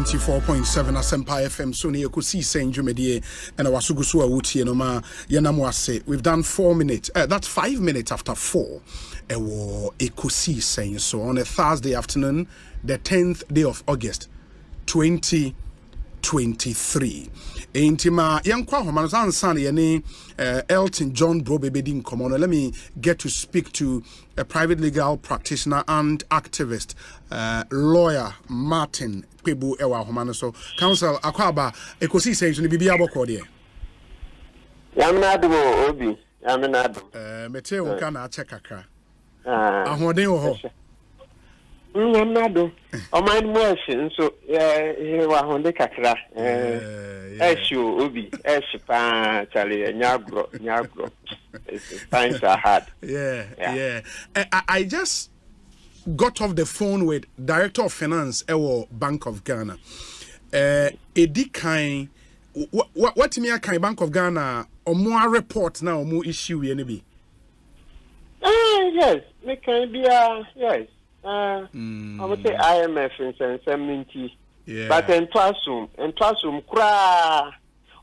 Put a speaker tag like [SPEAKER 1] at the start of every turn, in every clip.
[SPEAKER 1] 94.7 Asempa FM so ne Ekosiisen dwumedie and wasugu so awutie no ma yenam wase. We've done 4 minutes. That's 5 minutes after 4. Ekosiisen. So on a Thursday afternoon, the 10th day of August 2023. Intima yankwa homano ansan ye Elton John Bro Bebedin Komono. Let me get to speak to a private legal practitioner and activist, lawyer Martin Kpebu ewa homano. So counsel akwaba Ekosiisen so ni bibia boko de.
[SPEAKER 2] Yamnado obi yamnado.
[SPEAKER 1] Mete won kana check akra. Ahoden wo ho.
[SPEAKER 2] Yamnado. O mind motion so wa honde kakra. Eshu obi eshipa chale nyagro. Times are hard.
[SPEAKER 1] Yeah. I just got off the phone with Director of Finance Ewo Bank of Ghana. Edi kind what me kind Bank of Ghana omo report now omo issue we be.
[SPEAKER 2] Yes, me can be yes. I would say IMF in 70.
[SPEAKER 1] Yeah.
[SPEAKER 2] But in Twasum, cry.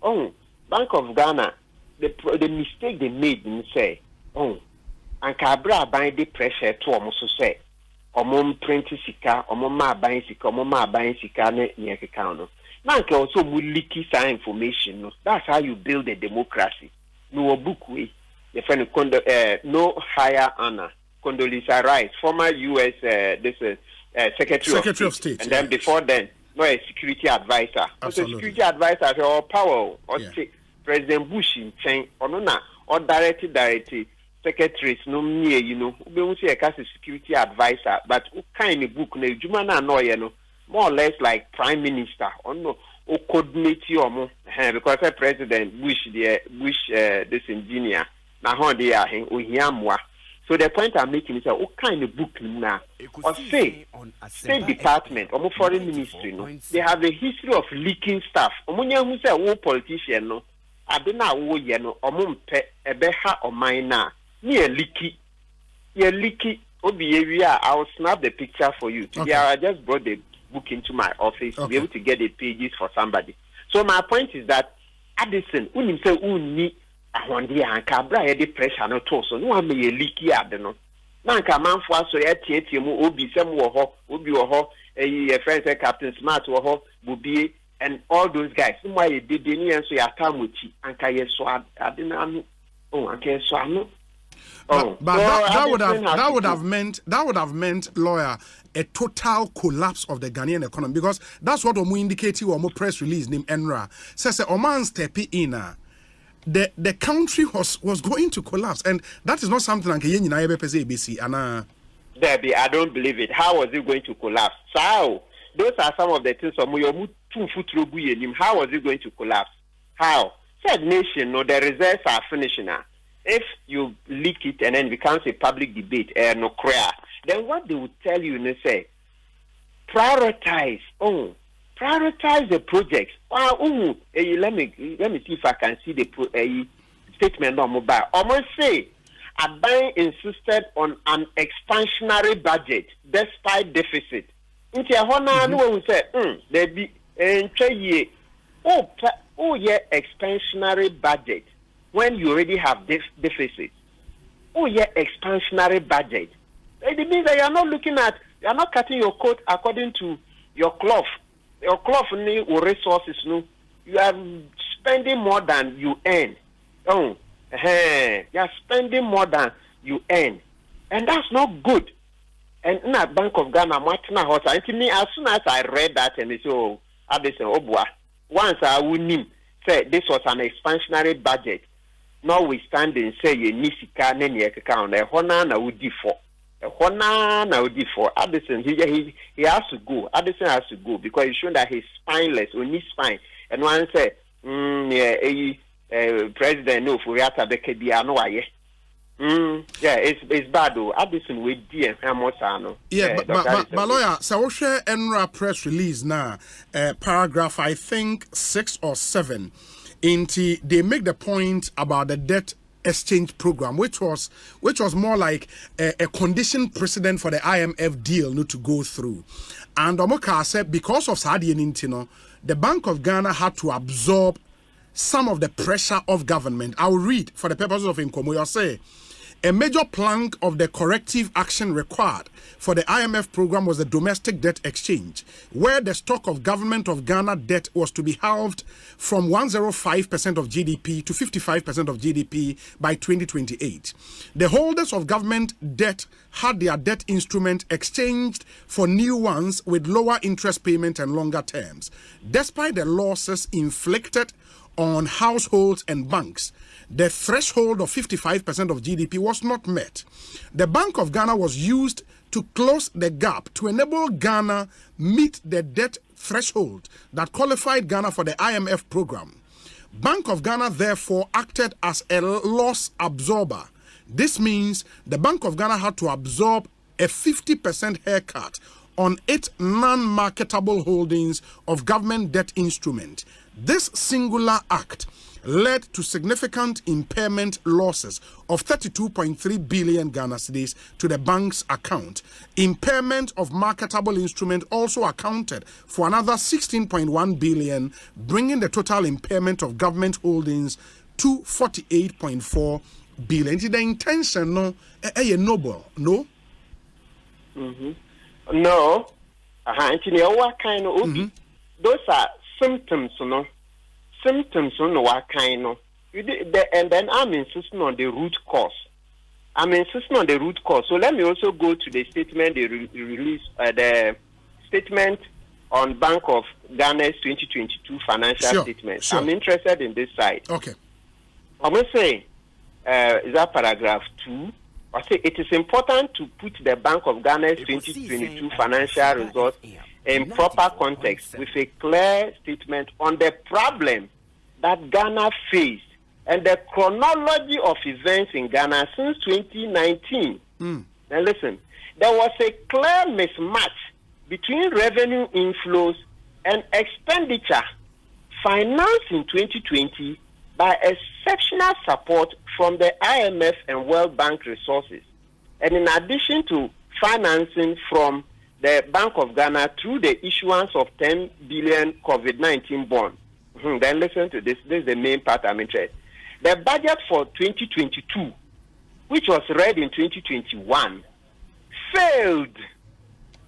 [SPEAKER 2] Oh, Bank of Ghana, the mistake they made in say, oh, and Cabra buying the pressure to almost say, or mom printing sika, or mama buying sika, or mama buying sika, near account. Now, also leaky some information. No? That's how you build a democracy. No book way. The friend no higher honor. Condoleezza Rice, former U.S. Secretary of State, and then before then, no a security advisor.
[SPEAKER 1] Absolutely.
[SPEAKER 2] So security advisor or power or President Bush in chain or no or directly secretaries no near we say a security advisor, but kind of book no Jumana no more or less like prime minister or no or coordinate your more because President Bush this engineer now how they are him so the point I'm making is that what kind of book now or State Department or Foreign Ministry no they have a history of leaking stuff. Omunya who say wo politician no abena wo ye no omumpe ebeha o mine na ye leaky obi area. I will snap the picture for you. Today I just brought the book into my office to be able to get the pages for somebody. So my point is that Addison unim say unni ahonde ankabra ye de pressure no to so no am ye leaky ade no na anka manfo aso ye tietie mu obi sem wo ho obi wo ho your friend say Captain Smart wo ho bobie and all those guys no why ye did ni enso ya tamochi anka ye so ade na anu anka ye so anu
[SPEAKER 1] but that would have meant lawyer a total collapse of the Ghanaian economy because that's what we indicate you or press release name Enra says a man step in the country was going to collapse, and that is not something like ABC.
[SPEAKER 2] Debbie, I don't believe it. How was it going to collapse? So those are some of the things. How was it going to collapse? How? Said nation, no, the reserves are finishing now. If you leak it and then it becomes a public debate, no clear, then what they would tell you, they say, prioritize the projects. Let me see if I can see the statement on mobile. Almost say, Aban insisted on an expansionary budget despite deficit. Into a honor, no one said, there be expansionary budget when you already have deficit. Expansionary budget. It means that you are not cutting your coat according to your cloth. Your cloth need resources, no. You are spending more than you earn. You are spending more than you earn, and that's not good. And in a Bank of Ghana, as soon as I read that, and they say, once I would say this was an expansionary budget, notwithstanding say you need to account a honor na would default. Addison, he has to go. Addison has to go because he's shown that he's spineless on his spine. And one say, President no for Yata Bekedia no aye. It's bad though. Addison with DM Hamosano.
[SPEAKER 1] But lawyer, so we share Enra press release now. Paragraph I think 6 or 7. They make the point about the debt exchange program, which was more like a conditioned precedent for the IMF deal not to go through. And Omoka said because of Saudi Nintino, the Bank of Ghana had to absorb some of the pressure of government. I will read for the purposes of Nkomo. Say a major plank of the corrective action required for the IMF program was the domestic debt exchange, where the stock of government of Ghana debt was to be halved from 105% of GDP to 55% of GDP by 2028. The holders of government debt had their debt instrument exchanged for new ones with lower interest payment and longer terms. Despite the losses inflicted on households and banks, the threshold of 55% of GDP was not met. The Bank of Ghana was used to close the gap to enable Ghana meet the debt threshold that qualified Ghana for the IMF program. Bank of Ghana therefore acted as a loss absorber. This means the Bank of Ghana had to absorb a 50% haircut on its non-marketable holdings of government debt instrument. This singular act led to significant impairment losses of 32.3 billion Ghana cedis to the bank's account. Impairment of marketable instrument also accounted for another 16.1 billion, bringing the total impairment of government holdings to 48.4 billion. The intention no noble, no?
[SPEAKER 2] No. What kind of those are symptoms, no? Symptoms on what kind of and then I'm insisting on the root cause. So let me also go to the statement they released, the statement on Bank of Ghana's 2022 financial statement. Sure. I'm interested in this side.
[SPEAKER 1] Okay.
[SPEAKER 2] I'm going to say, is that paragraph 2? I say it is important to put the Bank of Ghana's 2022 financial results in proper context with a clear statement on the problem that Ghana faced and the chronology of events in Ghana since 2019. Now listen, there was a clear mismatch between revenue inflows and expenditure financed in 2020 by exceptional support from the IMF and World Bank resources, and in addition to financing from the Bank of Ghana through the issuance of 10 billion COVID-19 bond. Then listen to this. This is the main part I'm interested. The budget for 2022, which was read in 2021, failed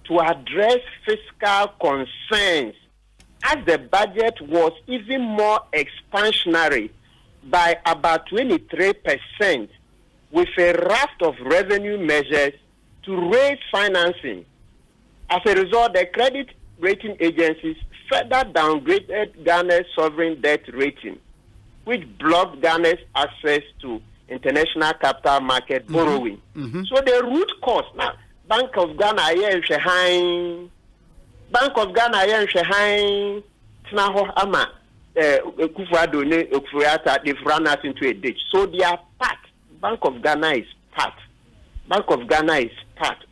[SPEAKER 2] to address fiscal concerns, as the budget was even more expansionary by about 23%, with a raft of revenue measures to raise financing. As a result, the credit rating agencies further downgraded Ghana's sovereign debt rating, which blocked Ghana's access to international capital market borrowing. So the root cause now, Bank of Ghana ama they've run us into a ditch. So they are part. Bank of Ghana is part.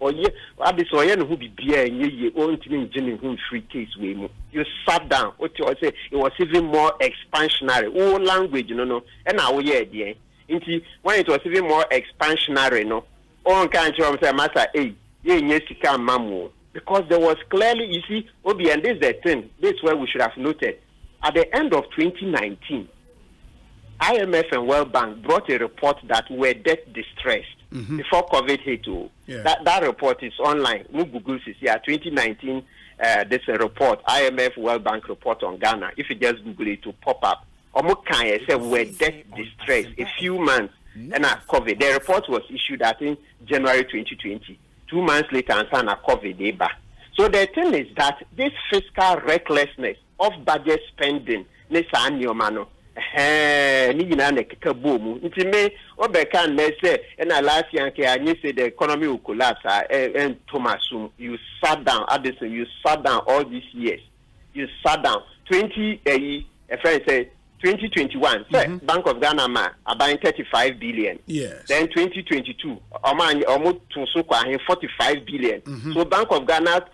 [SPEAKER 2] Or who be beer and ye own free case way. You sat down. What you say? It was even more expansionary. All language, and now dear. When it was even more expansionary, no, all kinds of say, Master, yes, come, mamu. Because there was clearly, you see, OB, and this is the thing. This is where we should have noted. At the end of 2019, IMF and World Bank brought a report that were debt distressed before COVID hit. That report is online. Google this year, 2019. This report, IMF World Bank report on Ghana. If you just Google it, to pop up. Omokan said were debt distressed a few months and COVID. The report was issued, I think, January 2020. 2 months later, and COVID. So the thing is that this fiscal recklessness of budget spending, Kpebu, and last year say the economy will collapse and Thomasum, you sat down, Addison, you sat down all these years. You sat down. 2021, Bank of Ghana about 35 billion.
[SPEAKER 1] Yes.
[SPEAKER 2] Then 2022, almost 45 billion. So Bank of Ghana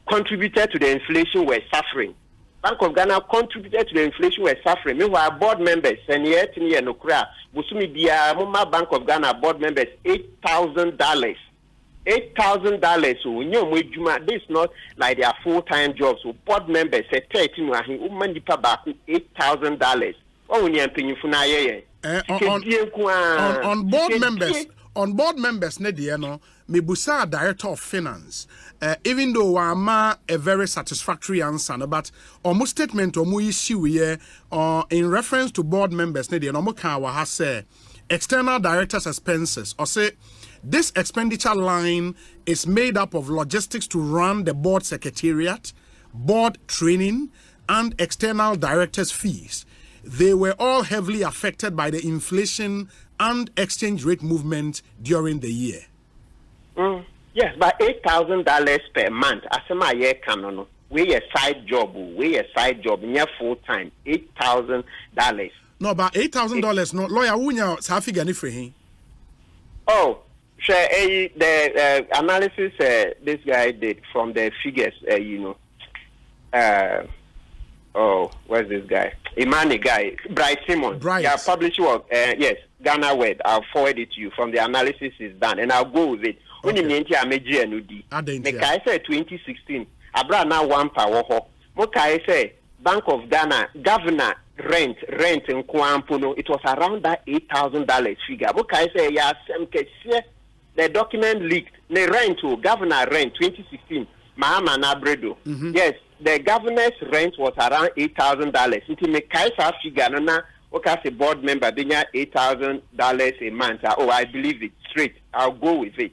[SPEAKER 2] contributed to the inflation we're suffering. Bank of Ghana contributed to the inflation we're suffering. Meanwhile, board members, and yet in Nokra, Busumi Bia, Mumma Bank of Ghana board members, $8,000. $8,000. So when you this is not like their full-time jobs. So board members say 13 $8,000. Oh, when you're paying for
[SPEAKER 1] on board members. On board members, Nediano, Mebusa, Director of Finance, even though I'm a very satisfactory answer, but almost statement or issue here in reference to board members, Nediano Mokawa has said external directors' expenses, or say this expenditure line is made up of logistics to run the board secretariat, board training, and external directors' fees. They were all heavily affected by the inflation and exchange rate movement during the year.
[SPEAKER 2] Yes, but $8,000 per month. As my year canon, we a side job, near full time. $8,000.
[SPEAKER 1] No, but $8,000. No, lawyer, wunya sa figure ni free.
[SPEAKER 2] Oh, sure. The analysis this guy did from the figures, oh, where's this guy? Imani guy, Bryce Simon. Yeah, publisher of yes, Ghana Word. I'll forward it to you from the analysis is done, and I'll go with it. When you mean I made GNUD, I say 2016. Abra now one power ho. Mokai say Bank of Ghana governor rent in Kwampuno. It was around that $8,000 figure. Mokai say yeah, the document leaked. The rent to governor rent 2016. Mahama Nabredo. Yes. The governor's rent was around $8,000. It may kaisa figure na okay, a board member being $8,000 a month. Oh, I believe it straight. I'll go with it.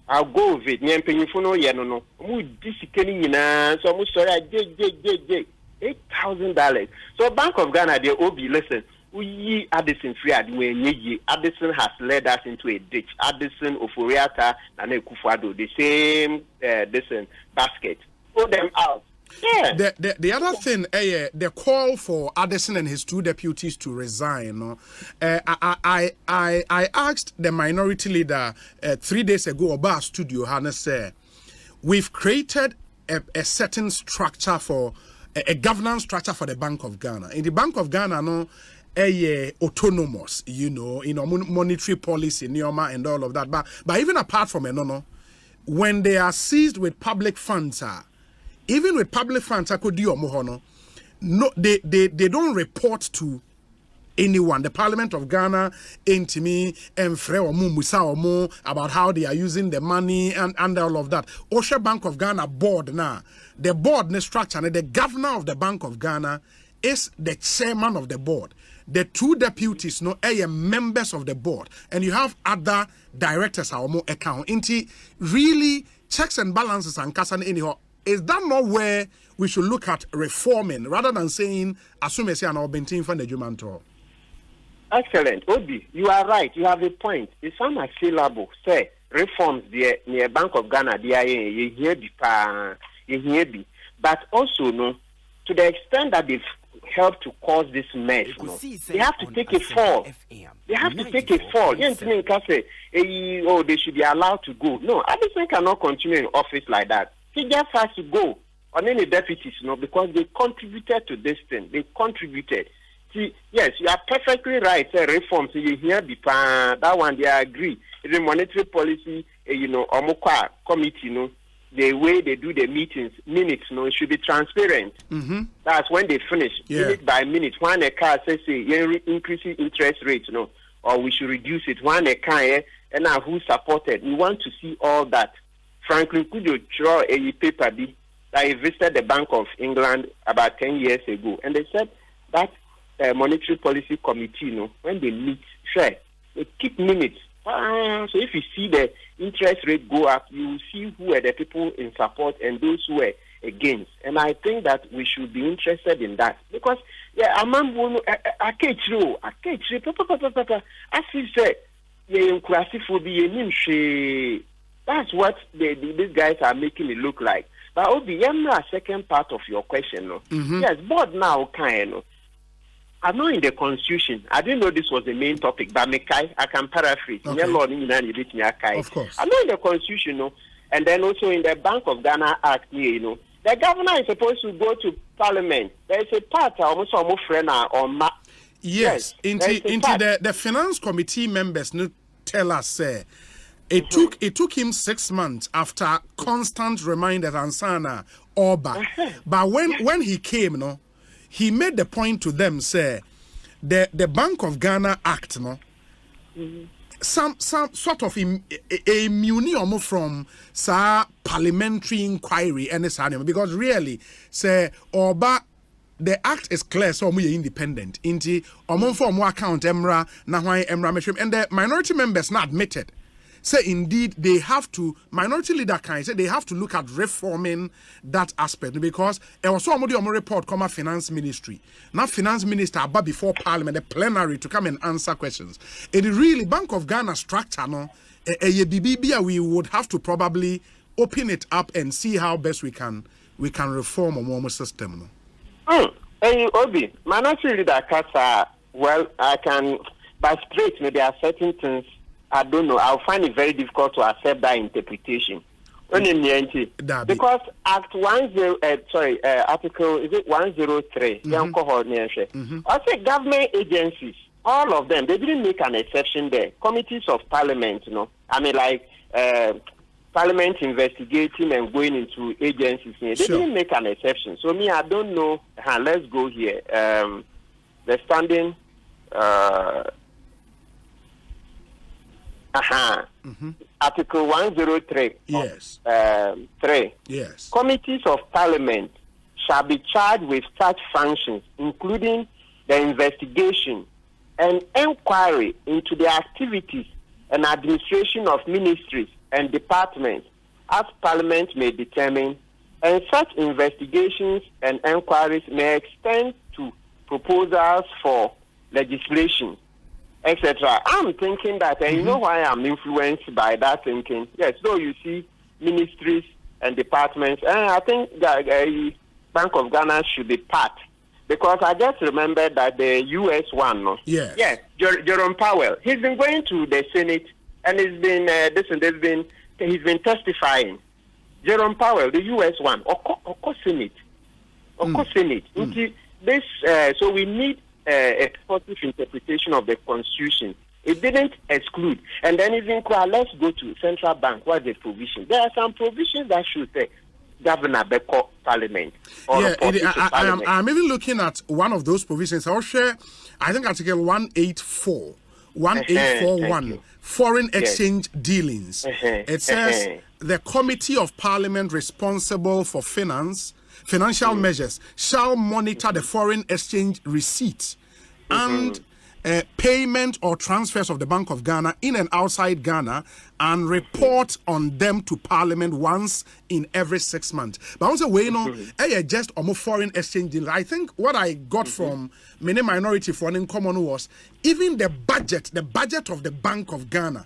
[SPEAKER 2] $8,000. So Bank of Ghana, the OB, listen. We Addison free Addison has led us into a ditch. Addison, Oforiata, and Kufuado, the same basket. Pull them out. Yeah.
[SPEAKER 1] The other thing, the call for Addison and his two deputies to resign. I asked the minority leader 3 days ago about studio. Hannah said, we've created a certain structure for a governance structure for the Bank of Ghana. In the Bank of Ghana, autonomous, monetary policy, and all of that. But even apart from it, when they are seized with public funds, even with public funds, they don't report to anyone. The Parliament of Ghana ain't me and Musa about how they are using the money and all of that. Osei Bank of Ghana board now. The board structure, the governor of the Bank of Ghana is the chairman of the board. The two deputies are members of the board, and you have other directors account. Really checks and balances and kasan anyhow. Is that not where we should look at reforming rather than saying assume an Obentin from the Jumanto?
[SPEAKER 2] Excellent, Obi. You are right. You have a point. It's unassailable. Say reforms there near Bank of Ghana. You hear but also to the extent that they've helped to cause this mess, they have to take a fall. They have to take a fall. They should be allowed to go. No, Addison cannot continue in office like that. He just has to go on any deputies, because they contributed to this thing. They contributed. See, yes, you are perfectly right. Reforms, you hear that one, they agree. The monetary policy, Omokwa committee, the way they do the minutes, it should be transparent. That's when they finish, minute by minute. When a car says, increasing interest rates, or we should reduce it. When a car, and now who supported? We want to see all that. Franklin, could you draw a paper that I visited the Bank of England about 10 years ago, and they said that monetary policy committee, when they meet, they keep minutes. So if you see the interest rate go up, you will see who are the people in support and those who are against. And I think that we should be interested in that because as he said, that's what these guys are making it look like. But Obi, second part of your question, yes, board now I know in the Constitution, I didn't know this was the main topic, but I can paraphrase.
[SPEAKER 1] Okay.
[SPEAKER 2] Of course. I know in the Constitution, and then also in the Bank of Ghana Act, the The governor is supposed to go to Parliament. There is a part almost friend on ma.
[SPEAKER 1] Yes, into the finance committee members no tell us say it took him 6 months after constant reminders and sana Oba. But when he came, no, he made the point to them say the Bank of Ghana Act, no, some sort of immune from parliamentary inquiry and because really say Oba. The act is clear, so we are independent. Inti for more account emra na why emra meshim, and the minority members not admitted. Say indeed they have to, minority leader can say they have to look at reforming that aspect because it was so report come finance ministry. Now finance minister about before parliament, the plenary to come and answer questions. It really Bank of Ghana structure no we would have to probably open it up and see how best we can reform a more system. No?
[SPEAKER 2] Hey, Obi, minority leader Kasa, well, I can, but straight, maybe there are certain things, I don't know, I'll find it very difficult to accept that interpretation. Because Article, is it 103? I say government agencies, all of them, they didn't make an exception there. Committees of Parliament, you know, I mean, like, Parliament investigating and going into agencies. They didn't make an exception. So me, I don't know. Let's go here. The standing. Article 103.
[SPEAKER 1] Yes.
[SPEAKER 2] 3.
[SPEAKER 1] Yes.
[SPEAKER 2] Committees of Parliament shall be charged with such functions, including the investigation and inquiry into the activities and administration of ministries and departments as Parliament may determine, and such investigations and inquiries may extend to proposals for legislation, etc. I'm thinking that, and you know why I'm influenced by that thinking? Yes, so you see ministries and departments, and I think that Bank of Ghana should be part, because I just remember that the U.S. one, no?
[SPEAKER 1] Yes.
[SPEAKER 2] Jerome Powell, he's been going to the Senate, and he's been testifying. Jerome Powell, the U.S. one, of course Senate. This, so we need a positive interpretation of the Constitution. It didn't exclude. And then even let's go to Central Bank. What's the provision? There are some provisions that should say Governor Beko Parliament.
[SPEAKER 1] I'm even looking at one of those provisions. I'll share, I think Article 1841, foreign exchange dealings. It says the Committee of Parliament responsible for financial measures shall monitor the foreign exchange receipts and payment or transfers of the Bank of Ghana in and outside Ghana and report on them to Parliament once in every 6 months. But also, we know, just on foreign exchange deal. I think what I got from many minority foreign common was even the budget of the Bank of Ghana,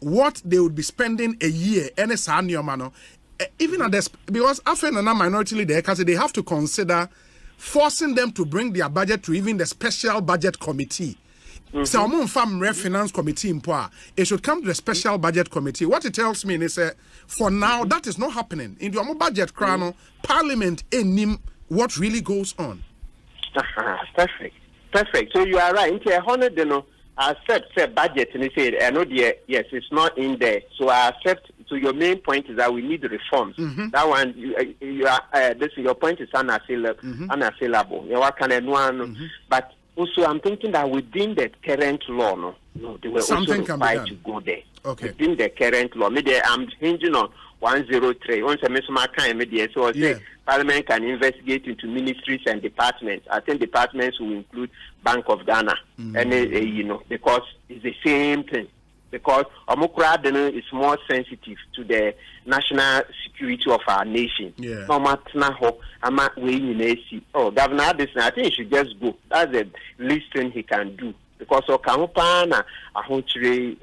[SPEAKER 1] what they would be spending a year, even at this, because after a minority leader, they have to consider forcing them to bring their budget to even the special budget committee. So, finance committee it should come to the special budget committee. What it tells me is for now, that is not happening. In the budget crown, Parliament what really goes on.
[SPEAKER 2] Perfect. So you are right. I accept budget and they say, yes, it's not in there. So I accept. So your main point is that we need reforms. That one, your point is unassailable. But also, I'm thinking that within the current law, they were
[SPEAKER 1] something
[SPEAKER 2] also required to go there. Okay. Within the current law, maybe I'm hinging on 103. Once I so say Parliament can investigate into ministries and departments. I think departments will include Bank of Ghana, and because it's the same thing. Because Omokra is more sensitive to the national security of our nation. Governor Addison, I think he should just go. That's the least thing he can do. Because Okamupana, a hunchre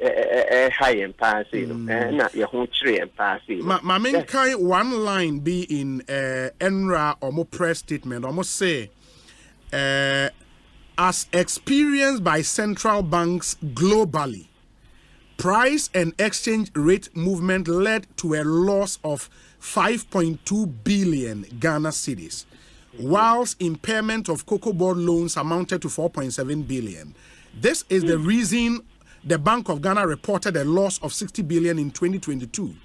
[SPEAKER 2] high and passing, and your hunchre and passing.
[SPEAKER 1] Maminkai, one line be in Enra or more press statement, almost say, as experienced by central banks globally, price and exchange rate movement led to a loss of 5.2 billion Ghana cedis, whilst impairment of cocoa board loans amounted to 4.7 billion. This is the reason the Bank of Ghana reported a loss of 60 billion in 2022.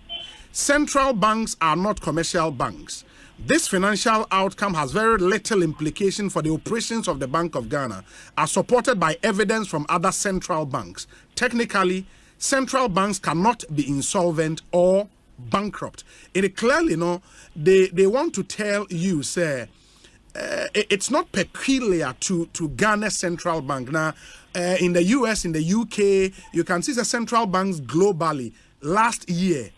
[SPEAKER 1] Central banks are not commercial banks. This financial outcome has very little implication for the operations of the Bank of Ghana, as supported by evidence from other central banks. Technically, central banks cannot be insolvent or bankrupt. It clearly, they want to tell you, say, it's not peculiar to Ghana Central Bank. Now, in the US, in the UK, you can see the central banks globally last year,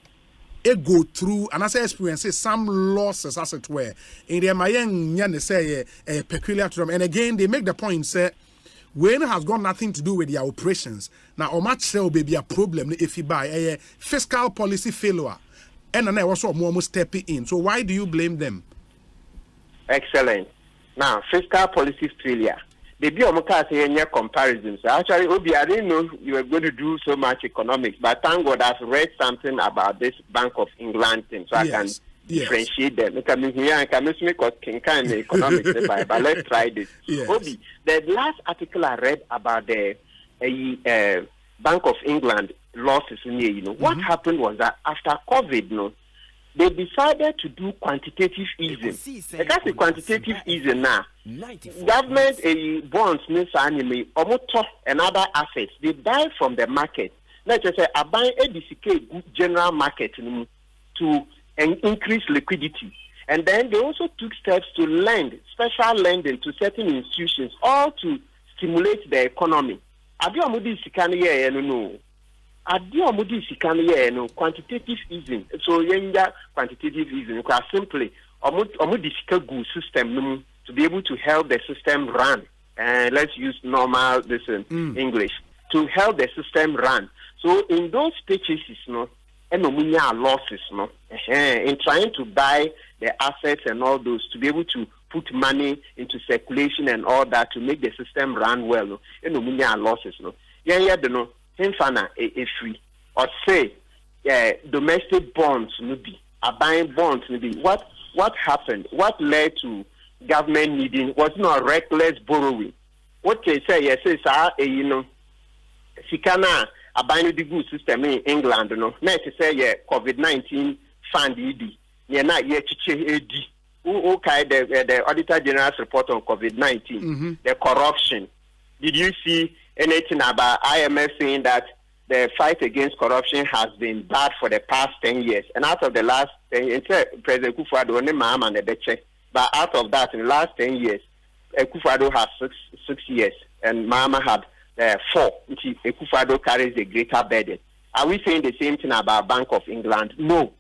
[SPEAKER 1] it go through and as I experience some losses as it were. In the Mayan say peculiar to them. And again, they make the point say when it has got nothing to do with their operations. Now, how much sell will be a problem if you buy a fiscal policy failure. And then I also almost stepping in. So why do you blame them?
[SPEAKER 2] Excellent. Now, fiscal policy failure. The Biomaka say comparisons. Actually, Obi, I didn't know you were going to do so much economics, but thank God I've read something about this Bank of England thing, so I can differentiate them. I can here I can make kind of economics, but let's try this.
[SPEAKER 1] Yes.
[SPEAKER 2] Obi, the last article I read about the Bank of England losses in what happened was that after COVID, they decided to do quantitative easing. Because the quantitative easing now, government bonds and other assets, they buy from the market. Let's just say, I buy a general market to increase liquidity. And then they also took steps to lend, special lending to certain institutions, all to stimulate the economy. Quantitative easing. So quantitative easing because simply good system to be able to help the system run. And let's use normal English to help the system run. So in those purchases, losses, in trying to buy the assets and all those to be able to put money into circulation and all that to make the system run well, losses, Infana is free or say domestic bonds maybe buying bonds maybe what happened, what led to government needing was not reckless borrowing. What they say Sikana buying the good system in England next say COVID-19 fund the Auditor General's report on COVID-19 the corruption. Did you see anything about IMF saying that the fight against corruption has been bad for the past 10 years? And out of the last 10 years, President Kufuor only Mahama and the check. But out of that, in the last 10 years, Kufuor has 6 years, and Mahama had 4. Kufuor carries a greater burden. Are we saying the same thing about Bank of England? No.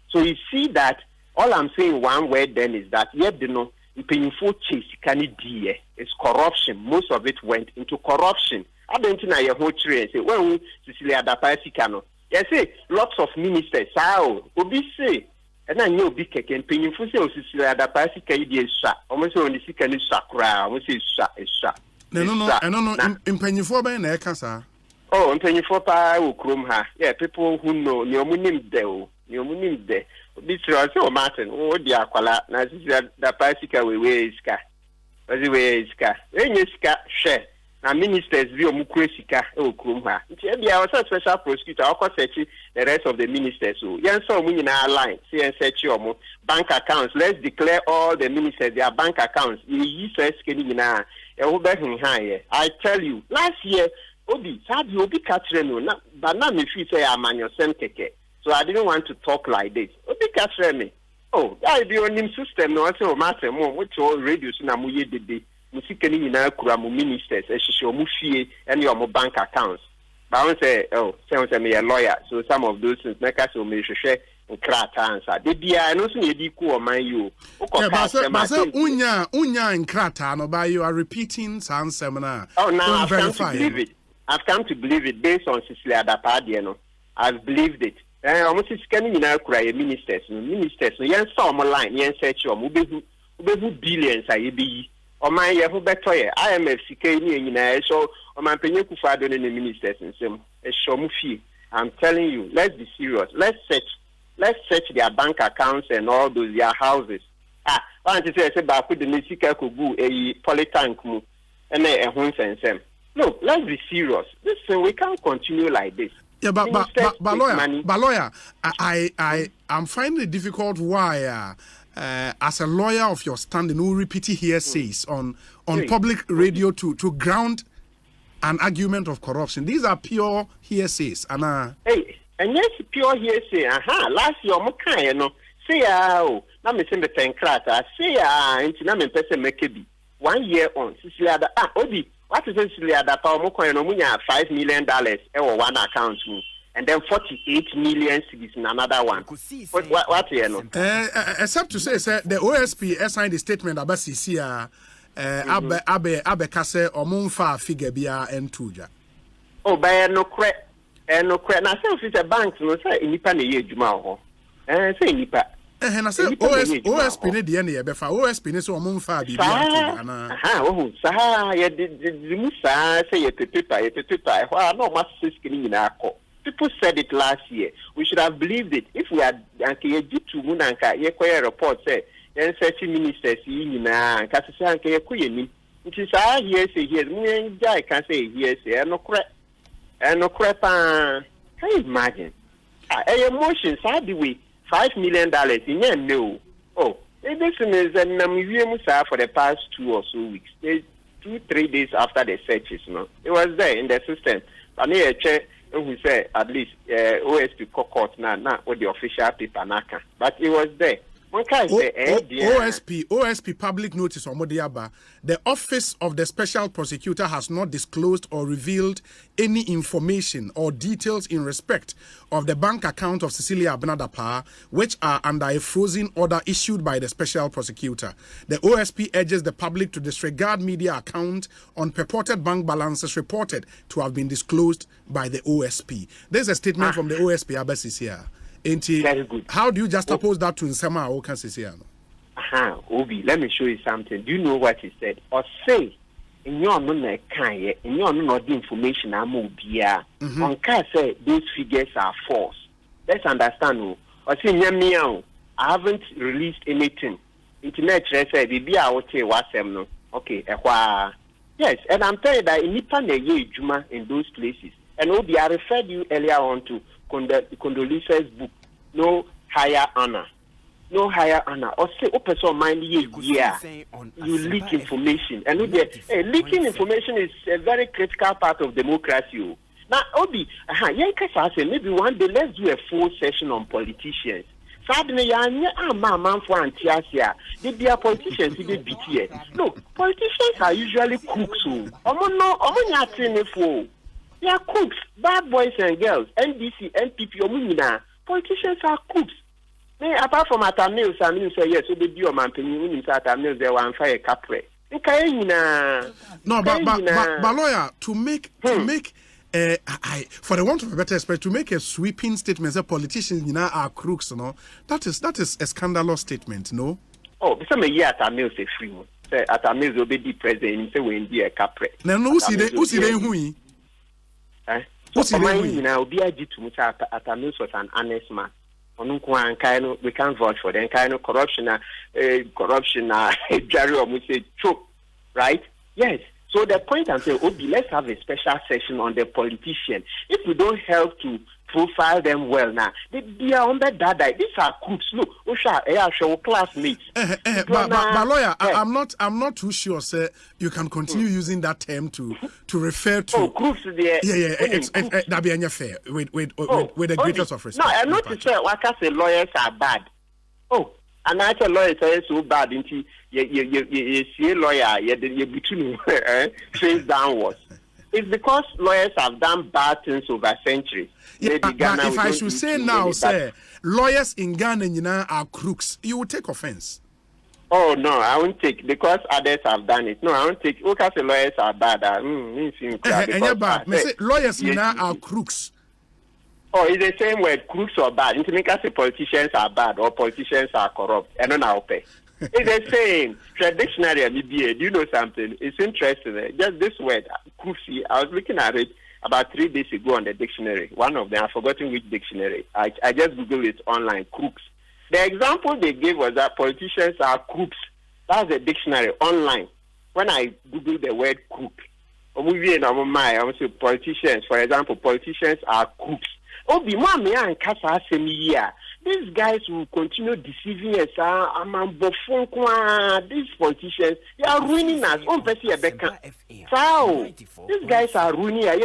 [SPEAKER 2] So you see that all I'm saying one word then is that it's corruption. Most of it went into corruption. I don't think I whole tree say when Cecilia Dapasikano. Yes, say lots of ministers. Obi say and I know big cake and paying for sale Cecilia Dapasika is shot. Almost only second is shakra. Almost is shot.
[SPEAKER 1] No. I don't know. In penny for by Nekasa.
[SPEAKER 2] Oh, in penny for pa will chrome her. Yeah, people who know your munim there. This was so Martin. Oh, dear, Quala, Nazis that Pasika will wear his car. As he wears his car. When you share. Now, ministers view Mukresika, oh, Krumha. There was a special prosecutor, of course, the rest of the ministers. So, yes, so we in our line, see and search your bank accounts. Let's declare all the ministers their bank accounts. I tell you, last year, Obi, Obi Katreno, but now if you say I'm on your keke. So I didn't want to talk like this. Obi Katreme. Oh, that be on him system, no, also matter more, which all radios in Amuye de Musikani in Kuramu ministers, and your bank accounts. But I want to say, oh, someone say me a lawyer, so some of those things make us so share and crack answer. They be I know some ediku or my you. Unya
[SPEAKER 1] and Krata, but you are repeating some seminar.
[SPEAKER 2] Oh, now I've come to believe it. I've come to believe it based on Cecilia Dapadiano. I've believed it. Almost scanning in our ministers, no, yan saw my line, yan search your movie billions. I be or my who better IMF CK, so on my Penuku father in the ministers and some a show fee. I'm telling you, let's be serious. Let's search let's search their bank accounts and all those their houses. Why don't you say about the Nisika Kubu a polytank mu and a home sense? Look, let's be serious. Listen, we can't continue like this.
[SPEAKER 1] Yeah, but lawyer, I'm finding it difficult why as a lawyer of your standing who repeat hearsays on public radio to ground an argument of corruption. These are pure hearsays.
[SPEAKER 2] Hey, and yes, pure hearsay. Last year, you know, say, now me send the 10 crata, say, into Namen Pesa Mekebi. 1 year on, Sicilia, Obi, what is Sicilia that $5 million or one account, and then 48 million cities in another one. What you know?
[SPEAKER 1] Except to say, sir, the OSP signed a statement about CCA. Abe kase omunfa figure bia entuja.
[SPEAKER 2] Oh, by no credit. No credit. Na say office banks no say nipa na ye adwuma ho. Say nipa.
[SPEAKER 1] Na say OSP ne de na ye befa OSP ne so omunfa bibia ana.
[SPEAKER 2] Sa ye de musa say ye pepepa. Why no mass screen na akọ. People said it last year. We should have believed it. If we had anke ye jitu mu na nka ye koye report say and certain ministers in Kasisan Kayakuyini, which is our hearsay here. I can say hearsay, and no crap, can you imagine? A emotion, sad way, $5 million in your no. Oh, this is a museum for the past 2 or so weeks. 2-3 days after the searches, no, it was there in the system. But near check, we say at least OSP court now with the official paper naka, but it was there.
[SPEAKER 1] OSP public notice on Modiaba. The office of the special prosecutor has not disclosed or revealed any information or details in respect of the bank account of Cecilia Abnadapa, which are under a frozen order issued by the special prosecutor. The OSP urges the public to disregard media account on purported bank balances reported to have been disclosed by the OSP. There's a statement from the OSP Abasisia.
[SPEAKER 2] Very good.
[SPEAKER 1] How do you just oppose that to Nsema or Kansisiano?
[SPEAKER 2] Obi, let me show you something. Do you know what he said? Or say, in your non kind, in your non information, I'm Obia. On can say those figures are false. Let's understand. Or say, I haven't released anything. Internet say, Bibi, I will say what's no. Okay, yes, and I'm telling you that in Nipan Juma in those places. And Obi, I referred you earlier on to Condoleezza's book, No Higher Honor. No higher honor. Or say, open so mind you leak information. And leaking information is a very critical part of democracy. Now, Obi, maybe one day let's do a full session on politicians. Sadly, man for Antiasia. They are politicians in the BTS. Look, politicians are usually crooks. They are crooks, bad boys and girls, NDC, NPP, politicians are crooks. Apart from Atamils, I mean, say yes, so they do a man penny Atamils, they want fire capre.
[SPEAKER 1] No, but lawyer, to make for the want of a better expression, to make a sweeping statement that politicians are crooks, that is a scandalous statement, no?
[SPEAKER 2] Oh, because me yeah Atamils is free. Say Atamils will be the president, say we be a capre.
[SPEAKER 1] No, who see they who?
[SPEAKER 2] What's the name now? Be a G to much Atamils was an honest man. We can't vouch for them. Kind of corruption, Jerry or say choke, right? Yes. So the point I'm saying, Obi, let's have a special session on the politician. If we don't help to profile them well now, they are under that. These are crooks. Look, show classmates.
[SPEAKER 1] But lawyer, I'm not too sure, sir. You can continue using that term to refer to.
[SPEAKER 2] Crooks there.
[SPEAKER 1] That be fair with the greatest of respect.
[SPEAKER 2] No, I'm not to say what I say lawyers are bad. Oh, and I tell lawyers are so bad until you see a lawyer, you between face downwards. It's because lawyers have done bad things over centuries.
[SPEAKER 1] Yeah, but if I should say now, sir, lawyers in Ghana are crooks, you will take offense.
[SPEAKER 2] Oh, no, I won't take, because others have done it. No, I won't take, because the lawyers are bad.
[SPEAKER 1] Lawyers are crooks.
[SPEAKER 2] Oh, it's the same word, crooks or bad. It's because the politicians are bad or politicians are corrupt. I don't know. It's the same. Traditionary, do you know something? It's interesting. Just this word, crooksy, I was looking at it. about 3 days ago on the dictionary. One of them, I've forgotten which dictionary. I just Googled it online, crooks. The example they gave was that politicians are crooks. That's the dictionary online. When I Googled the word crook, I would say politicians, for example, politicians are crooks. These guys will continue deceiving us. These politicians, they are ruining us. These guys are ruining us.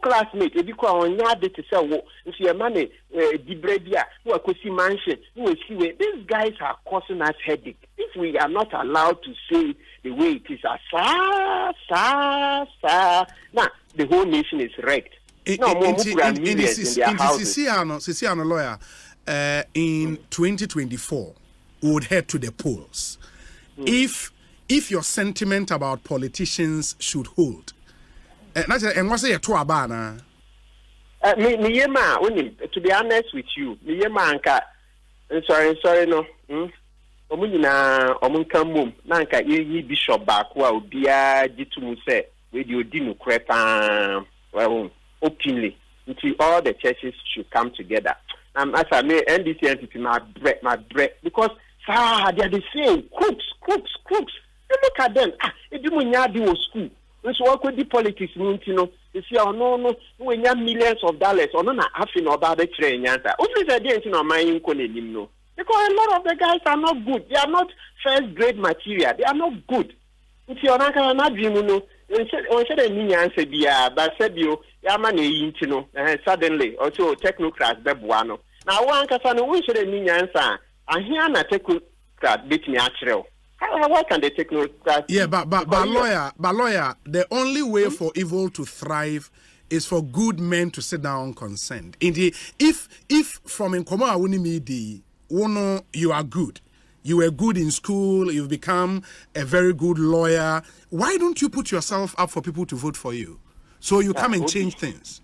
[SPEAKER 2] Classmates, if you call on yard to sell, if your money, Dibredia, who are mansion, who is here, these guys are causing us headache. If we are not allowed to say the way it is, now the whole nation is wrecked. In
[SPEAKER 1] Sisiano lawyer, in 2024, we would head to the polls. If your sentiment about politicians should hold, and what's it to Abana?
[SPEAKER 2] To be honest with you, sorry, no. Omunkamum, Nanka, ye Bishop Bakwa, Bia, Jitumuse, Radio Dino Crepa, well. Openly, until all the churches should come together. As I may end this entity, my bread, because they are the same crooks. You look at them. If you do school, we should work with the politics. You know, you see, no, we have millions of dollars. Or no, nothing about the train. Only the day in my no. Because a lot of the guys are not good. They are not first grade material. They are not good. If you are not, you know. But suddenly also technocrats bebuano. Now one can we should mean answer. And here na technocrat beat me actual. How can the technocrats?
[SPEAKER 1] Yeah, but lawyer, the only way for evil to thrive is for good men to sit down consent. Indeed, if from Nkoma Awunimidi, you are good. You were good in school, you've become a very good lawyer. Why don't you put yourself up for people to vote for you? So you come and change things.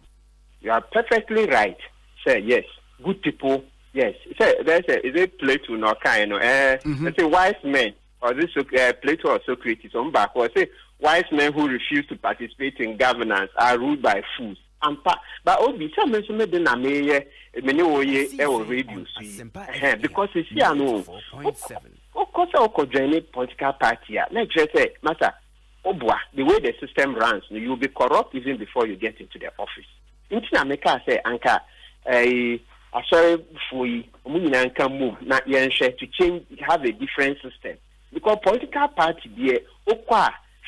[SPEAKER 2] You are perfectly right. Sir, yes. Good people, yes. Sir, is it Plato no kind? Let's say wise men, or this Plato or Socrates on back, or say wise men who refuse to participate in governance are ruled by fools. But Obi, some mention the name many radio because it's here no. Of course, I could join a political party. Let's just say, Master, the way the system runs, you'll be corrupt even before you get into the office. In America, say, Anka, I sorry for you, move, not to change, have a different system. Because political party,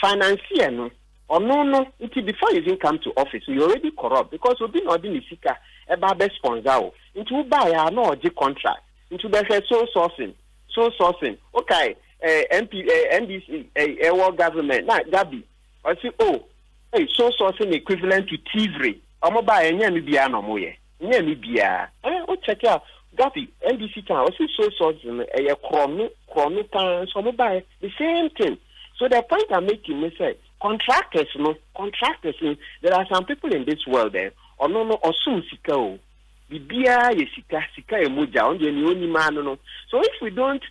[SPEAKER 2] financier, no. Or no, until before you even come to office, you already corrupt because we've been ordinary seeker about the sponsor. Into buy a no contract, into the soul sourcing. Okay, NDC, world government, not Gabi. I say, soul sourcing equivalent to thievery. I'm going to buy a Namibiano moye. Namibia. Check out Gabi, NDC town. I see soul sourcing a chrono town, so I'm buy the same thing. So the point I'm making is that contractors, there are some people in this world there, or soon sika bibia sika emoja on the only man no. So if we don't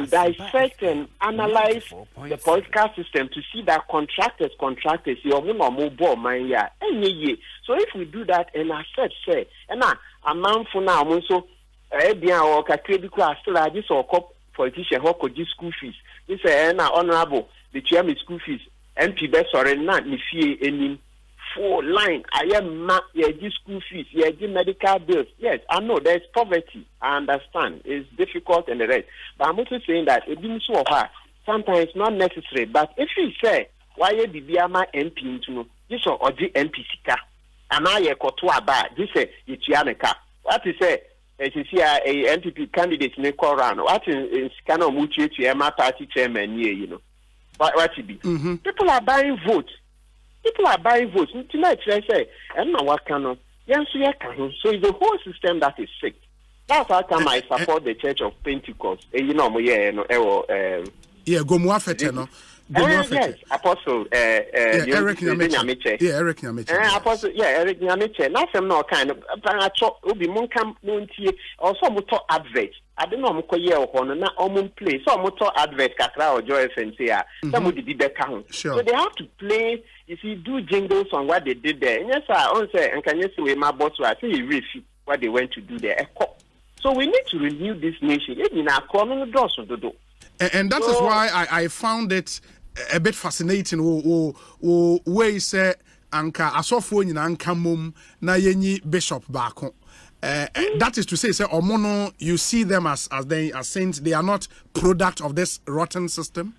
[SPEAKER 2] dissect and analyze the political system to see that contractors, you more manya. So if we do that and accept say, and a man for now also or credit class still this or politician who could school fees. This is honorable. The chairman school fees. MP best or not if any full line. I am not school fees, medical bills. Yes, I know there's poverty. I understand. It's difficult and the rest. But I'm also saying that it didn't so hard. Sometimes not necessary. But if you say why you be my MP into this or the MP sika, and I kotua ba this you chianeka. What is it? As you see, a NPP candidate in the Koran, what is kind of mutual to my party chairman here, you know. What it be? People are buying votes. Tonight, I say, and now what can yes, so it's the whole system that is sick. That's how come I support the Church of Pentecost. You know,
[SPEAKER 1] go more fete, no.
[SPEAKER 2] Yes, Apostle
[SPEAKER 1] Eric Nyamiche.
[SPEAKER 2] Apostle, Eric Nyamiche. Nothing no kind of Ubi Munkam Munti or some advert. I don't know ye or na play. So motor advert kakra or Joy FM say some would be the count. So they have to play, you see, do jingles on what they did there. And yes, I say and can you see my boss I say you really what they went to do there. So we need to renew this nation. And that
[SPEAKER 1] is why I found it a bit fascinating way say anka asofo nyina anka mom na yenyi bishop baako. That is to say omono, you see them as saints. They are not product of this rotten system.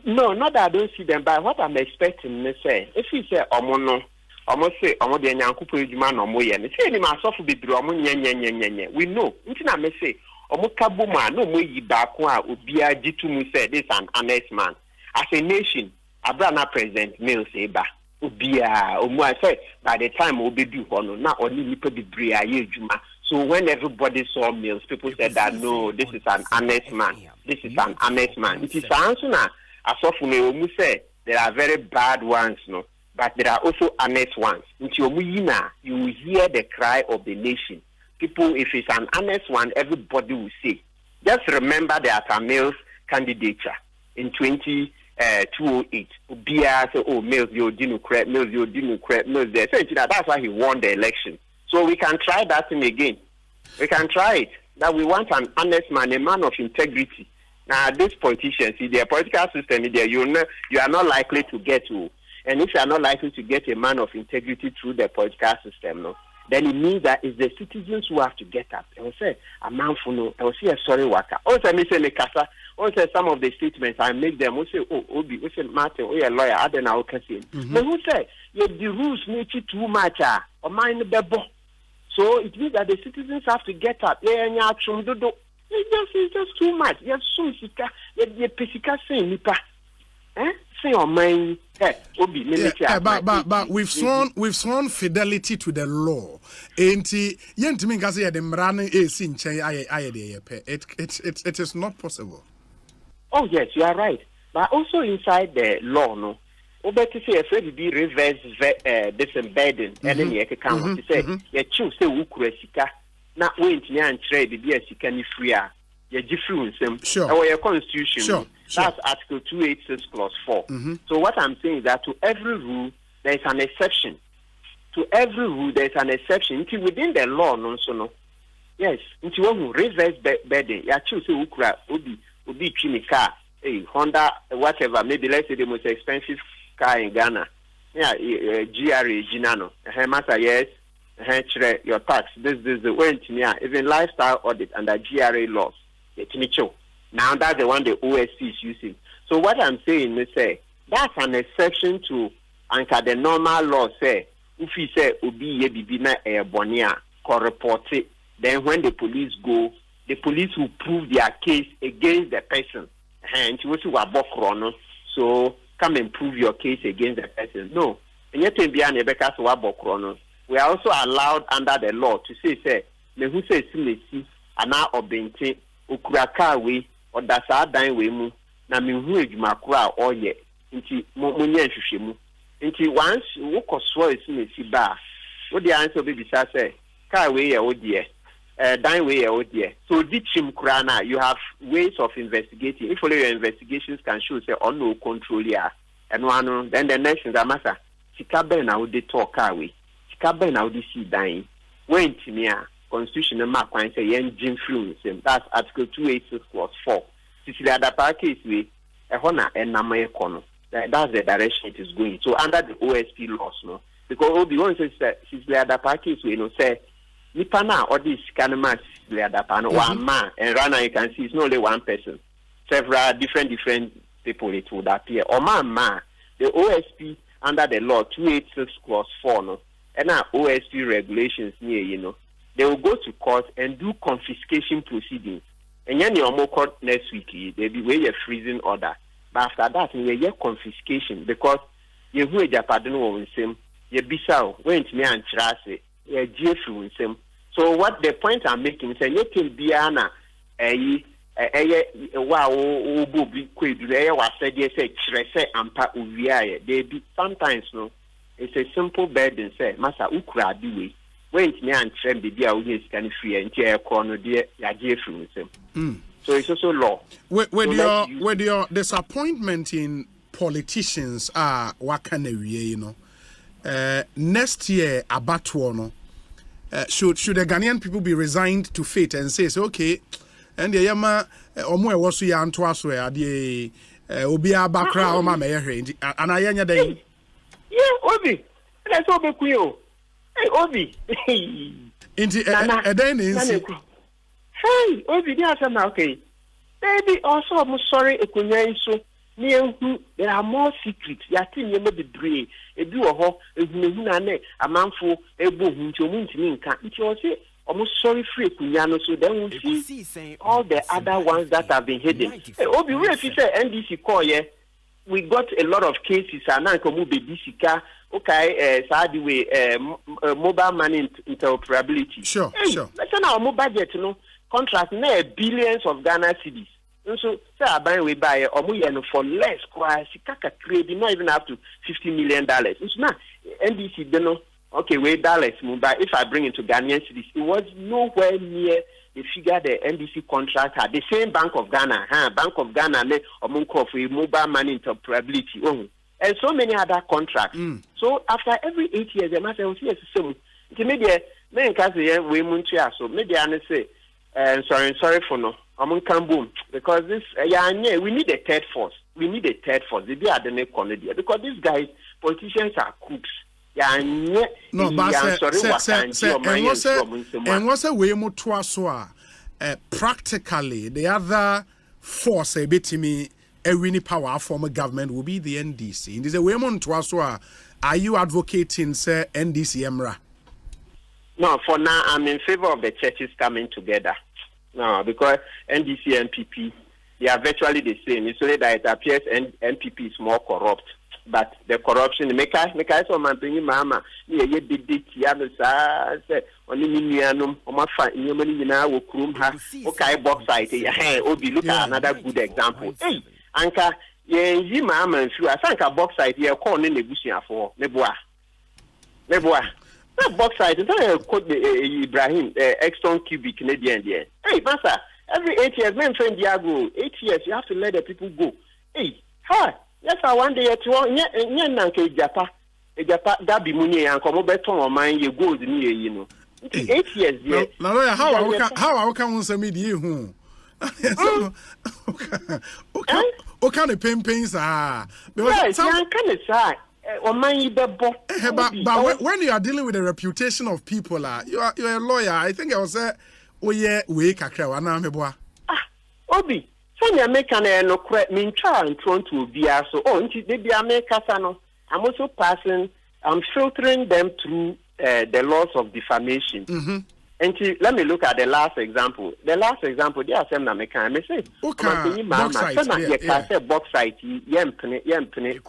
[SPEAKER 2] No, not that I don't see them, but what I'm expecting to say, if you say omono, almost say omo de nyankupo eduma no mo ye. Say ni masofu bidru omo nye. We know. Ntina me say omo kabuma no mo yi baako a obi agitu mu say this an honest man. As a nation, Abraham President Mills Eba. I said by the time we be hono now only nipa bebre aye juma. So when everybody saw Mills, people said that no, this is an honest man. This is an honest man. It is answer na asofu me omu say there are very bad ones, no, but there are also honest ones. Nti omu yina, you will hear the cry of the nation. People, if it's an honest one, everybody will say. Just remember the Atta Mills candidature in 208. Ubia say, oh, Mills, you didn't correct, Mills, you didn't correct, Mills there. So that's why he won the election. So we can try that thing again. We can try it. That we want an honest man, a man of integrity. Now, these politicians, see, their political system, you are not likely to get to. And if you are not likely to get a man of integrity through the political system, no, then it means that it's the citizens who have to get up. I will say, a man for no, I will say a sorry worker. Also, I say, Lekasa. Also, some of the statements I make them, we say, oh, Obi, we say, Martin, we are lawyer, I don't know, can say. But who say, the rules make it too much, or mind the bebo. So it means that the citizens have to get up. It's just too much. You have so sika, you pesika say nipa. Say your mind. Obi,
[SPEAKER 1] but we've sworn fidelity to the law. Enti yentimi ngase ye de mrane esi nchen aye de yepe. It is not possible.
[SPEAKER 2] Oh yes, you are right. But also inside the law, no. Obeti say afraid be reverse disembedding and then you can say you choose say ukura sika na wentimi ankyere be be sika ni free a you different nsem our constitution.
[SPEAKER 1] Sure.
[SPEAKER 2] That's Article 286 Clause 4. So what I'm saying is that to every rule there is an exception. To every rule there is an exception. Until within the law, no. Yes. Until one who reverse bedding, you choose say ukura obi chini car, Honda, whatever. Maybe let's say the most expensive car in Ghana. Yeah, GRA Ginano. Master, yes. Your tax. This the way even lifestyle audit under GRA laws. Now that's the one the OSC is using. So what I'm saying is say that's an exception to anchor the normal law say if you say obi ye bibi na bonia ko report it, then when the police go, the police will prove their case against the person. And so come and prove your case against the person. No. And yet we are also allowed under the law to say me who say simesi ana obente okuraka we or that's our dine we mu na me hu edwuma kora oye nti monye nhwehwemu nti once wo koswo simesi ba wo the answer be bisa say car we ye odie dine we ye odie so dichim kora na you have ways of investigating. If only your investigations can show say on no control here and one then the next is amasa sika ben na wo dey talk car we sika ben na wo dey see dine when timia constitutional mark when say yen influence him. That's Article 286 Clause 4. The other part case we honor and namae kono. That's the direction it is going. So under the OSP laws, no, because Obi one says the other part case we say nipana or this kanema the other pan one man and right now you can see it's not only one person. Several different people it would appear. Or man, the OSP under the law 286 Clause 4, no, and our OSP regulations near they will go to court and do confiscation proceedings. And then your more court next week, they'll be way a freezing order. But after that, we have confiscation because you who Japan will same, you bisao, went me and trase, you jefu same. So what the point I'm making is you can be ana wow be quid was said yes say ampa uviaye. They be sometimes no, it's a simple burden say, Masa ukra diwe. went me and trend the dear who is can free and chair corner dear Yaji from him. So it's also law.
[SPEAKER 1] With your disappointment in politicians what can you know? Next year abatuono should the Ghanaian people be resigned to fate and say okay and the yama omo was ya anto aso ya de obi abakra o ma me hwe and ayanya den
[SPEAKER 2] Obi let's obi kuyo hey Obi
[SPEAKER 1] inti eden nsi
[SPEAKER 2] hey Obi dey asema okay baby also I'm sorry ekunya so there are more secrets. Yatin yema bebre. Ebi wo ho ehunu na ne amanfo ebo hu nti omu ntimi nka. Nti o say almost sorry free kunya no so then we see all the other ones that have been hidden. Obi we fi say NDC call ye. We got a lot of cases and now come be disika. Okay, sad way mobile money interoperability.
[SPEAKER 1] Sure.
[SPEAKER 2] Let's say our mobile budget no contract na billions of Ghana cedis. So, say I buy we buy for less. Credit not even up to $50 million. It's not NDC. Don't know. Okay, we dollars. But if I bring it to Ghanaian cities, it was nowhere near the figure the NDC contract had. The same Bank of Ghana, Bank of Ghana, for mobile money interoperability. And so many other contracts. So after every 8 years, they must say, "So, maybe we so maybe I say, sorry for no." Because this we need a third force. We need a third force. They are the next Canada because these guys, politicians are crooks.
[SPEAKER 1] No, but and what's a way more to practically the other force a bit to me a winning power form of government will be the NDC. It is a way more to are you advocating say NDC Emra?
[SPEAKER 2] No, for now I'm in favor of the churches coming together. No, because NDC and NPP, they are virtually the same. It's only that it appears NPP is more corrupt. But the corruption, make us so man bring mama. Ye did it, Yabasa said, only Minianum, or my fine, you money now will croom her. Okay, box site, hey, Obi, look at another good example. Hey, Anka, ye, mama, and through, I think a box site here, call in the bushing for Neboa. That box side is not quote Ibrahim, extra cubic Canadian. Hey, Master, every 8 years, men friend Diago, 8 years, you have to let the people go. Hey, hi, yes, I one day at one, Nanke Japa, Gabi Muni, and come over to mine, you go to me, you know. 8 years, yeah.
[SPEAKER 1] Now, how can we say me, you? What kind of pains are?
[SPEAKER 2] Yes, I can say.
[SPEAKER 1] But when you are dealing with the reputation of people, you're a lawyer. I think I was say, oh yeah, we kakra
[SPEAKER 2] Obi, so you make an no correct mean try and thrown to be so. Oh, they be America. I'm also passing. I'm filtering them through the laws of defamation. And let me look at the last example. The last example, they are saying American. I say,
[SPEAKER 1] okay,
[SPEAKER 2] box site, yempene,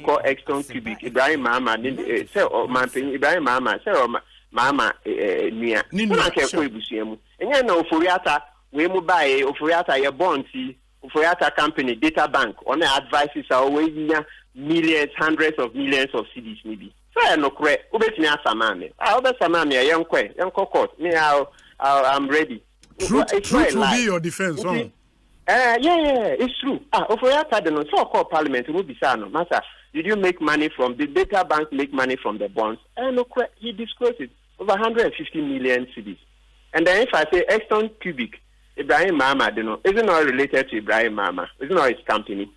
[SPEAKER 2] call extra cubic. Ibrahim Mama, say, oh, my Ibrahim Mama, say, oh, Mama, near. I can't go with you. And you know, Furiata, we will buy Furiata, your bonds, Furiata company, data bank, on the advices are always millions, hundreds of millions of CDs, maybe. No correct. Ubetini asamane. Obesamane young court. Me I'm ready.
[SPEAKER 1] Truth will be your defense, huh?
[SPEAKER 2] Yeah, it's true. Ofoyata the no so-called parliament will be sano. Master, did you make money from the data bank? Make money from the bonds? No correct. He disclosed it over 150 million CDs. And then if I say Exxon Cubic, Ibrahim Mama, isn't not related to Ibrahim Mama. Isn't not his company.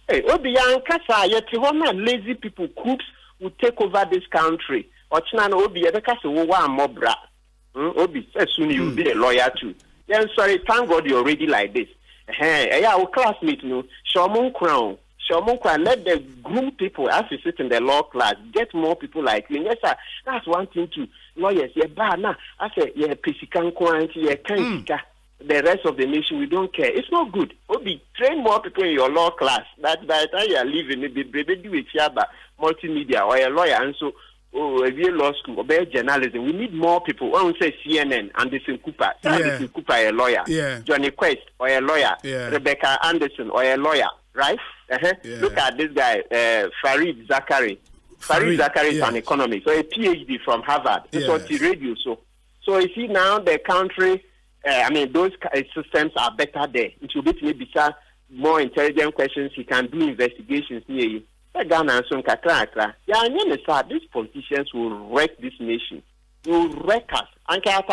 [SPEAKER 2] Hey, Obiyan Kasa, yet lazy people, crooks will take over this country. Or China Obi, because one more bra. Obi, soon you'll be a lawyer too. Yeah, sorry, thank God you're already like this. Our classmate, Shomon Crown, let the groom people as you sit in the law class, get more people like me. Yes, sir, that's one thing too. Lawyers, I say, Pisikan Kwanti, Kansika. The rest of the nation, we don't care. It's not good. Obi, train more people in your law class. That by the time you are leaving, maybe do it here, but multimedia or a lawyer, and so a real law school or journalism. We need more people. I would say CNN, Anderson Cooper. Anderson Cooper, a lawyer. Johnny Quest or a lawyer. Rebecca Anderson or a lawyer. Right? Look at this guy, Farid Zakari. Farid Zakari is an economist, so a PhD from Harvard. That's what he radio. So you see now the country, those systems are better there. It will be maybe more intelligent questions. He can do investigations near you. Ghana and these politicians will wreck this nation. Will wreck us. And
[SPEAKER 1] but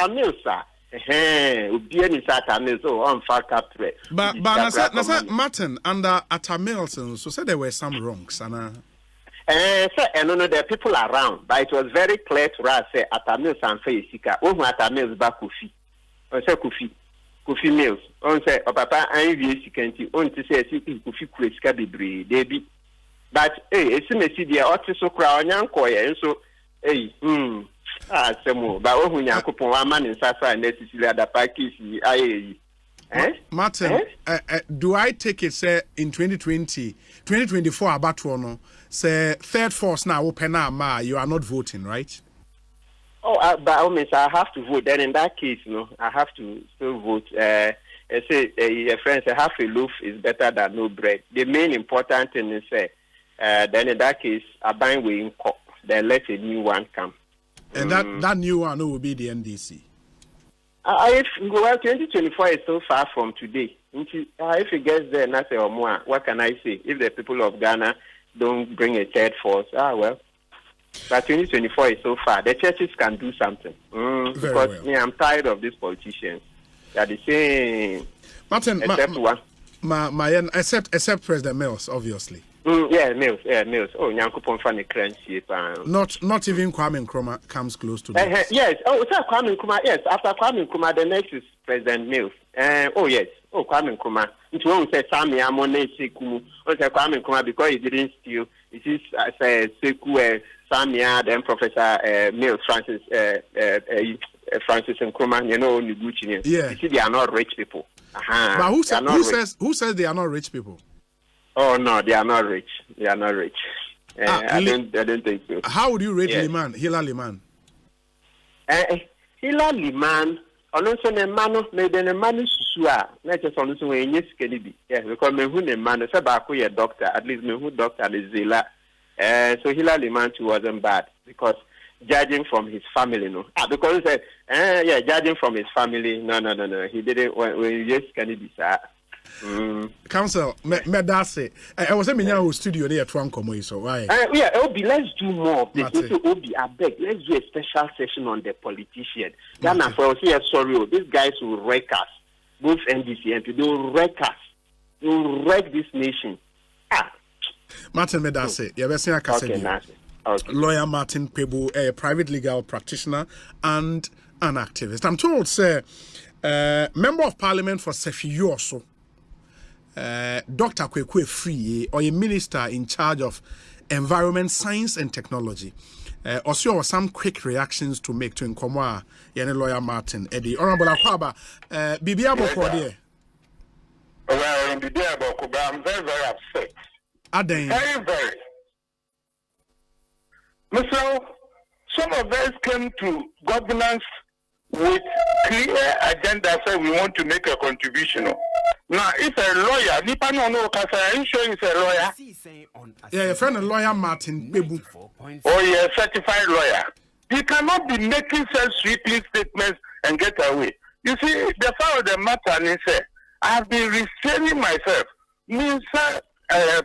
[SPEAKER 1] Martin, under Atamilson, so said there were some wrongs.
[SPEAKER 2] No, there are people around, but it was very clear to us. Say Atamilson face Sika. Oh, Atamilson back Kofi. On say Kofi Mills. On say, Papa, I can't. On to say, Kofi Kreska Bibri, Debbie. But it's a messy dear, so crown young choir, and so, some but when you could one man in Sasa and necessarily at the Pakis,
[SPEAKER 1] Martin, do I take it, say, in 2024, about one, say, third force now, open ma, you are not voting, right?
[SPEAKER 2] Oh, by all means, I have to vote. Then in that case, I have to still vote. I say, a friend say, half a loaf is better than no bread. The main important thing is, then in that case, I buy way in court, then let a new one come.
[SPEAKER 1] And that new one will be the NDC.
[SPEAKER 2] If 2024 is so far from today, if it gets there, and I say, what can I say? If the people of Ghana don't bring a third force, well. But 2024 is so far. The churches can do something. Because I'm tired of these politicians. They are the same.
[SPEAKER 1] Martin, except President Mills, obviously.
[SPEAKER 2] Mills. Oh, Nyankopon fan currency.
[SPEAKER 1] Not even Kwame Nkrumah comes close to that.
[SPEAKER 2] Yes. Oh, it's Kwame Nkrumah. Yes, after Kwame Nkrumah, the next is President Mills. Yes. Oh, Kwame Nkrumah. It won't say Sami Amone Seku. Oh, say Kwame Nkrumah because he didn't steal. It is Seku Samia, then Professor Mills, Francis Nkrumah. You know, Nguchi.
[SPEAKER 1] Yeah.
[SPEAKER 2] You see, they are not rich people.
[SPEAKER 1] But who says they are not rich people?
[SPEAKER 2] Oh no, they are not rich. They are not rich. I don't think so.
[SPEAKER 1] How would you rate Hila Liman?
[SPEAKER 2] Hila Liman, also ne mano, me de ne mano susua. Not just on the way, yes, Kennedy. Yes, because me who ne mano, Sabaku, a doctor, at least me who doctor is Zila. So Hila Liman too wasn't bad because judging from his family, because he said, judging from his family, no, he didn't. When yes, Kennedy, sir.
[SPEAKER 1] Council, that's it. I was in my studio there at Wankomo, so why?
[SPEAKER 2] Obi, let's do more of this. Obi, I beg, let's do a special session on the politician. Ghana, for sorry, these guys will wreck us. Both NDC and they will wreck us. They will wreck this nation.
[SPEAKER 1] Martin Medase, okay. Lawyer Martin Kpebu, a private legal practitioner and an activist. I'm told, sir, member of Parliament for Sefioso. Dr. Kwekwe Free, or a minister in charge of environment, science, and technology. Also, some quick reactions to make to Nkomwa, Yene Lawyer Martin, Eddie. Honorable Akwaba, Bibia Bokode.
[SPEAKER 3] Well, Bibia Bokoba, I'm very, very upset.
[SPEAKER 1] Very,
[SPEAKER 3] very. Mr. Some of us came to governance with clear agenda, say we want to make a contribution. Now, if a lawyer, Nipa no are you sure he's a lawyer?
[SPEAKER 1] Yeah, your friend, a lawyer Martin Kpebu.
[SPEAKER 3] Oh, yeah, certified lawyer. He cannot be making such sweeping statements and get away. You see, the fact of the matter is, I have been restraining myself. Means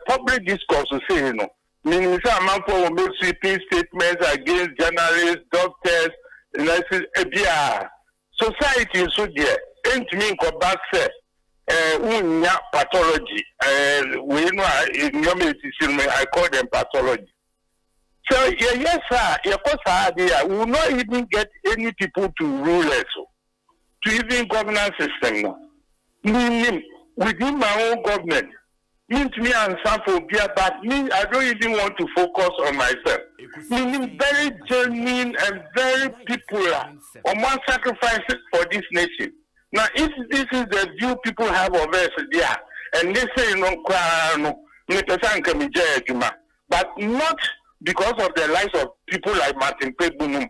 [SPEAKER 3] public discourse, means I'm will make sweeping statements against journalists, doctors, nurses. Society is so dear. Ain't mean go back say. Pathology. We know in your medicine, I call them pathology. So yes, sir. We will not even get any people to rule us, to even governance system. Meaning within my own government, means me and some phobia, but me, I don't even want to focus on myself. Meaning very genuine and very popular on one sacrifices for this nation. Now, if this is the view people have of us, and they say but not because of the lives of people like Martin Kpebu,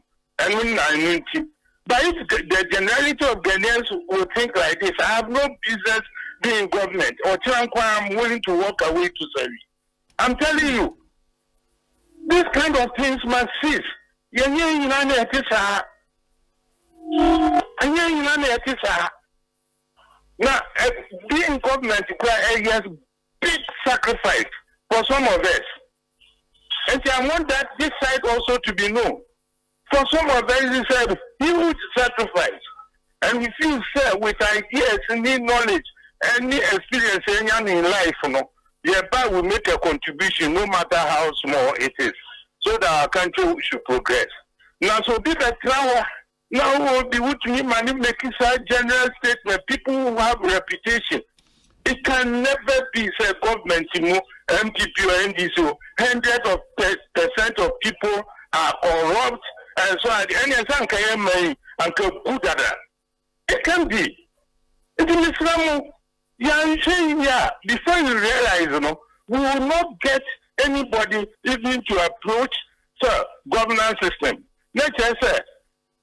[SPEAKER 3] but if the generality of Ghanaians will think like this, I have no business being in government, or I'm willing to walk away to service. I'm telling you, This kind of things must cease. Now, being government requires big sacrifice for some of us. And I want that this side also to be known. For some of us, it's a huge sacrifice. And we feel, sir, with ideas, any knowledge, any experience in life, thereby we make a contribution, no matter how small it is, so that our country should progress. Now, so be that now will be with me, making such general statement. People who have reputation, it can never be said government, MPP or NDC, 100% of people are corrupt, and so on. It can be. It is before you realize, we will not get anybody even to approach the governance system. Let's just say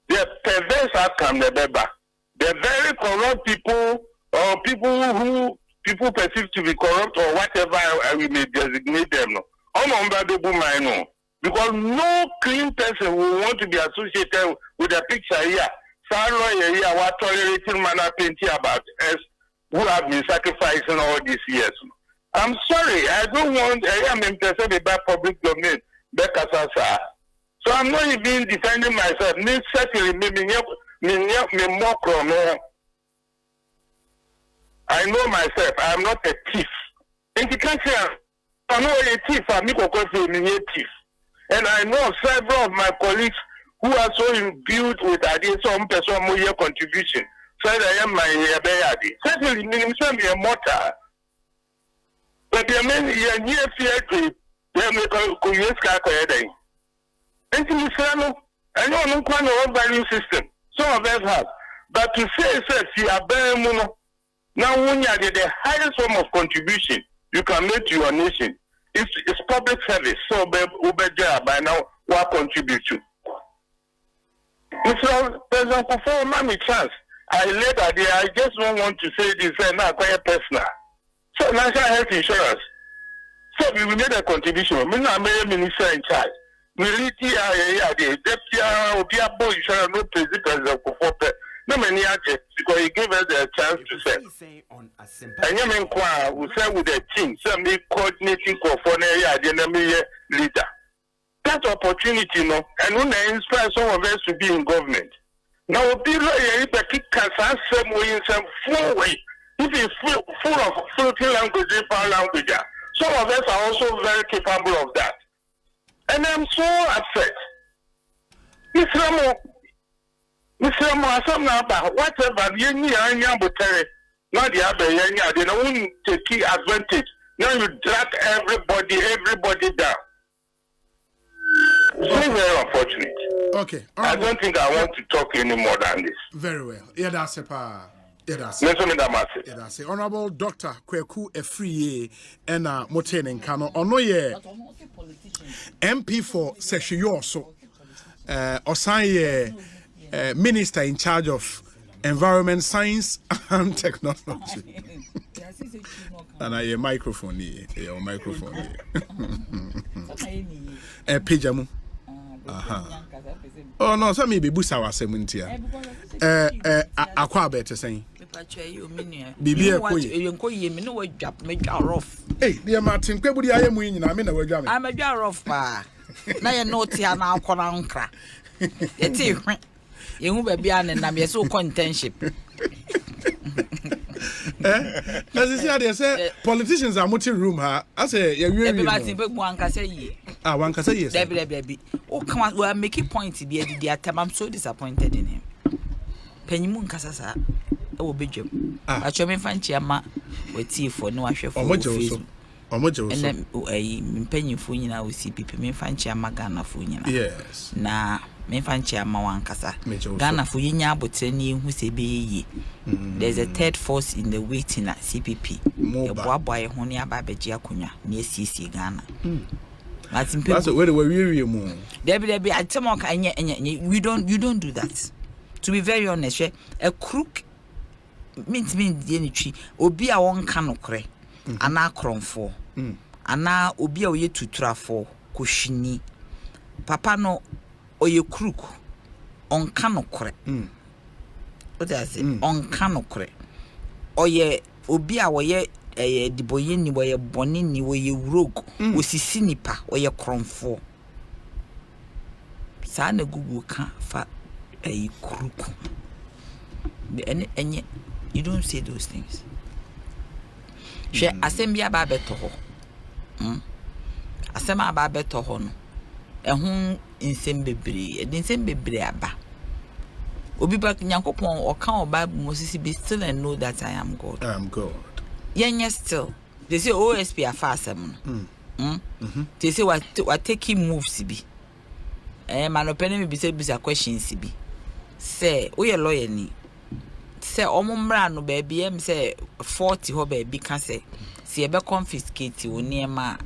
[SPEAKER 3] the perverse outcome, the very corrupt people or people who people perceive to be corrupt or whatever we may designate them. Because no clean person will want to be associated with a picture here. What tolerating manner painting about us who have been sacrificing all these years. I'm sorry, I don't want. I am interested about public domain. So I'm not even defending myself. Me certainly me more. I know myself. I am not a thief. In the country, I'm not a thief. I'm not a thief. And I know several of my colleagues who are so imbued with ideas, some person more contribution. So I am my bayadi. Certainly, minimum a mortar. But the men here near fear to them could use calculating. And I know no kind of value system. Some of us have. But to say, you are very mono. Now, when you are the highest form of contribution you can make to your nation, it's public service. So, by now, what contribute to? So, President Kufuor, give me chance. I later there, I just don't want to say this and not quite personal. So, National Health Insurance. So, we made a contribution. We are minister in charge. Military, the deputy insurance, no President Kufuor. No many agents because he gave us the chance to say. And you mean, we say with the team, some me coordinating for the leader. That opportunity, no, and when they inspire some of us to be in government. Now, people if they kick cancer some way in some full way. If it's full of floating language, foul language, some of us are also very capable of that. And I'm so upset. Mr. Moasam Naba, whatever you need, not the other, they don't take advantage. Now you drag everybody down. So very unfortunate.
[SPEAKER 1] Okay.
[SPEAKER 3] I don't think I want to talk any more than this.
[SPEAKER 1] Very well. Yeah, that's a pa. That's Honorable Dr. Kpebu Efriye and Motene Nkano. Ono ye MP for Seshi Yoso. Osei Minister in charge of Environment, Science and Technology. And I hear microphone here. Your microphone here. Pijamu. Oh no, so maybe busa wa semuntia. Akwa better saying. Bibi
[SPEAKER 4] enko ye me no wa dwap me dwa rough.
[SPEAKER 1] Hey, dear Martin, Kpebu di ayemu yin na me na wa dwa me.
[SPEAKER 4] I'm a dwa rough pa. Na ye no tia na akora nkra. Eti hwe. Ye hu ba bia na me so internship.
[SPEAKER 1] As you say, politicians are multi room ha. I say you really.
[SPEAKER 4] Martin be mu ankasa ye.
[SPEAKER 1] One can say yes.
[SPEAKER 4] Debbie. Oh, come on, we are making points. I'm so disappointed in him. Pennymoon Casasa, I will be jim. I show me fancy a ma with tea for no asher for Facebook. And then penny for you now, we see people me fancy a magana for you.
[SPEAKER 1] Yes.
[SPEAKER 4] Nah, me fancy a mawan casa. Ghana for you now, but who say be there's a third force in the waiting at CPP. A boy, Honia Babajia Cunha, near CC Ghana.
[SPEAKER 1] That's where we more.
[SPEAKER 4] Debbie, I tell you, you don't do that. To be very honest, a crook means any tree. Obi a one canokre, ana crom for, ana obi a ye to trafo, kushini, papa no oye crook onka no kore what I say onka no kore oye obi a woye diboye ni woye boni ni woye rogue osisi nipa woye kromfo sa na gugu ka fa crook enye you don't say those things she assembly aba beto ho asema aba beto ho no ehun insem bebre edinsem bebre aba obi ba nyankopon o kan o Bible Moses be still and know that I am God. Yes still they say OSP afasem they say what taking moves bi man open me be say questions bi say we a lawyer ni say omumra no baby em say 40 ho baby can say see e be confiscate wo niema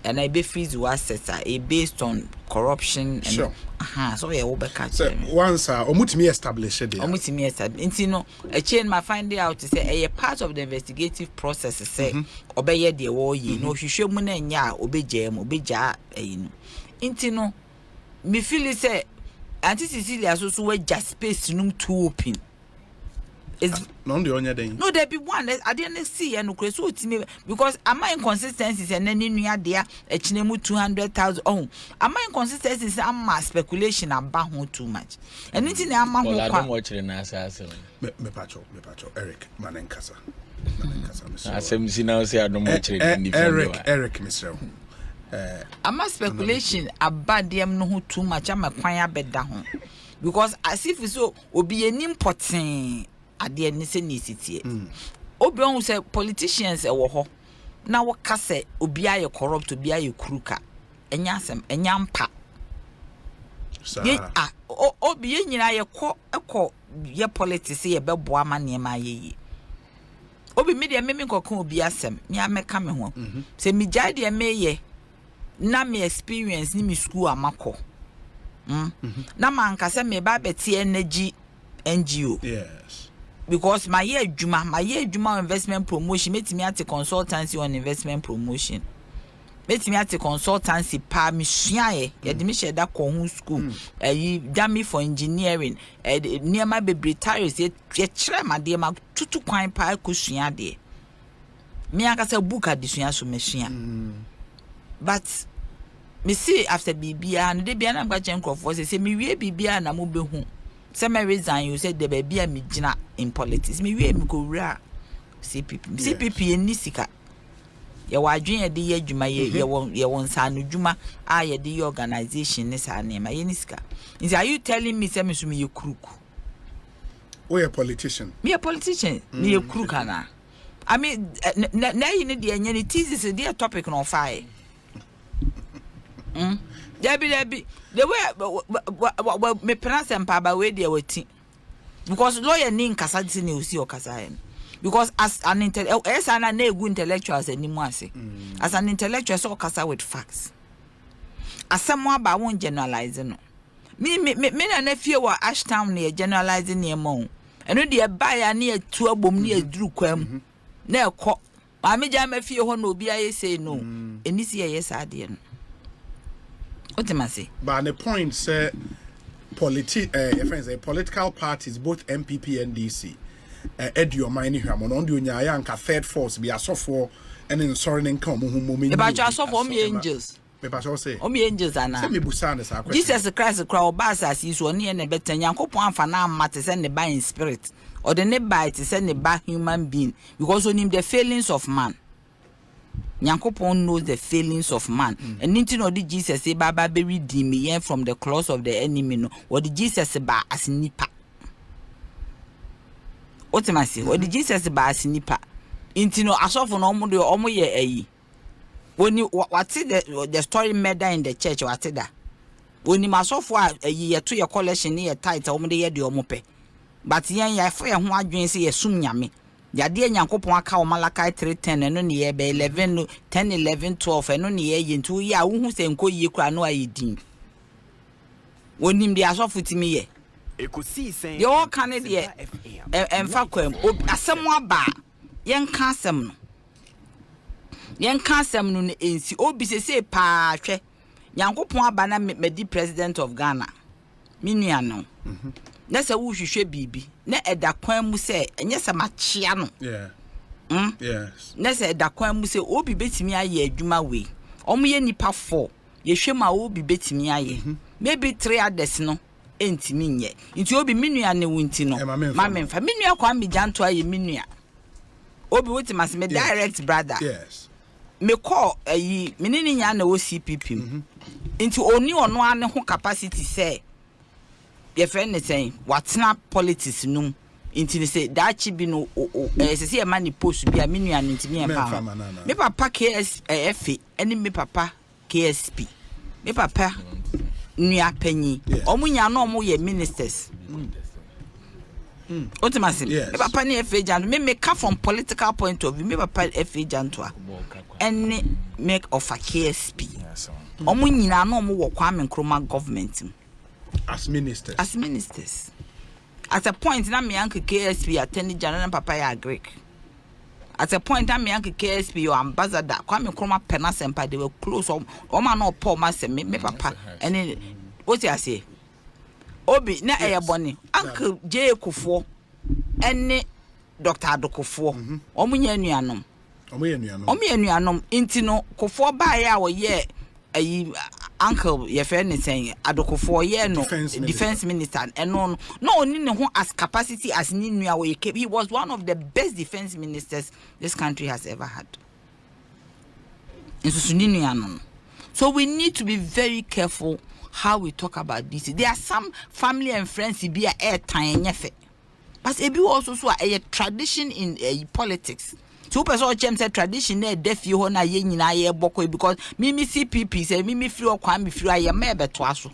[SPEAKER 4] and I be freeze assets based on corruption and so we will be catching
[SPEAKER 1] once omutimi establish it
[SPEAKER 4] omutimi establish you know a chain my find out to say a part of the investigative process say obey the war you know hwehwe mu na nya obeja you know you know me feel say Auntie Cecilia so we just space room too open.
[SPEAKER 1] No,
[SPEAKER 4] there be one. I didn't see and because am I inconsistencies and then in your dear a chinemu 200,000 oh am I inconsistencies and my speculation about who too much and it's in our mom
[SPEAKER 5] watching us
[SPEAKER 1] me pacho Eric Manenkasa
[SPEAKER 5] asem si na say adom watching
[SPEAKER 1] Eric Mr.
[SPEAKER 4] Am I speculation about them no too much am a kwanya beda ho because as if so obi enim potin ade ni se ni sitie obi on say politicians e wo ho na wo ka say obi aye corrupt obi aye kruka enya asem enya mpa ye obi ye nyina ye ko ye politics ye beboa ma ne ma ye obi me de me nkoka obi asem me ameka me ho se mi jai de me ye na me experience ni mi school amako na man ka say me ba beti energy NGO
[SPEAKER 1] yes
[SPEAKER 4] because my year juma investment promotion make me at consultancy on investment promotion make me at consultancy pa me suae ye de me share that ko school dami for engineering near my baby tires ye kire ma de ma tutu kwan pa ko sua de me aka say book adisua so me sua but me see after bibia and de bia na gba chen crop for say me wie bibia na mo behu say me resign you say the baby me gina in politics me wie me ko wura CPP ni sika ye wadwen ye de ye adwuma ye won sa no dwuma a ye de ye organization ni sa na ma ye ni sika is are you telling me say me so me ye crook
[SPEAKER 1] we a politician
[SPEAKER 4] me a politician me ye crook ana I mean na you need the any thesis the topic no fire Debbie, the way me pronounce and papa way they were because lawyer name Kasadi ni usi or Kasayan. Because as an intellectual as anymore say. As an intellectual so Kasa with facts. As someone but won't generalize no. Me na nephew wa Ashtown near generalizing near mo. And when they buy near 2 bom near Drew Quem. Near co I me jam a few no be I say no. And this year yes I didn't. What am I say?
[SPEAKER 1] But the point say political parties both MPP and DC your mind here on do nya anka third force be asofo and in sorry come moment
[SPEAKER 4] about asofo me angels
[SPEAKER 1] me pa say
[SPEAKER 4] o me angels ana
[SPEAKER 1] say me busa na sa question
[SPEAKER 4] Jesus Christ crowd bass as is one ne betan yankopon amfa na amate say ne by in spirit or the ne by it say ne by human being because on him the failings of man Nyankopon knows the failings of man. And ninti no di Jesus say baba be redeem me from the claws of the enemy no. What the Jesus ba as nipa. What am I say? What the Jesus ba as nipa. Inti no asofo no omo ye ayi. When you what the story murder in the church what that. When you asofo ayi ye to your collection ni ye title omo de ye de omo pe. But yen ya for ye ho adwen say ye sum nyame. Yade Nyankopon aka o Malachi 3:10 eno ne ye be 11 10 11 12 eno ne ye ntu ya wo hu se nko ye kura no ayedin wonim de asofutimi ye Ekosiisen ye o kan de emfa kwam asem aba yenka asem no ne ensi obi se pa hwe Yankopon aba na me president of Ghana. Minua no. Na se wo hwehwe bibi. Na eda kwan mu se enye se machia no.
[SPEAKER 1] Yeah. Yes.
[SPEAKER 4] Na se eda kwan mu se obi betimi aye adwuma we. Omo ye nipa 4. Ye hwe ma obi betimi aye. Maybe 3 others no entimi nye. Nti obi minua ne wunti no. Ma memfa. Minua kwa mijanto aye minua. Obi woti mas me direct brother.
[SPEAKER 1] Yes.
[SPEAKER 4] Me call menini nya na wo CPP. Nti oni ono ane ho capacity say ye friend ne say watna politics num. Nti ne say dachi bi no se man post bi a menua no ntimi e pa. Me papa KSF ene me papa KSP. Me papa nua panyi. Omunya no omo ye ministers. Ultimately, me papa ni FA Janto. Me come from political point of view. Me papa FA Janto. Any make of a KSP. Omu nyina no omu wo Kwame Nkrumah government.
[SPEAKER 1] As ministers.
[SPEAKER 4] As ministers. At a point, na me uncle KSP attorney general and papa ya Greek. At a point, na me uncle KSP your ambassador. Kwame Nkrumah pena sempa they were close. Oma no Paul Master me papa. And what I say? Obi na eyeboni uncle J Kufo ene Dr. Adokofo omunya anuanom inti no Kufo ba ya wo ye ayi uncle ye fe ne sen Adokofo ye no defense minister eno no oni ne ho as capacity as ni nua wo he was one of the best defense ministers this country has ever had. So we need to be very careful how we talk about this. There are some family and friends be a air time yefe. But it be also so a tradition in politics. So person chem say tradition na deaf you ho na ye nyina ye boko because me CPP say me free o kwan me free aye me beto aso.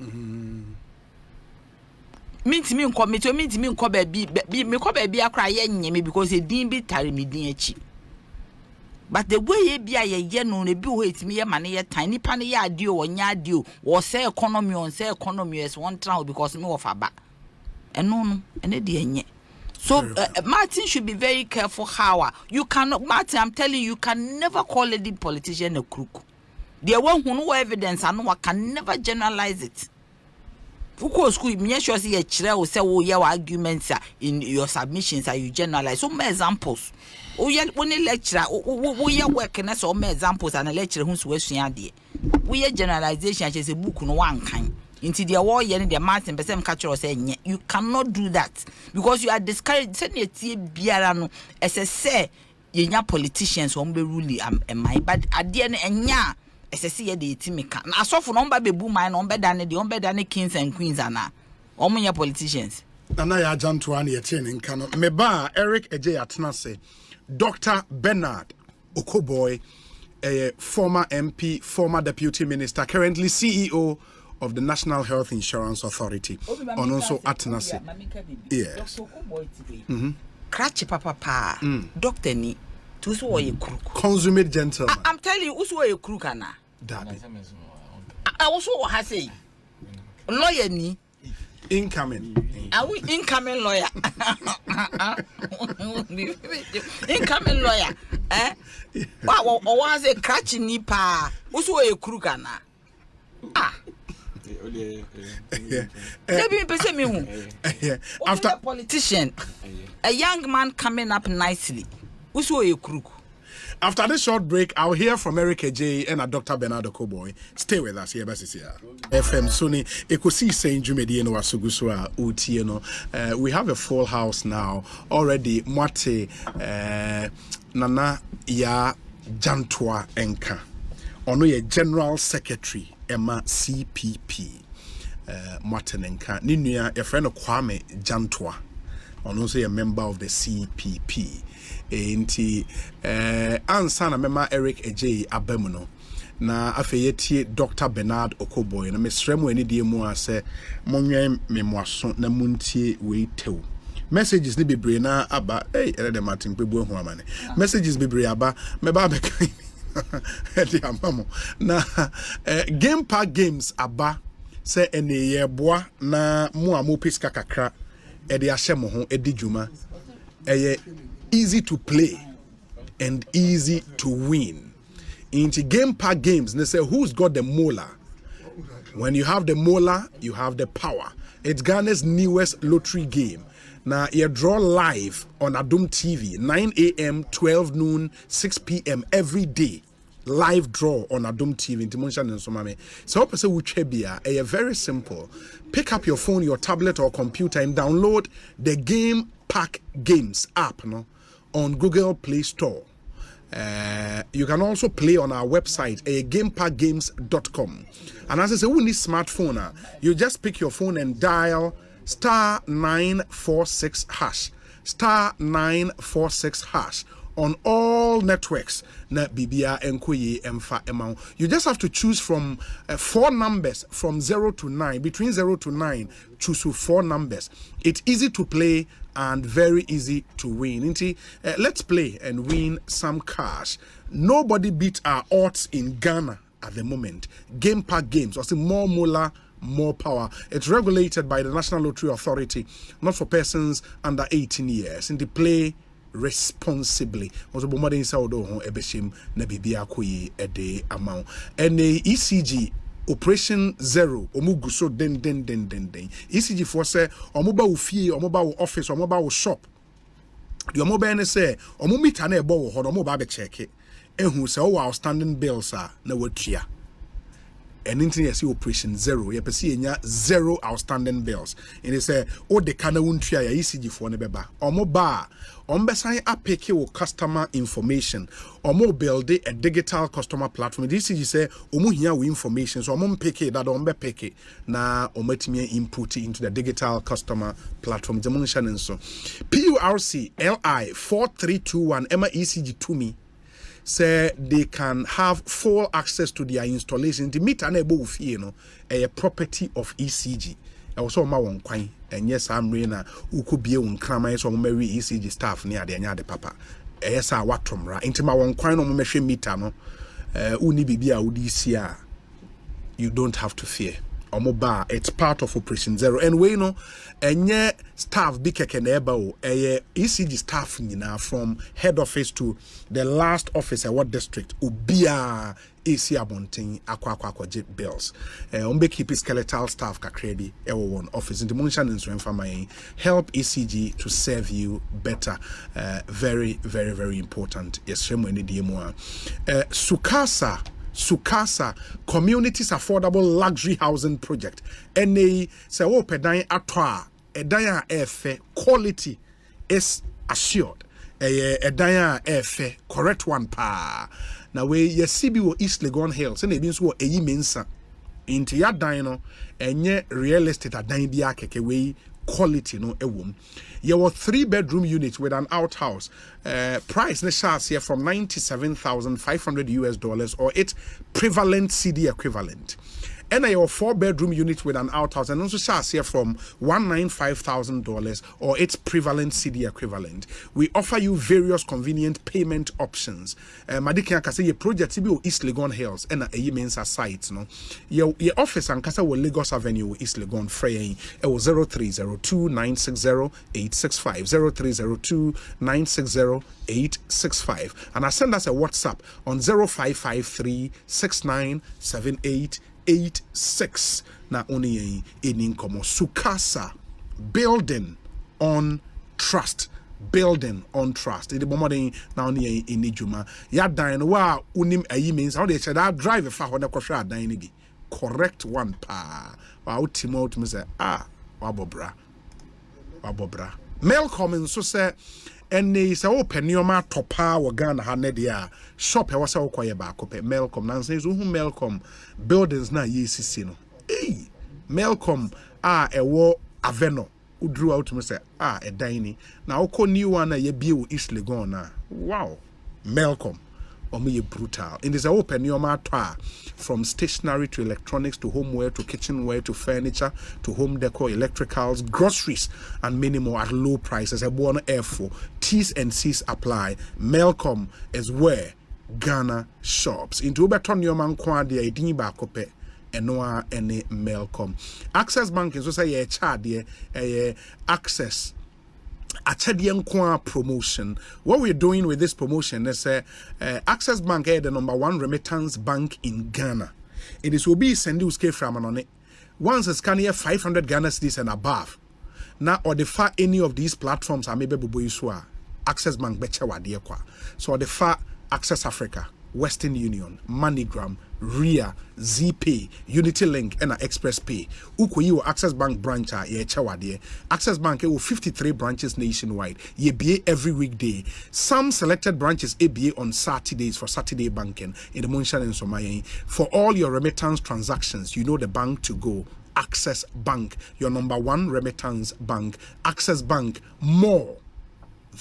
[SPEAKER 4] Mintimi nko ba bi me ko ba bi akra ye nyeme because e din bi tare me din achi. But the way ye be a ye no ne bi ho etimi ye mane ye tiny pan ye adio wo nya adio wo say economy on say economy as one travel because me of aba. No ene de enye. So Martin should be very careful how you cannot Martin I'm telling you can never call a politician a crook. There won't no evidence and no can never generalize it. Uko school me sure say ye kire o say wo ye arguments in your submissions are you generalize so more examples. We lecturer we work na so more examples and lecturer hu so asua de we generalization as a book no one kind into the war ye the Martin person catch us say you cannot do that because you are discouraged say na tie biara no say ye nya politicians won be rule am but ade na enya esese ye de etimika na asofo no mba bebu man no mba ne kings and queens ana omunya politicians
[SPEAKER 1] na ya Janto an ye tie ne nka no meba Eric Eje atena se Dr. Bernard Okoboy, a former MP, former deputy minister, currently CEO of the National Health Insurance Authority. On also Atenase. Yes.
[SPEAKER 4] Cratchy papa Doctor ni to so a crook.
[SPEAKER 1] Consummate gentleman.
[SPEAKER 4] I'm telling you, who's a crook ana.
[SPEAKER 1] Daddy.
[SPEAKER 4] I also has say lawyer ni
[SPEAKER 1] incoming.
[SPEAKER 4] Are we incoming lawyer? Incoming lawyer. Wow, or was a cratchy nipa? Who's a crook ana?
[SPEAKER 1] After
[SPEAKER 4] a politician, a young man coming up nicely. Who's a crook?
[SPEAKER 1] After this short break, I'll hear from Eric J and Dr. Bernard Okoboy. Stay with us here, FM Sony Ekosiisen Jumedi no Asugusua Uti no. We have a full house now already. Mwate Nana ya Jantoa Enka. Ono ye General Secretary Emma CPP. Mwate Enka. Ninuya your friend Kwame Jantoa. Ono say a member of the CPP. Enti ansa na mema Eric Ejay abamuno na afeyeti Dr. Bernard Okoboy na mesremu ani die mu ase monwen memwaso na muntie we tew messages ni bebre na aba de Martin Kpebu hu amane messages bebre aba meba be kan edi amamo na game park games aba se ene ye boa na mu amu piska kakra edi ahye mo ho edi djuma easy to play and easy to win. In the game park games, they say who's got the molar When you have the molar, you have the power. It's Ghana's newest lottery game. Now, you draw live on Adum TV, 9 a.m., 12 noon, 6 p.m. every day. Live draw on Adum TV. So, very simple. Pick up your phone, your tablet, or computer and download the Game Pack Games app on Google Play Store. You can also play on our website, gamepackgames.com. And as I say, we need smartphone. You just pick your phone and dial *946# *946# on all networks. Na bibia enkoye emfa emau. You just have to choose from 4 numbers from 0 to 9. Between 0 to 9, choose 4 numbers. It's easy to play and very easy to win. Let's play and win some cash. Nobody beat our odds in Ghana at the moment. Game Pack Games, or say more molar, more power. It's regulated by the National Lottery Authority, not for persons under 18 years. Play responsibly. Also, bomarding Saudo ebeshim na bibia koyi ede amount. And the ECG Operation Zero omugu so den. ECG for say omoba wo fie, omoba wo office, omoba wo shop. The omoba ne say omo meter na ebo wo ho, omoba be check it. Ehu say o outstanding bills are na watua. And into Operation Zero, you see 0 outstanding bills. And they say, oh, the kana wuntria ya ECG for nebeba. Omo ba, ombesan apeke wo customer information. Omo build a digital customer platform. The ECG say, omo hiya wo information. So omo mpeke that ombe peke na ometimi input into the digital customer platform. Demonstration so. PURC LI 4321 Emma ECG to me. Say they can have full access to their installation. The meter na ebo fie a property of ECG. Also ma won kwan and yes I'm rena uku bie won krama so marry ECG staff near the anya de papa. Yes a watom ra. Inti ma won kwan no mo mehwe meter no. Uni bibia udi sia. You don't have to fear. Omoba, it's part of Operation Zero. And we know, enye staff bi keke na eba o, ECG staff nyina from head office to the last office what district ubia AC abonting akwa jet bills. Ombe keep skeletal staff kakredi ewo one office in the Munshan and Swemfama help ECG to serve you better. Very, very, very important. Yes, shemo eni diemwa. Sukasa Communities Affordable Luxury Housing Project. NA say o pedan atwa edan efe quality is assured. Edan efe correct one pa. Na we yesibi wo East Legon Hills na ebi nso wo eyi mensa. Inti ya dan no enye real estate adan bi akeke we quality no ewom. There were 3-bedroom units with an outhouse. Price ne shares here from $97,500 or its prevalent CD equivalent. And a 4-bedroom unit with an outhouse and also shares here from $195,000 or its prevalent CD equivalent. We offer you various convenient payment options. Madiki akase ye project bi o East Legon Hills and a mensa sites no. Your office and kasa wo Lagos Avenue East Legon Frey 0302-960-865 0302-960-865 and I send us a WhatsApp on 0553-697886 na only in komo Sukasa building on trust the bomarding na only in Nijuma ya dan wa unim ayi means how they said that drive fa ho na kwhwa dan ni bi correct one pa wa ultimo to me say wabobra mail comment so say and they say open your ma topa wa Ghana ha ne dia shop e wasa okoye ba kope Melcom nan say who Melcom buildings na yesisi no Melcom ewo Aveno udru out me say e dan ni na okọ new one na ye bie East Legon na wow Melcom omo brutal in this open your ma toa from stationery to electronics to homeware to kitchenware to furniture to home decor, electricals, groceries and many more at low prices. A born airful T's and C's apply. Melcom is where Ghana shops. Into Uberton your man quadia a dini bakope and no any Melcom. Access Bank is also a chad access Achadian Kwa promotion. What we're doing with this promotion is Access Bank is the #1 remittance bank in Ghana. It is will be send you scale from on it. Once a scan here 500 Ghana cedis and above. Now or the far any of these platforms are maybe bubu iswa. Access Bank becha wadie kwa. So the far Access Africa, Western Union, MoneyGram, RIA, ZPay, Unity Link, and Express Pay. Uko you Access Bank branch ye chawade. Access Bank will 53 branches nationwide. Ye BA every weekday. Some selected branches ABA on Saturdays for Saturday banking in the Munshan and Somaye. For all your remittance transactions, you know the bank to go. Access Bank, your number one remittance bank. Access Bank, more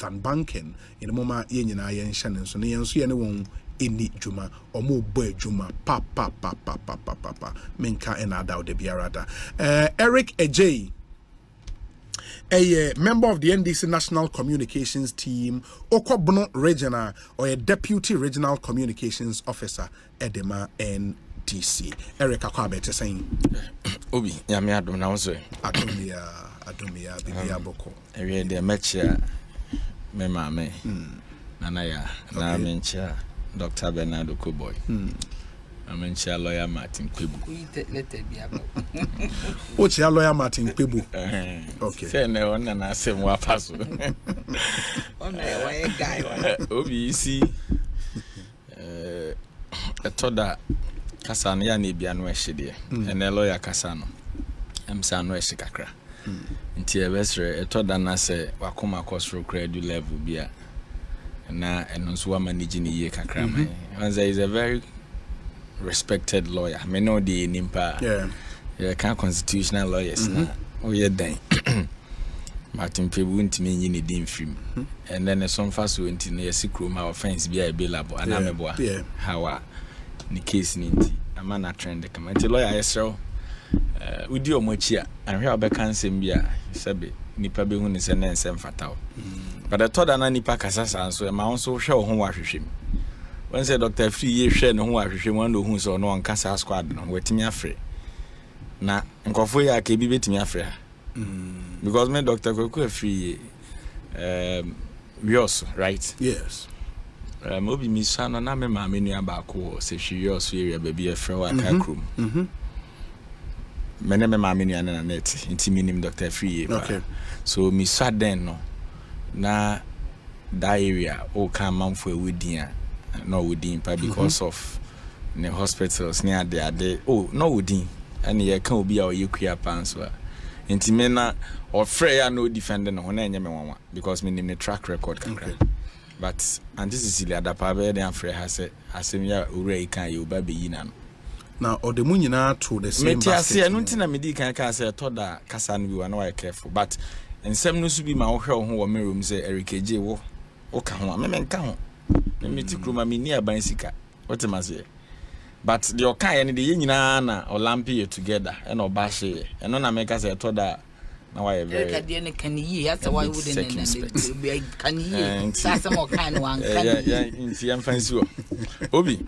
[SPEAKER 1] than banking. In the moment yenina yen Shannon, so yensu anyone any juma or more boy juma pa minka and ada de biarada. Eric Ejay, a member of the NDC National Communications Team, Okobno Regional or a Deputy Regional Communications Officer, Edema NDC. Eric Akwabe saying
[SPEAKER 5] Obi, Yami Adom now so.
[SPEAKER 1] Adomia Bibia Boko.
[SPEAKER 5] Every day match me mame. Nanaya, na mencha Dr. Bernardo Koboy. Amencha lawyer Martin Kpebu.
[SPEAKER 1] What's your lawyer Martin Kpebu? Okay.
[SPEAKER 5] Say no one and I say more pass. Obi see a toda Kasano ya ni bia no ehye ene lawyer Kasano emsa no ehye kakra nti ebesre etoda na se wakoma kosro credit level bia na eno so wa manage ni ye kakra man Wanza is a very respected lawyer me no dey nimpa yeah kan constitutional lawyers na oye dan Martin Kpebu ntimi nyi ni din film and then some fast so ntini yesikro ma offense bia available anameboa hawa ni case ni nti ama na trend kama nti lawyer yesro udi omochia anhwe obeka nsem bia sebe nipa be hu ni se na nsem fatao but the third na nipa kasasa so ma won so hwe ho wahwehwem when say Dr. Free ye hwe no ho wahwehwem wan do hu so no nkasa squad no watimi afre na nkofo ya ka bi betimi afre because me Dr. Kweku Free we also right
[SPEAKER 1] yes
[SPEAKER 5] Obi misano na me ma menu abako se hwe also area baby e frɛ wa kakrum mene me ma menu na net nti minim Dr. Free
[SPEAKER 1] okay
[SPEAKER 5] so mi swaden no na that area o kan manfo ewudin no wudin pa because of the hospitals near there oh no wudin and ye kan obi a oyekua panso nti me na ofre ya no defend no na enye me wanwa because me nim the track record kakra but and this is Celia Dapabe den afre ha se asem ya owura ikan ye oba be yina no
[SPEAKER 1] now or the munyina to the same basket
[SPEAKER 5] me tia se no medi kan ka se toda kasa no bi wa na wa careful but ensem no so bi ma wo hwe ho wo me room say Eric Eje wo ka ho me nka ho me ti kroma me ni aban sika what am I say but the okan ne de nyina na Olympia together and obashe eno na make say toda na why very
[SPEAKER 4] Eric de ne kan yi ya why wouldn't be kan yi sa some kind one kan
[SPEAKER 5] yeah nti am fancy Obi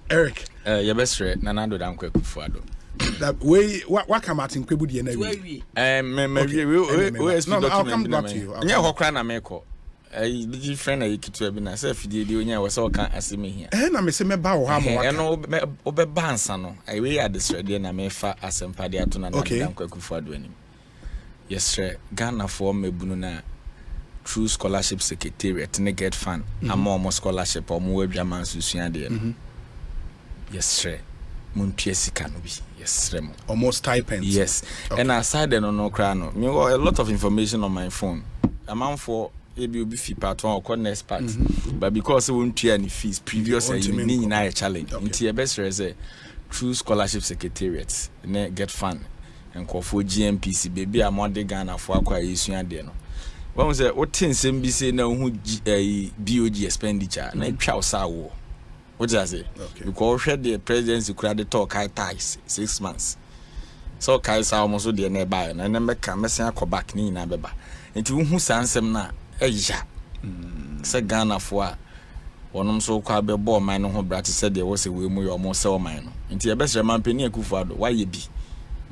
[SPEAKER 1] Eric
[SPEAKER 5] your best friend Nanado dan Kweku ado
[SPEAKER 1] that way what come Martin Kpebu de na we
[SPEAKER 5] no
[SPEAKER 1] I'll come back to you
[SPEAKER 5] yeah hokra na meko the friend I kitu abi na say fidie de onya we so kan aseme hia
[SPEAKER 1] na me se me ba wo ha mo waka
[SPEAKER 5] no obeba ansa no I we ya desrede na me fa asempa de ato na dan Kweku ado anim yes Ghana for mebunu na True Scholarship Secretariat ne get fund ammo scholarship o mo wadwaman susua de no yes muntie sika no bi yes mo
[SPEAKER 1] almost stipends
[SPEAKER 5] yes okay. And aside no cry no me got a lot of information on my phone amount for obi fi part 1 or next part but because we won't any fees previous ni na challenge nti e best say True Scholarship Secretariat ne get fund and for GMPC baby amode Ghana for akwa yesua de no when we say what nsem bi say na hu BOG expenditure na twa usawo what does I say because the presidency could have talk high ties 6 months so kai sa almost the nearby na na meka mesia ko back ni na beba nti hu sansem na eja se Ghana for a wonom so kwa be ball man no ho brat se de wo se we mu yo mo se o man no nti e besre man pani akufo ado why ye bi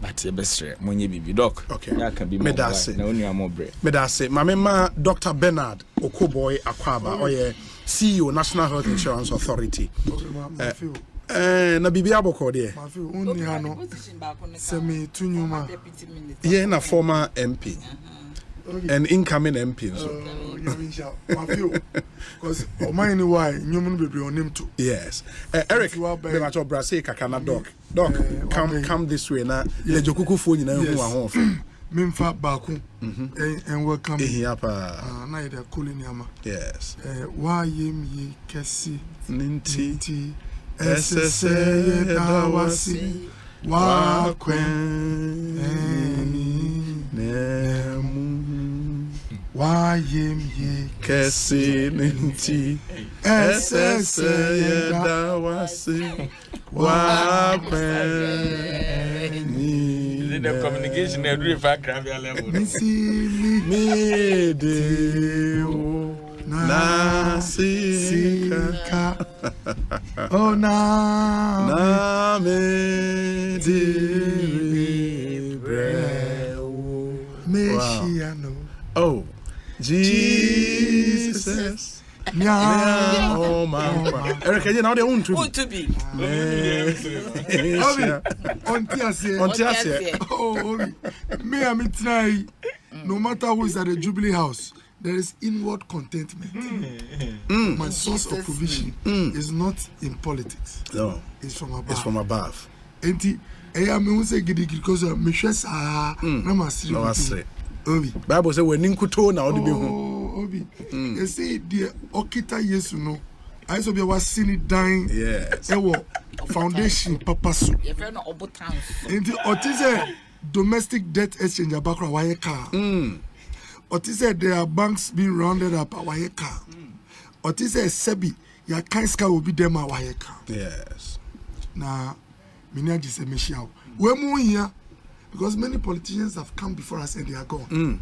[SPEAKER 5] but e besre monye bibi doc
[SPEAKER 1] ya
[SPEAKER 5] kan bi na onu amobre
[SPEAKER 1] medase mamema Dr. Bernard Okoboy Akwaba oye CEO National Health Insurance Authority na bibi aboko there.
[SPEAKER 6] Ma feel only hano. Semi tunyuma.
[SPEAKER 1] Yeah, na former MP. And incoming MP so.
[SPEAKER 6] Ma feel because mine why nyumun be on him too.
[SPEAKER 1] Yes. Eric, be ma cho brase kakana doc. Doc, come this way na le jokuku fo nyina hu wa ho.
[SPEAKER 6] Memfa baako and welcome
[SPEAKER 1] na
[SPEAKER 6] ida koloniama.
[SPEAKER 1] Yes.
[SPEAKER 6] Wa yem ye kesi
[SPEAKER 1] ninti
[SPEAKER 6] SSA dawasi wa kwen nemu wa yem ye
[SPEAKER 1] kesi ninti
[SPEAKER 6] SSA dawasi wa kwen
[SPEAKER 5] the communication every fact level.
[SPEAKER 6] Me de na sika oh na me de Meshiano.
[SPEAKER 1] Oh Jesus.
[SPEAKER 6] Oh
[SPEAKER 1] my Eric, you know they want to
[SPEAKER 4] be.
[SPEAKER 6] On Tiasia. Oh, me I'm try. No matter who is at the Jubilee House, there is inward contentment. My source of provision is not in politics.
[SPEAKER 1] No,
[SPEAKER 6] it's from above.
[SPEAKER 1] It's from above.
[SPEAKER 6] Enti, I am say gidi because me stress na masiri.
[SPEAKER 1] No, I say.
[SPEAKER 6] Obi.
[SPEAKER 1] Bible say when ninkuto na odi be hu.
[SPEAKER 6] Obi. You see the okita yesu no. I so be was seen dying.
[SPEAKER 1] Yes.
[SPEAKER 6] Ewo foundation papa so.
[SPEAKER 4] Your friend obotan.
[SPEAKER 6] Enti otize domestic debt exchange abakra waye car. Otize there are banks being rounded up waye car. Otize sebi ya kanska will be them waye car.
[SPEAKER 1] Yes.
[SPEAKER 6] Na minyaji se meshiao. We mu here because many politicians have come before us and they are gone.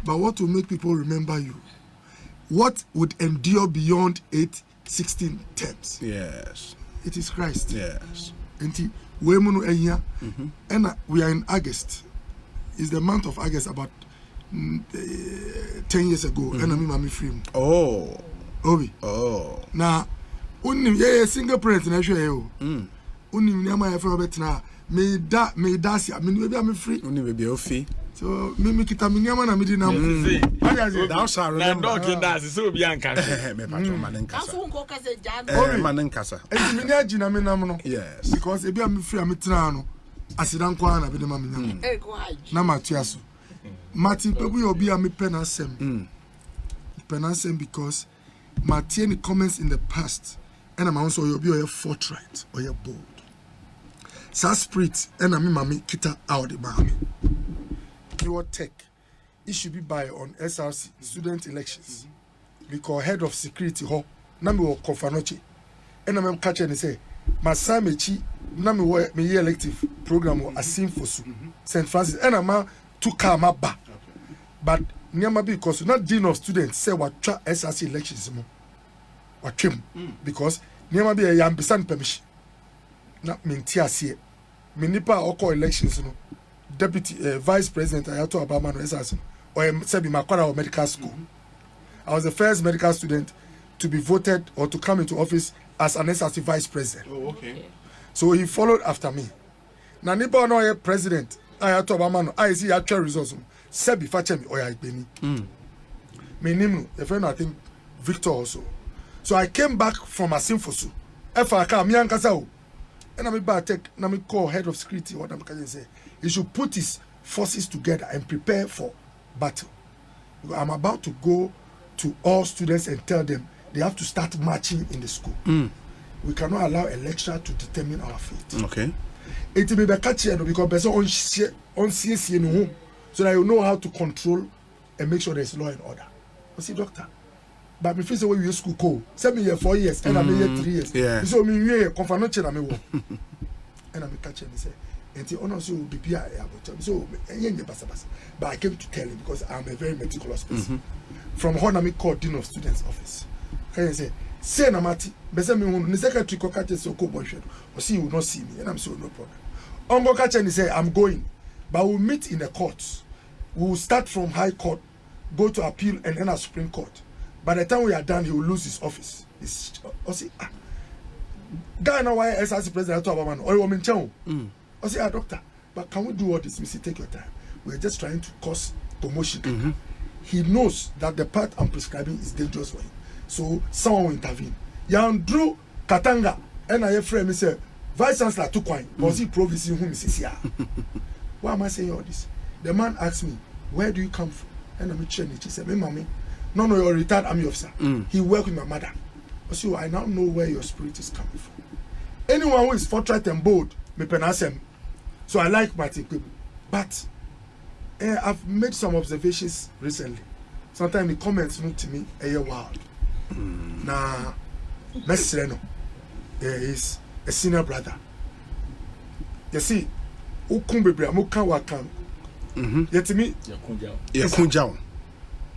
[SPEAKER 6] But what will make people remember you? What would endure beyond 8-16 terms?
[SPEAKER 1] Yes.
[SPEAKER 6] It is Christ.
[SPEAKER 1] Yes.
[SPEAKER 6] And we are in August. It's the month of August about 10 years ago. And I'm free.
[SPEAKER 1] Oh.
[SPEAKER 6] Obi.
[SPEAKER 1] Oh.
[SPEAKER 6] Now, unim single parent na hwe yo. Unim nyama ya fa betina me da si I'm free.
[SPEAKER 1] Unim be ofi.
[SPEAKER 6] So me kita me nyama na me di na.
[SPEAKER 1] Thou shall remember.
[SPEAKER 5] Na dog that so be anka.
[SPEAKER 1] Me patro manenkasa.
[SPEAKER 4] Aso nko kase jan.
[SPEAKER 1] Manenkasa.
[SPEAKER 6] Enti me nya gina me nam no.
[SPEAKER 1] Yes.
[SPEAKER 6] Because e bia me free am tena no. Asidan kwa na be de ma me nyama. Na matua so. Martin Kpebu yo bi am penasem. Penasem because Martin comments in the past and I'm also you'll be a forthright or you're bold. Sa spirit and I'm mami kita out the mami. Your tech it should be by on SRC student elections because head of security ho na me wo Kofanoche and I'm catching and say my samechi na me wo me elective program or asim fosu St. Francis and I'm to come up but Niama because not dean of students say what SRC elections mo what trim because Niama be a yam besan permission na minti asie minipa oko elections no deputy vice president Ayato Obama no SRC or sabi makwara or medical school. I was the first medical student to be voted or to come into office as an SRC vice president.
[SPEAKER 1] Oh, okay.
[SPEAKER 6] So he followed after me. Na nipa no president Ayato Obama no I see actual results. Sebi Fachemi Oya Ibeni. My name, a friend I think Victor also. So I came back from Asimfosu. Efaka mi ankasa. And I'm about to take na me call head of security what I'm can say. He should put his forces together and prepare for battle. I'm about to go to all students and tell them they have to start marching in the school. We cannot allow a lecturer to determine our fate.
[SPEAKER 1] Okay.
[SPEAKER 6] It may be catchy because person on CSC in home. So that you know how to control and make sure there's law and order. You see, doctor. But me feel say we use school code. 7 years, 4 years, and I me here 3 years.
[SPEAKER 1] Yeah.
[SPEAKER 6] So me here confirm na me wo. And I me catch him say, "Enti ono so be bia about." So enye basa. But I came to tell him because I'm a very meticulous person. From home me call dean of students office. Can you say na mati, be say me hu ni secretary ko catch so ko boy hwe. O see you will not see me and I'm so no problem. Ongo catch and say I'm going. But we'll meet in the courts. We'll start from High Court, go to appeal, and enter Supreme Court. By the time we are done, he will lose his office. Ghana why SRC president to Obama or woman chow. I say, doctor, but can we do all this? We say, take your time. We're just trying to cause commotion. He knows that the part I'm prescribing is dangerous for him. So someone will intervene. Yan Drew Katanga and I friend me say Vice Chancellor took wine. Was he province whom is here? Why am I saying all this? The man asked me, where do you come from? And I'm training. He said, me mommy, no, you're a retired army officer. He worked with my mother. So I now know where your spirit is coming from. Anyone who is forthright and bold, me penasem. So I like Martin Kpebu. But I've made some observations recently. Sometimes the comments look to me a wild. Now, Mesreno, there is a senior brother. You see, Ukumbebra, Mukan Wakan. Yet to me,
[SPEAKER 1] Yakunjao.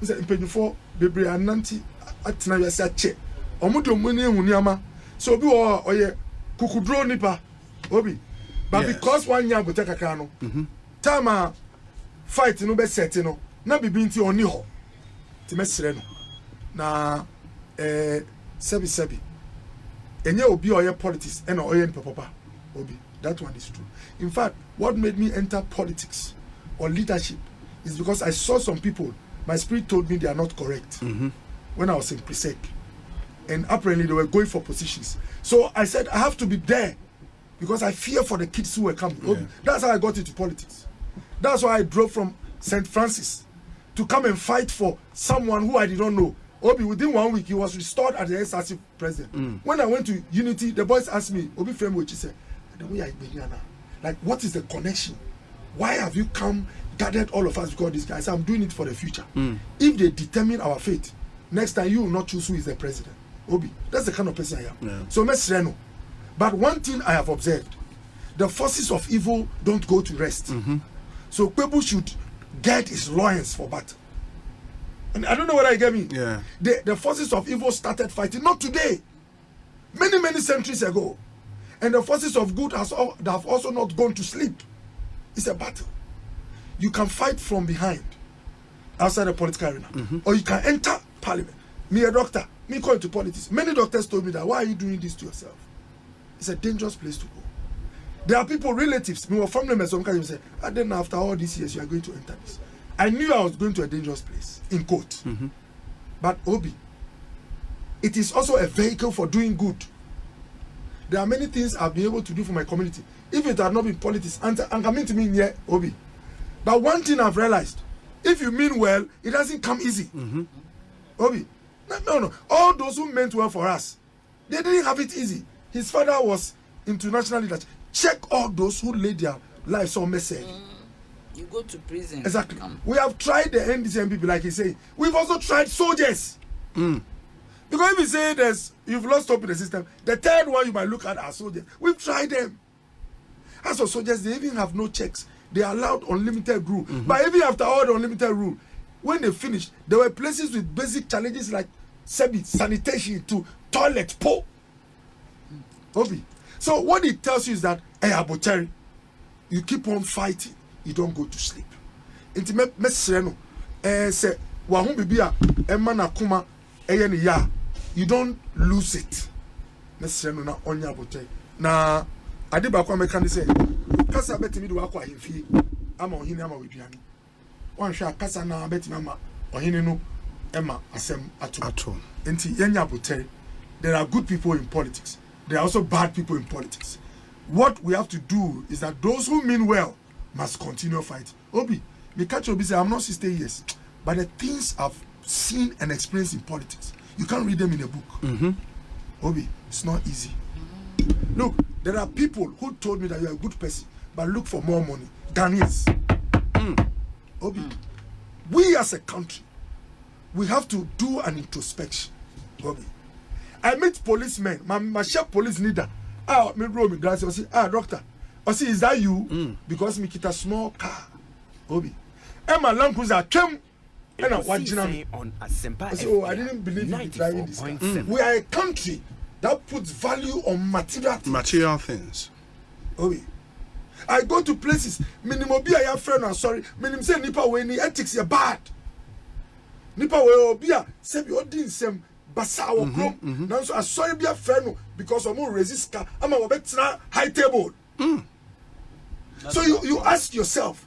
[SPEAKER 6] Is that before Bebra and Nanti at Navasache? Omudo Muni Munyama. So be or ye Kukudro Nipa, Obi. But because 1 year with Takakano, Tama fight no be set, no, not be binti on Niho. Timesreno. Na Sebi. And you be your politics and oil papa. Obi. That one is true. In fact, what made me enter politics or leadership is because I saw some people, my spirit told me they are not correct when I was in Presec. And apparently they were going for positions. So I said, I have to be there because I fear for the kids who were coming. Yeah. That's how I got into politics. That's why I drove from St. Francis to come and fight for someone who I did not know. Obi, within 1 week, he was restored as the SRC president. When I went to Unity, the boys asked me, Obi Framework, he said, the way I been here now, like, what is the connection? Why have you come, gathered all of us because these guys? I'm doing it for the future. If they determine our fate, next time you will not choose who is the president. Obi, that's the kind of person I am. Yeah. So, Mesreno. But one thing I have observed, the forces of evil don't go to rest. So, Kpebu should get his loins for battle. And I don't know whether you get me.
[SPEAKER 1] Yeah.
[SPEAKER 6] The forces of evil started fighting, not today, many centuries ago. And the forces of good have also not gone to sleep. It's a battle. You can fight from behind, outside the political arena, or you can enter parliament. Me, a doctor, me going to politics. Many doctors told me that, why are you doing this to yourself? It's a dangerous place to go. There are people, relatives, me or family members, some kind of say, and then after all these years, you are going to enter this. I knew I was going to a dangerous place, in quote. But Obi, it is also a vehicle for doing good. There are many things I've been able to do for my community. If it had not been politics, and coming to me here, Obi. But one thing I've realized, if you mean well, it doesn't come easy. Obi, no. All those who meant well for us, they didn't have it easy. His father was into national leadership. Check all those who laid their lives on message.
[SPEAKER 4] You go to prison.
[SPEAKER 6] Exactly. We have tried the NDC people, like he say. We've also tried soldiers. Because if you say you've lost hope in the system, the third one you might look at are soldiers. We've tried them. As for soldiers, they even have no checks. They are allowed unlimited rule. But even after all the unlimited rule, when they finished, there were places with basic challenges like sanitation to toilet, po. Obi. So what it tells you is that, Aboteri, you keep on fighting. You don't go to sleep. Intimate mesreno. Say, wahum bibia, emana kuma, ya. You don't lose it. Mesreno na onya Aboteri. Na, adiba kwa mekani say, kasa beti mi duwa kwa himfi, ama ohini ama widiani. Wansha kasa na beti mama, ohini no, ema asem atu. Inti yenya Aboteri. There are good people in politics. There are also bad people in politics. What we have to do is that those who mean well must continue fighting. Obi, me catch Obi say, I'm not 60 years, but the things I've seen and experienced in politics, you can't read them in a book. Obi, it's not easy. Look, there are people who told me that you're a good person, but look for more money. Ghanaians. Obi, we as a country, we have to do an introspection. Obi, I meet policemen, my chef police leader. Me roll me glass. I say, doctor. I say, is that you? Because me get a small car. Obi. Emma Land Cruiser came. And I say, I didn't believe you driving this car. We are a country that puts value on material things. Obi. I go to places. Minimum be a friend. I'm sorry. Minimum say nipa we ni ethics are bad. Nipa we obia say be odin sem basa wo krom nanso asori bia frɛ no because omo resist ka ama wo betra high table. So you ask yourself,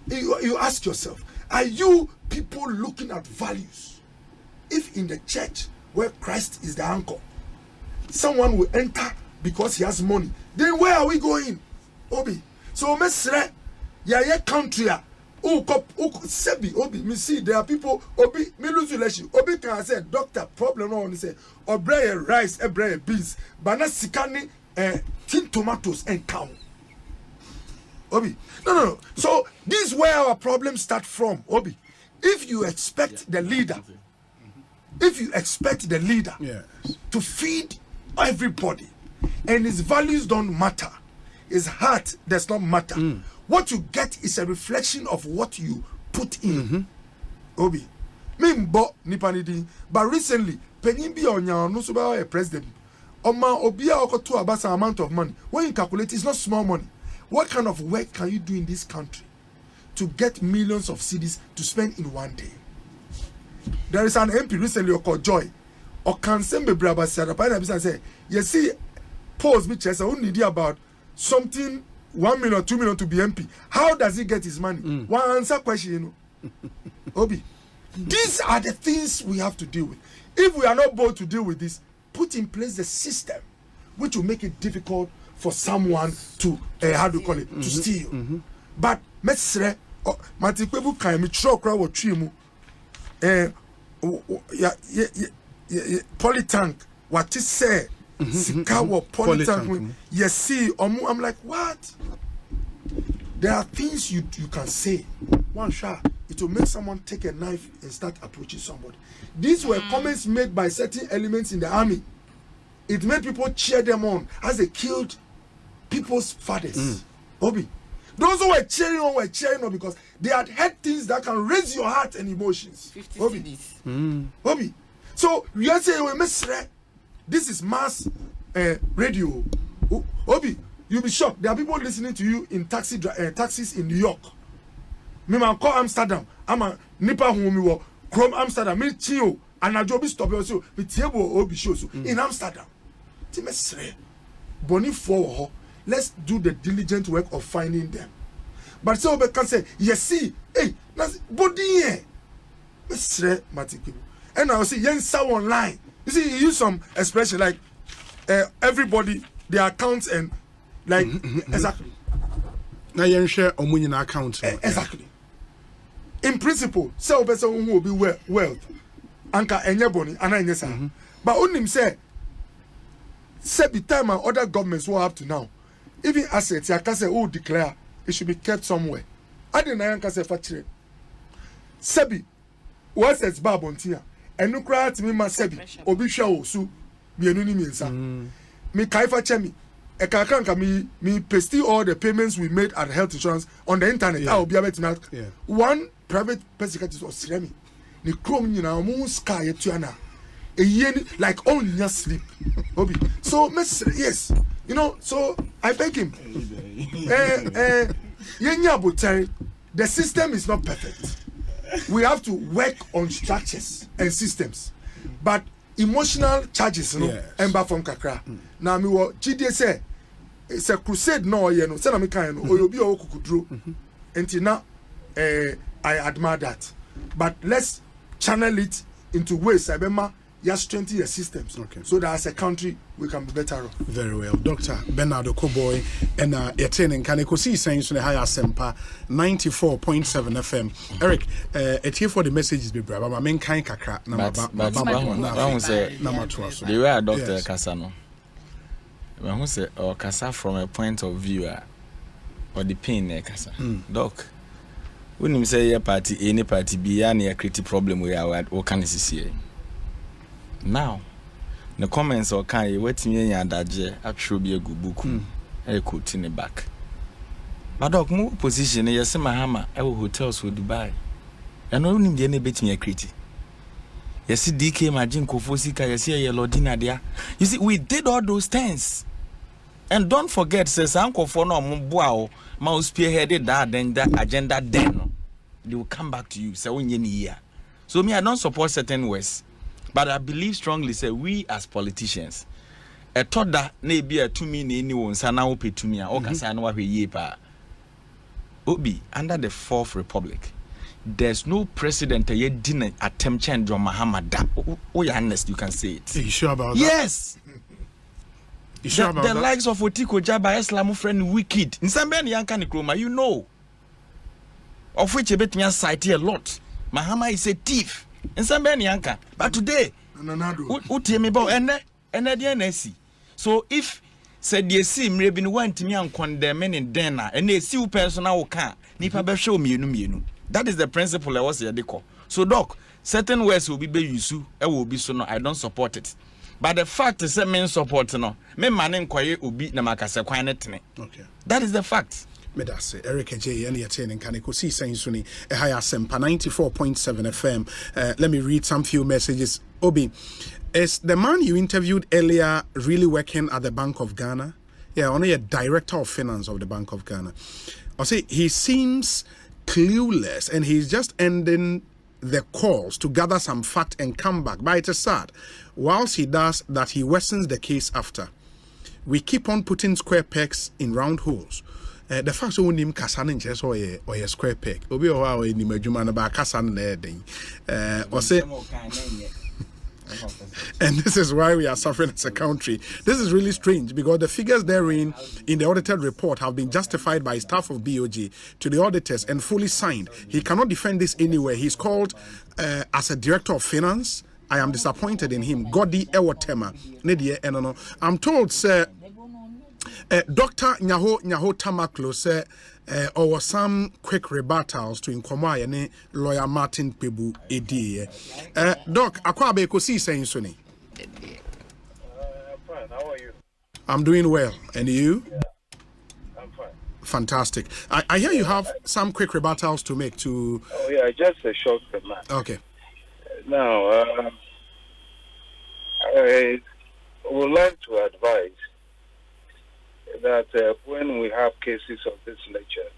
[SPEAKER 6] you ask yourself, are you people looking at values? If in the church where Christ is the anchor, someone will enter because he has money, then where are we going? Obi. So mesre ya country sebi Obi, me see there are people Obi me lose relation. Obi can say doctor problem no one say obrey rice, obrey beans, bana sikani tin tomatoes and cow. Obi. No. So this is where our problems start from, Obi. If you expect the leader, to feed everybody and his values don't matter, his heart does not matter, what you get is a reflection of what you put in. Obi. Mimbo nipanidi. But recently, Penimbi Onya no suba a president. Oma Obia Okoto Abasa amount of money. When you calculate, it's not small money. What kind of work can you do in this country to get millions of cedis to spend in one day? There is an MP recently called Joy. Or can send me braba say, you see, pause me chess, I only need about something 1 million, 2 million to be MP. How does he get his money? One answer question, you know. Obi. These are the things we have to deal with. If we are not bold to deal with this, put in place the system which will make it difficult for someone to how do you call it, to steal. But mesre mati Kpebu kan mi tro kra wo twi mu polytank what to say sika wo polytank you see I'm like, what? There are things you can say one shot, it will make someone take a knife and start approaching somebody. These were comments made by certain elements in the army. It made people cheer them on as they killed people's fathers. Obi. Those who were cheering on because they had heard things that can raise your heart and emotions. Obi. Obi. So we are saying, this is mass radio. Obi, you'll be shocked. There are people listening to you in taxis in New York. Me man call Amsterdam. I'm a nipa whom we Chrome Amsterdam. Me chio and a job stop also. Me table Obi shows in Amsterdam. Timesre. Boni for. Let's do the diligent work of finding them. But so we can say, yes, see, hey, that's body here. Mesre Matikibu. And I will see Yensa online. You see, you use some expression like everybody, their accounts and like exactly.
[SPEAKER 1] Now you share omunyina account.
[SPEAKER 6] Exactly. In principle, say a person who will be wealth. Anka enyeboni ana enyesa. But unim say the time and other governments will have to now. Even assets, I can say, oh, declare it should be kept somewhere. I didn't know say factory. Sebi, what's its babontia? And no cry to me, my Sebi, Obisha, so be a new means. Me Kaifa Chemi, a kakanka me paste all the payments we made at health insurance on the internet. I will be able to now. One private person was Siremi. Ni chrome, you know, moon sky at Tuana. A year like on your sleep. Obi. So, yes. You know, so I beg him. The system is not perfect. We have to work on structures and systems. But emotional charges, you know, ember from Kakra. Now, me what GD say, it's a crusade, no, you know, send me kind of, or you'll be all kukudro. Until now, I admire that. But let's channel it into ways, I remember. Just strengthen your systems, so that as a country we can be better off. Very well, Dr. Bernardo Koboy, and you're training Ekosiisen so the higher Sempa 94.7 FM. Eric, it's here for the messages, be brave. My main kind kakra.
[SPEAKER 5] But the way Dr. Kasano, when who say or Kasa from a point of view, or the pain, Kasa, Doc. When you say a party, any party be a critical problem we are at, what can you see? Now, the comments or kind wait me and that actually be a good book. I could in the back. But dog move position, yes, my hammer, our hotels will Dubai. And only any bit me a critic. You see, DK, my Jinko Fosika, you see a Lordina there. You see, we did all those things. And don't forget, says Uncle for no Mumbuao, mouse spearheaded that then that agenda then. They will come back to you, so when you year. So me, I don't support certain ways. But I believe strongly, say we as politicians, a toda ne be a 2 million anyone, sana ope to me, or Casanova yepa. Obi, under the Fourth Republic, there's no president yet didn't attempt change John Muhammad. Oh, you're honest, you can say it.
[SPEAKER 1] Are you sure about that?
[SPEAKER 5] Yes.
[SPEAKER 1] You sure about
[SPEAKER 5] the
[SPEAKER 1] that? Likes
[SPEAKER 5] of Otiko Jaba, Islamu friend, wicked. In some Ben Yankan Kroma, you know. Of which a bit me cite a lot. Muhammad is a thief. In some Ben Yanka. But today, Utimibo and NSC. So if said ye see me been want me and condemning in Dena and they see personal can Nipa show me you. That is the principle I was here. So doc, certain words will be used, I will be so no, I don't support it. But the fact is that men support no, me manen kwaye ubi na makase kwanetene. Okay. That is the fact.
[SPEAKER 1] Me da say Eric J any attending can Ekosiisen suni e higher sempa 94.7 FM. Let me read some few messages. Obi, is the man you interviewed earlier really working at the Bank of Ghana? Yeah, only a director of finance of the Bank of Ghana. I say he seems clueless and he's just ending the calls to gather some fact and come back. But it is sad. Whilst he does that, he worsens the case after. We keep on putting square pegs in round holes. The fact that him kasan just or a square peg. Obi o wa ni madwuma na ba kasan na den. Or say. And this is why we are suffering as a country. This is really strange because the figures therein in the audited report have been justified by staff of BOG to the auditors and fully signed. He cannot defend this anywhere. He's called as a director of finance. I am disappointed in him. Godi Ewotema. I'm told, sir, Dr. Nyaho Tamaklo said, or some quick rebuttals to inquire any lawyer Martin Kpebu Edi. Doc, Akwabe Ekosiisen Suni.
[SPEAKER 3] I'm fine. How are you?
[SPEAKER 1] I'm doing well. And you?
[SPEAKER 3] I'm fine.
[SPEAKER 1] Fantastic. I hear you have some quick rebuttals to make to.
[SPEAKER 3] Oh yeah, just a short remark.
[SPEAKER 1] Okay.
[SPEAKER 3] Now, I would like to advise that when we have cases of this nature,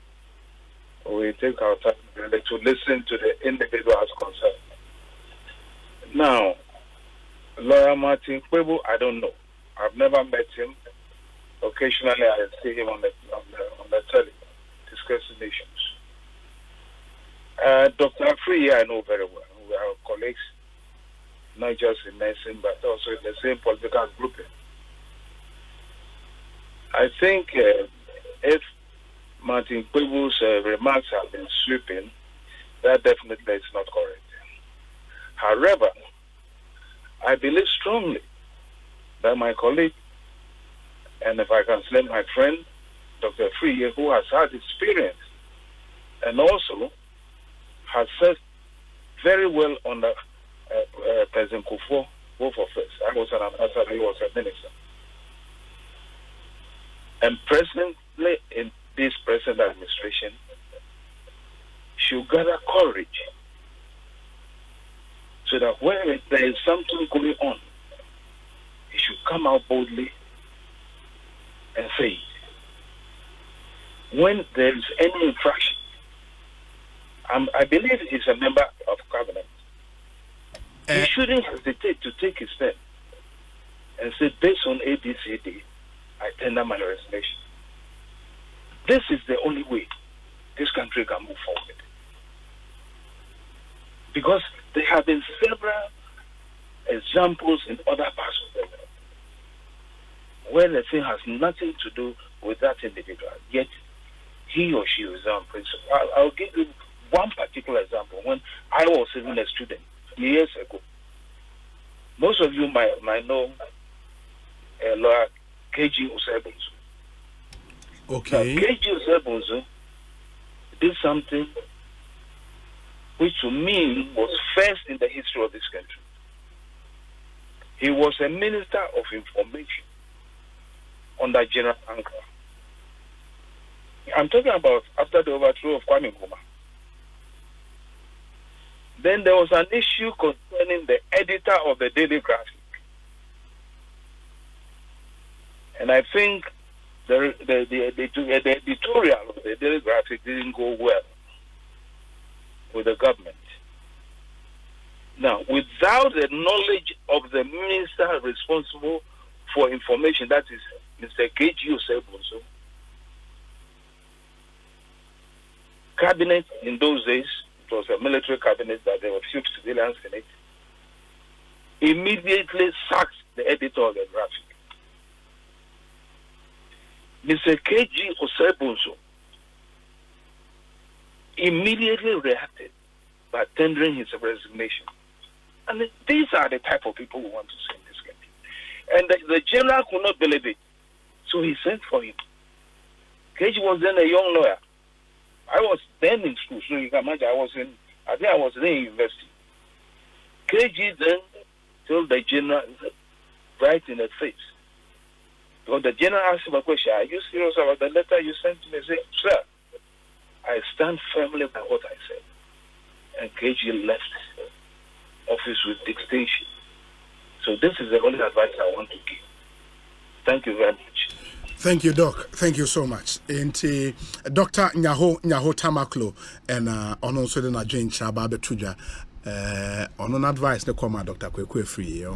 [SPEAKER 3] we take our time really to listen to the individuals concerned. Now, Lawyer Martin Kpebu, I don't know. I've never met him. Occasionally, I see him on the telly discussing issues. Dr. Free, I know very well. We are colleagues, not just in medicine, but also in the same political grouping. I think if Martin Kpebu's remarks have been sweeping, that definitely is not correct. However, I believe strongly that my colleague, and if I can say my friend, Dr. Free, who has had experience and also has said very well under President Kufuor, both of us. I was an ambassador, he was a minister. And presently in this present administration, should gather courage so that when there is something going on, he should come out boldly and say it. When there is any infraction, I believe he's a member of cabinet. He shouldn't hesitate to take his step and say, based on ABCD, I tender my resignation. This is the only way this country can move forward. Because there have been several examples in other parts of the world where the thing has nothing to do with that individual, yet he or she is on principle. I'll give you one particular example. When I was even a student years ago, most of you might know lawyer KG Osei Bonsu.
[SPEAKER 1] Okay.
[SPEAKER 3] Now, KG Osei Bonsu did something which to me was first in the history of this country. He was a minister of information under General Ankara. I'm talking about after the overthrow of Kwame Nkrumah. Then there was an issue concerning the editor of the Daily Graphic. And I think the editorial of the Daily Graphic didn't go well with the government. Now, with that without the knowledge of the minister responsible for information, that is Mr. Osei Bonsu. Cabinet in those days, it was a military cabinet that there were few civilians in it, immediately sacked the editor of the graphic. Mr. Osei Bonsu immediately reacted by tendering his resignation. And these are the type of people we want to see in this country. And the general could not believe it, so he sent for him. KG was then a young lawyer. I was then in school, so you can imagine I was in the university. KG then told the general right in the face. Because the general asked him a question, are you serious about the letter you sent to me? He said, sir, I stand firmly by what I said. And KG left office with dictation. So this is the only advice I want to give. Thank you very much.
[SPEAKER 1] Thank you, Doc. Thank you so much. And Dr. Nyaho Tamaklo and on also the Najin Chaba Betuja on an advice the comma Dr. Kwekwe free.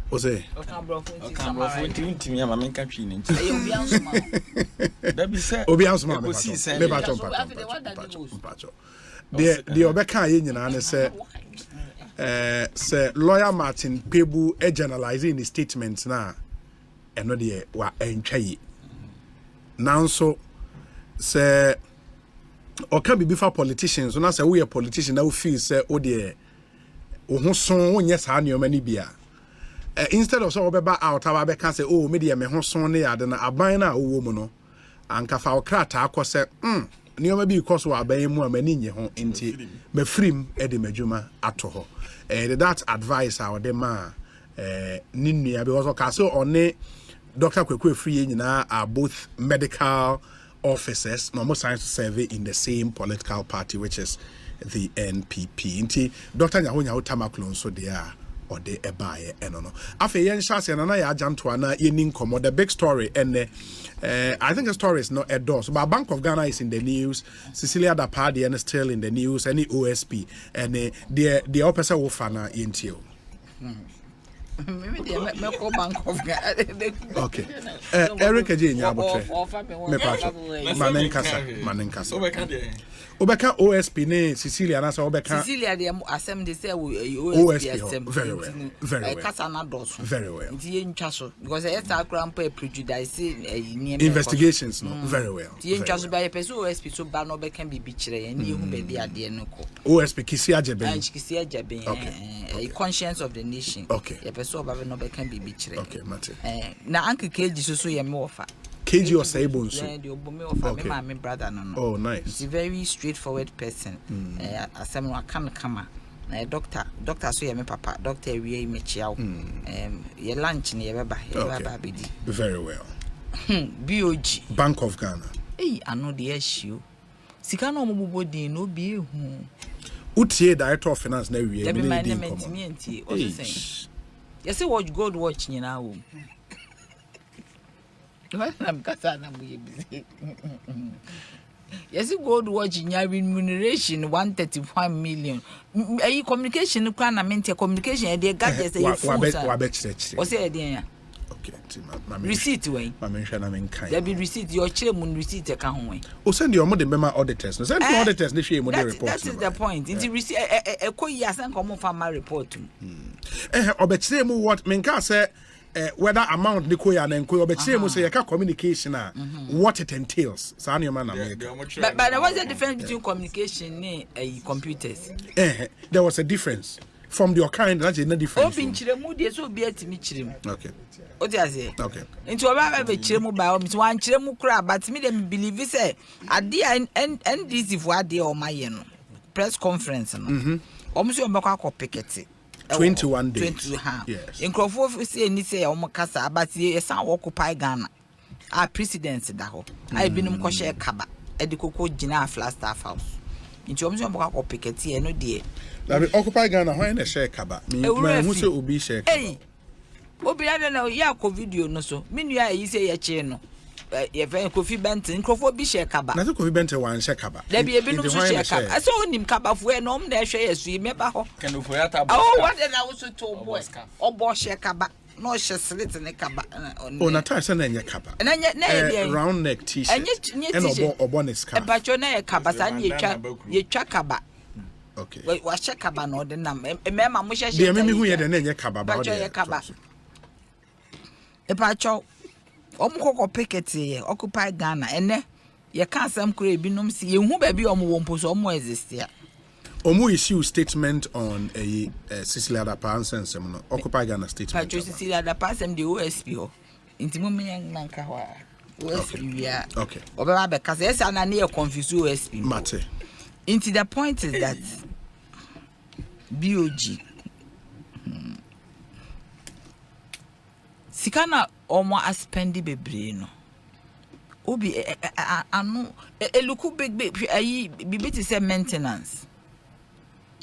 [SPEAKER 1] Osei. The Obeka Yin say lawyer Martin Kpebu generalizing his statements now and not the wa enchai. Now so say or can be before politicians when I say we are politicians now feel say oh dear oh son yes ha new many bia. Instead of so obeba out aba can say oh media me ho son ne ade na aban na owo mu no anka fa okrata akose nioma bi because wa aban mu amani nye ho enti mafrim e de madwuma ato ho that advice our dem ninua because okay so on Dr. Kwekwe free nyina are both medical officers normal science survey in the same political party which is the NPP enti Dr. Nyaho Tamaklo so they are or they ebaye enono afa yen chance na ya ajanto ana yenin komo the big story and I think the story is not endorsed but Bank of Ghana is in the news, Cecilia Dapadi and still in the news, any OSP and the opposite wofana intio maybe the Bank of Ghana. Okay. Eric Ajin Yabotre Manenkasa Obeka OSP ne Cecilia na so obeka
[SPEAKER 4] Cecilia de asem de say OSP
[SPEAKER 1] very well
[SPEAKER 4] kasa na dos
[SPEAKER 1] very well
[SPEAKER 4] nti ye ntwa so because e start grandpa prejudice
[SPEAKER 1] investigations no very well
[SPEAKER 4] ye ntwa so by person OSP so ba no obeka bibi kire ye ni hu be dia de no ko
[SPEAKER 1] OSP kisi ajebe
[SPEAKER 4] a conscience of the nation
[SPEAKER 1] okay
[SPEAKER 4] ye person oba no obeka bibi kire
[SPEAKER 1] okay mate
[SPEAKER 4] na anke keji so ye me offer
[SPEAKER 1] KG Osei Bonsu.
[SPEAKER 4] Okay. My brother no.
[SPEAKER 1] Oh, nice.
[SPEAKER 4] He's a very straightforward person. Asem no kan kama. Doctor so ye me papa. Doctor wie me chiao. Ye lunch ni ye baba. Ye baba bedi.
[SPEAKER 1] Very well.
[SPEAKER 4] BOG.
[SPEAKER 1] Bank of Ghana.
[SPEAKER 4] I know the issue. Sika no mo bodi no bi hu.
[SPEAKER 1] Utie director of finance na wie.
[SPEAKER 4] Be my name enti. What you saying? You say watch gold watch nyina wo. I'm busy. Yes, gold watching your remuneration 135 million. Communication, communication, they got yes, what's the idea? Okay, receipt way. There be receipt, your chairman receipt account way. Oh, send your mother member auditors. Send your auditors, they share their reports. That is the point. It's receipt a coyas and come from my report. Obetemu what Menka said. Whether amount Nikoya and Koyo say communication what it entails. But there was a difference between communication and computers. There was a difference. From your kind, that's a difference. Okay. What do I say? Okay. Into a chiremu by one chiremu crab, but me them believe it say at the end this if what they or my press conference. Almost your Baka picket. 21 days. Yes. In Crawford, say, and say, Omakasa, but yes, I occupy Ghana. Our presidency, Daho. I've been in Kosher Kaba, at the Coco Gina Flagstaff House. In terms of Baka Pickety, no dear. Now, we occupy Ghana, when a share Kaba. Who will be share? Hey, Obi, I don't know, Yako video, no so. Mean, you say a channel. Kofi Benton Krofo bi share kaba
[SPEAKER 1] na Kofi Benton wan share kaba
[SPEAKER 4] there be ebinom so share kaba so onim kaba fo e no na hwe yesu meba ho
[SPEAKER 5] Kenofo ya tabo
[SPEAKER 4] what na wo so to boy obo share kaba no hwe slit ne kaba
[SPEAKER 1] na tie say na nye kaba
[SPEAKER 4] na nye
[SPEAKER 1] round neck t-shirt and obo ne scarf
[SPEAKER 4] e ba cho na kaba sa na yetwa kaba
[SPEAKER 1] okay
[SPEAKER 4] wa share kaba no de na mema mo share
[SPEAKER 1] de me hu ye de na nye kaba ba
[SPEAKER 4] de kaba e ba cho omukoko picket ye occupy Ghana ene ye kan sam kura ebinom si ye hu ba bi omo wo mpo so omo exist ya
[SPEAKER 1] omo issue statement on a Cecilia Dapansem no occupy Ghana statement
[SPEAKER 4] pa Cecilia Dapansem the OSP ho intimo men nanka ho a OSP ya
[SPEAKER 1] okay
[SPEAKER 4] obeba be kasa esa na ne confuse OSP
[SPEAKER 1] mate
[SPEAKER 4] into the point is that BOG sikana omo aspendi bebre no obi anu eluku big ayi bibiti say maintenance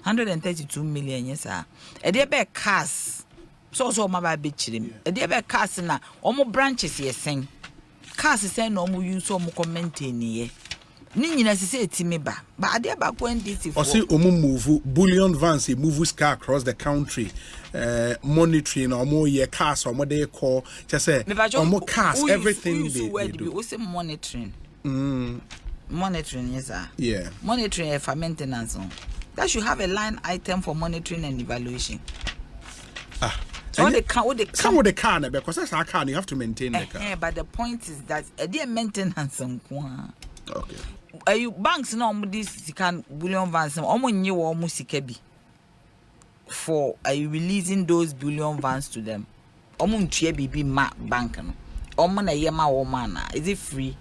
[SPEAKER 4] 132 million yes ah e dey be cars so ma ba be chirim e dey be cars na omo branches yesen cars say na omo use omo maintain ye ni nyina sese etimi ba ade ba ko NDC for
[SPEAKER 1] o say omo move bullion vans move car across the country monitoring omo ye cars omo dey call just say omo cars everything they do
[SPEAKER 4] we say monitoring monitoring yes sir
[SPEAKER 1] yeah
[SPEAKER 4] monitoring for maintenance that should have a line item for monitoring and evaluation so they come with
[SPEAKER 1] the car because that's our car you have to maintain the car
[SPEAKER 4] but the point is that the maintenance
[SPEAKER 1] okay
[SPEAKER 4] you banks na omo this can bullion vans omo nye wo omo sika bi for releasing those bullion vans to them omo ntua bibi ma bank no omo na ye ma wo ma na is it free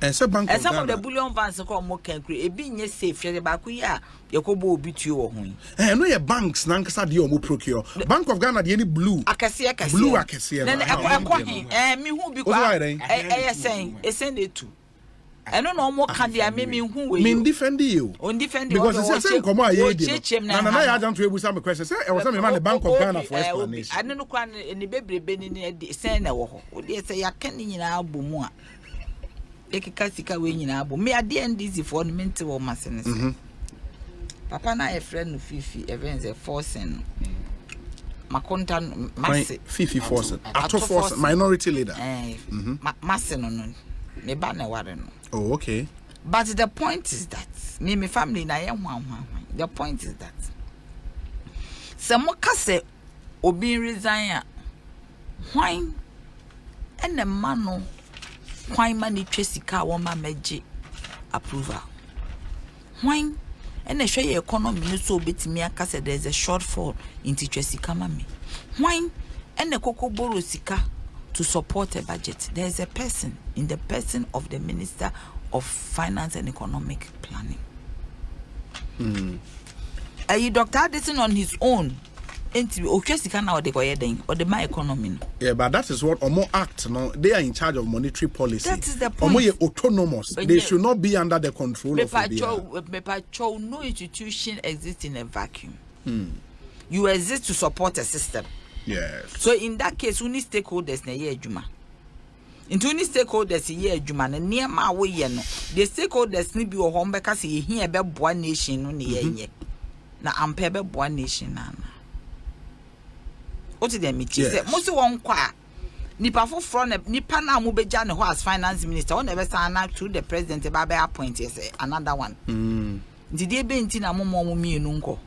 [SPEAKER 1] and so bank
[SPEAKER 4] some of the bullion vans ko omo can create e bi nye safe ye ba ku ya ye ko bo obi tuo wo ho
[SPEAKER 1] no ye banks na nkasa de omo procure Bank of Ghana de any blue
[SPEAKER 4] akase
[SPEAKER 1] blue akase
[SPEAKER 4] na mi hu bi kwa esen de tu eno no mo kan dia me hu we
[SPEAKER 1] me defend you
[SPEAKER 4] on defend
[SPEAKER 1] because say come aye dey na ya jam to ebusa me question say e was me man the Bank of Ghana for explanation
[SPEAKER 4] ane no kwa ni bebrebe ni sen na wo ho o dey say ya kan ni nyina abomu a ekika sika we nyina abo me ade NDC for no mente wo masenes papa na e friend no fifi events e forcing makonta masse
[SPEAKER 1] fifi forcing ato force minority leader
[SPEAKER 4] masse no me ba na ware no
[SPEAKER 1] oh okay
[SPEAKER 4] but the point is that me family na ye hwan the point is that some kase obi resign a hwan ene ma no hwan ma ni twesika wo ma meje approval hwan ene hwe ye economy no so betimi akase there is a shortfall in twesika ma me hwan ene kokoboro sika to support a budget. There is a person in the person of the Minister of Finance and Economic Planning. Dr. Addison on his own, or the my economy.
[SPEAKER 1] Yeah, but that is what Omo Act. No, they are in charge of monetary policy.
[SPEAKER 4] That is the point.
[SPEAKER 1] Omo autonomous. But they should not be under the control of
[SPEAKER 4] the. No institution exists in a vacuum. You exist to support a system.
[SPEAKER 1] Yes.
[SPEAKER 4] So in that case, we need stakeholders na ye adwuma. Into any stakeholders ye adwuma na niema we ye no. The stakeholders ni bi wo ho mbeka se ye hia be boa nation no ne ye. Na ampe be boa nation na. What dem me say mo se won kwa nipa foforo na nipa na mo beja ne ho as finance minister won e be say na to the president ba be appoint say another one. Ndi de be nti na mo mienu nko.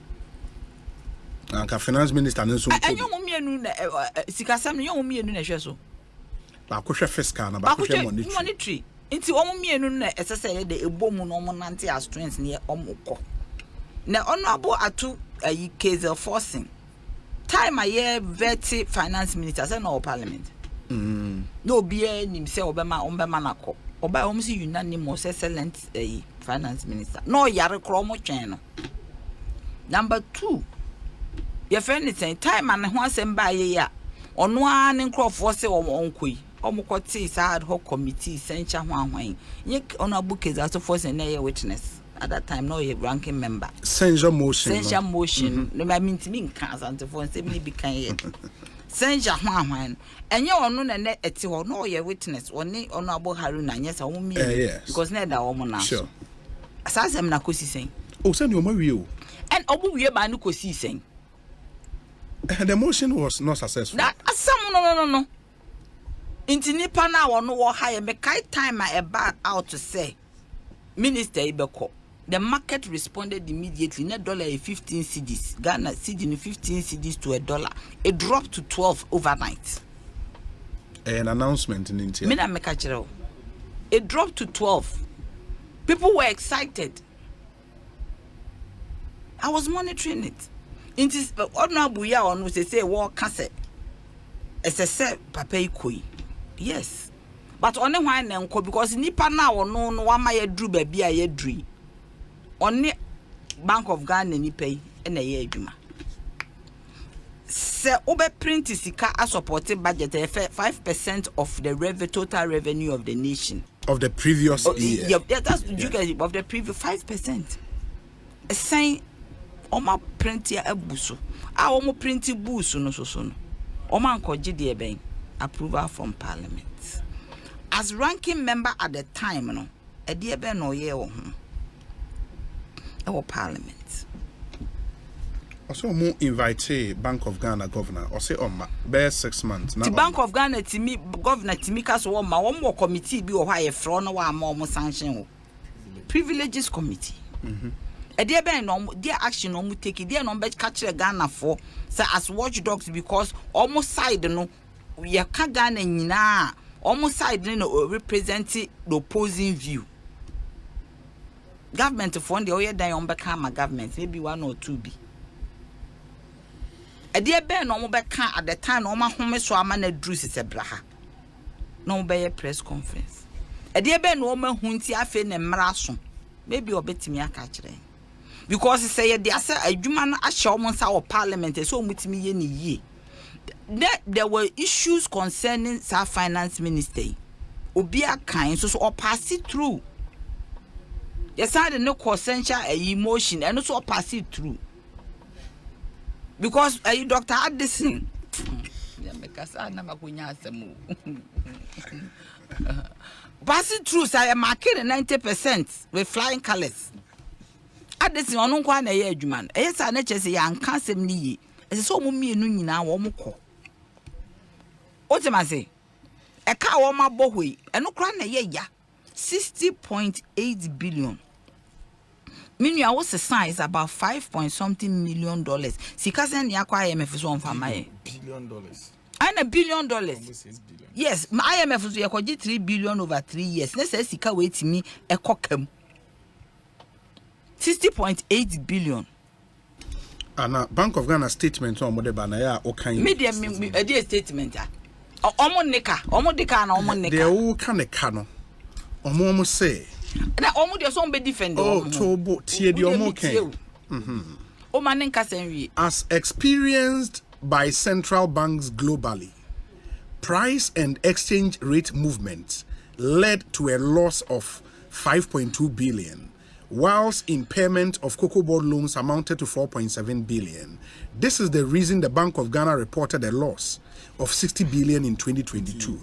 [SPEAKER 1] Anka finance minister no so
[SPEAKER 4] enyo mo mienu na sikasam no mo mienu na hwe so
[SPEAKER 1] ba ko hwe fiscal na ba ko hwe
[SPEAKER 4] monetary nti o mo mienu na esese de ebomu no mo nante as strength ne o mo ko na honorable atu Kaiser forcing time aye veti finance minister say no parliament no bia nim say obema na ko oba o mo si unanimous excellent finance minister no yare kro mo twen no. Number 2, your friend is saying time and ho asem ba ye ya ono an nkrofo se onkoi omukoti sa ad hoc committee sencha ho ahwan ye honorable Kaiser force na ye witness at that time no ye ranking member
[SPEAKER 1] censure motion
[SPEAKER 4] no I mean to me nkan asante for say me bi kan ye Senja hwan enye ono na ne ete ho no ye witness oni ono abo Haruna nyesa wo mi because na da wo mo na
[SPEAKER 1] sure
[SPEAKER 4] asasem na Ekosiisen
[SPEAKER 1] oh send your mawie o
[SPEAKER 4] and obu wie ba no Ekosiisen
[SPEAKER 1] the motion was not successful
[SPEAKER 4] that asam no inti nipa na wo no wo ha ye me kai time a eba out to say minister ibeko the market responded immediately. Net dollar 15 cedis. Ghana cedi 15 cedis to $1. It dropped to 12 overnight.
[SPEAKER 1] An announcement in India.
[SPEAKER 4] It dropped to 12. People were excited. I was monitoring it. It is ordinary on we say war cassette. As I said, Papa Ikoi. Yes. But only one uncle because nipa now no one my drew baby a dream. Only Bank of Ghana ni pay na ye adwuma se obe print sika as supported budget 5% of the total revenue of the nation
[SPEAKER 1] of the previous year.
[SPEAKER 4] Yeah, that's you guys of the previous 5%. Saying oma print ya abuso a omo print buso no so no oma nkoje de ben approval from Parliament as ranking member at the time no e de ben no ye wo ho our Parliament.
[SPEAKER 1] Also, more invite Bank of Ghana governor or say bear 6 months.
[SPEAKER 4] The Bank of Ghana to me governor to me cause one more committee be or why from no more sanction privileges committee. A dear ben no dear action no take it dear number catch Ghana for say as watchdogs because almost side no we can Ghana nyina almost side no represent the opposing view. Government fund the oil die on become government, maybe 1 or 2 be. A dear bear no back at the time, no my home so a man a druce is a braha. No bear press conference. A dear bear no man hunty a fin and marason, maybe or bet me a catcher. Because he say, dear sir, a human a showman's our Parliament, so with me any ye. There were issues concerning our finance minister. Obia kind so or pass it through. Yes, I didn't know essential emotion and also pass it through. Because Dr. Addison, pass it through, so I am marking 90% with flying colors. Addison, on one a year, man. Yes, I need to say, I can't say me. As so me and now, one more. What am I say? A car on my boy, and no crown a year, 60.8 billion. Meanwhile, what's the size about $5 million? Sikasen yakwa IMF is one for my
[SPEAKER 5] $1 billion.
[SPEAKER 4] And $1 billion.
[SPEAKER 5] Almost 6 billion.
[SPEAKER 4] Yes, my IMF is yakoji 3 billion over 3 years. Let's say Sika wait me a cockem 60.8 billion.
[SPEAKER 1] And Bank of Ghana statement on what banaya or kind
[SPEAKER 4] media a dear statement. Omo deka na omo nika.
[SPEAKER 1] They all kind of cano. Omo say.
[SPEAKER 4] Na omo de so be defend.
[SPEAKER 1] Oh, tobo tie the omo ken.
[SPEAKER 4] O manen ka senwi.
[SPEAKER 1] As experienced by central banks globally, price and exchange rate movements led to a loss of 5.2 billion, whilst impairment of cocoa board loans amounted to 4.7 billion. This is the reason the Bank of Ghana reported a loss of 60 billion in 2022.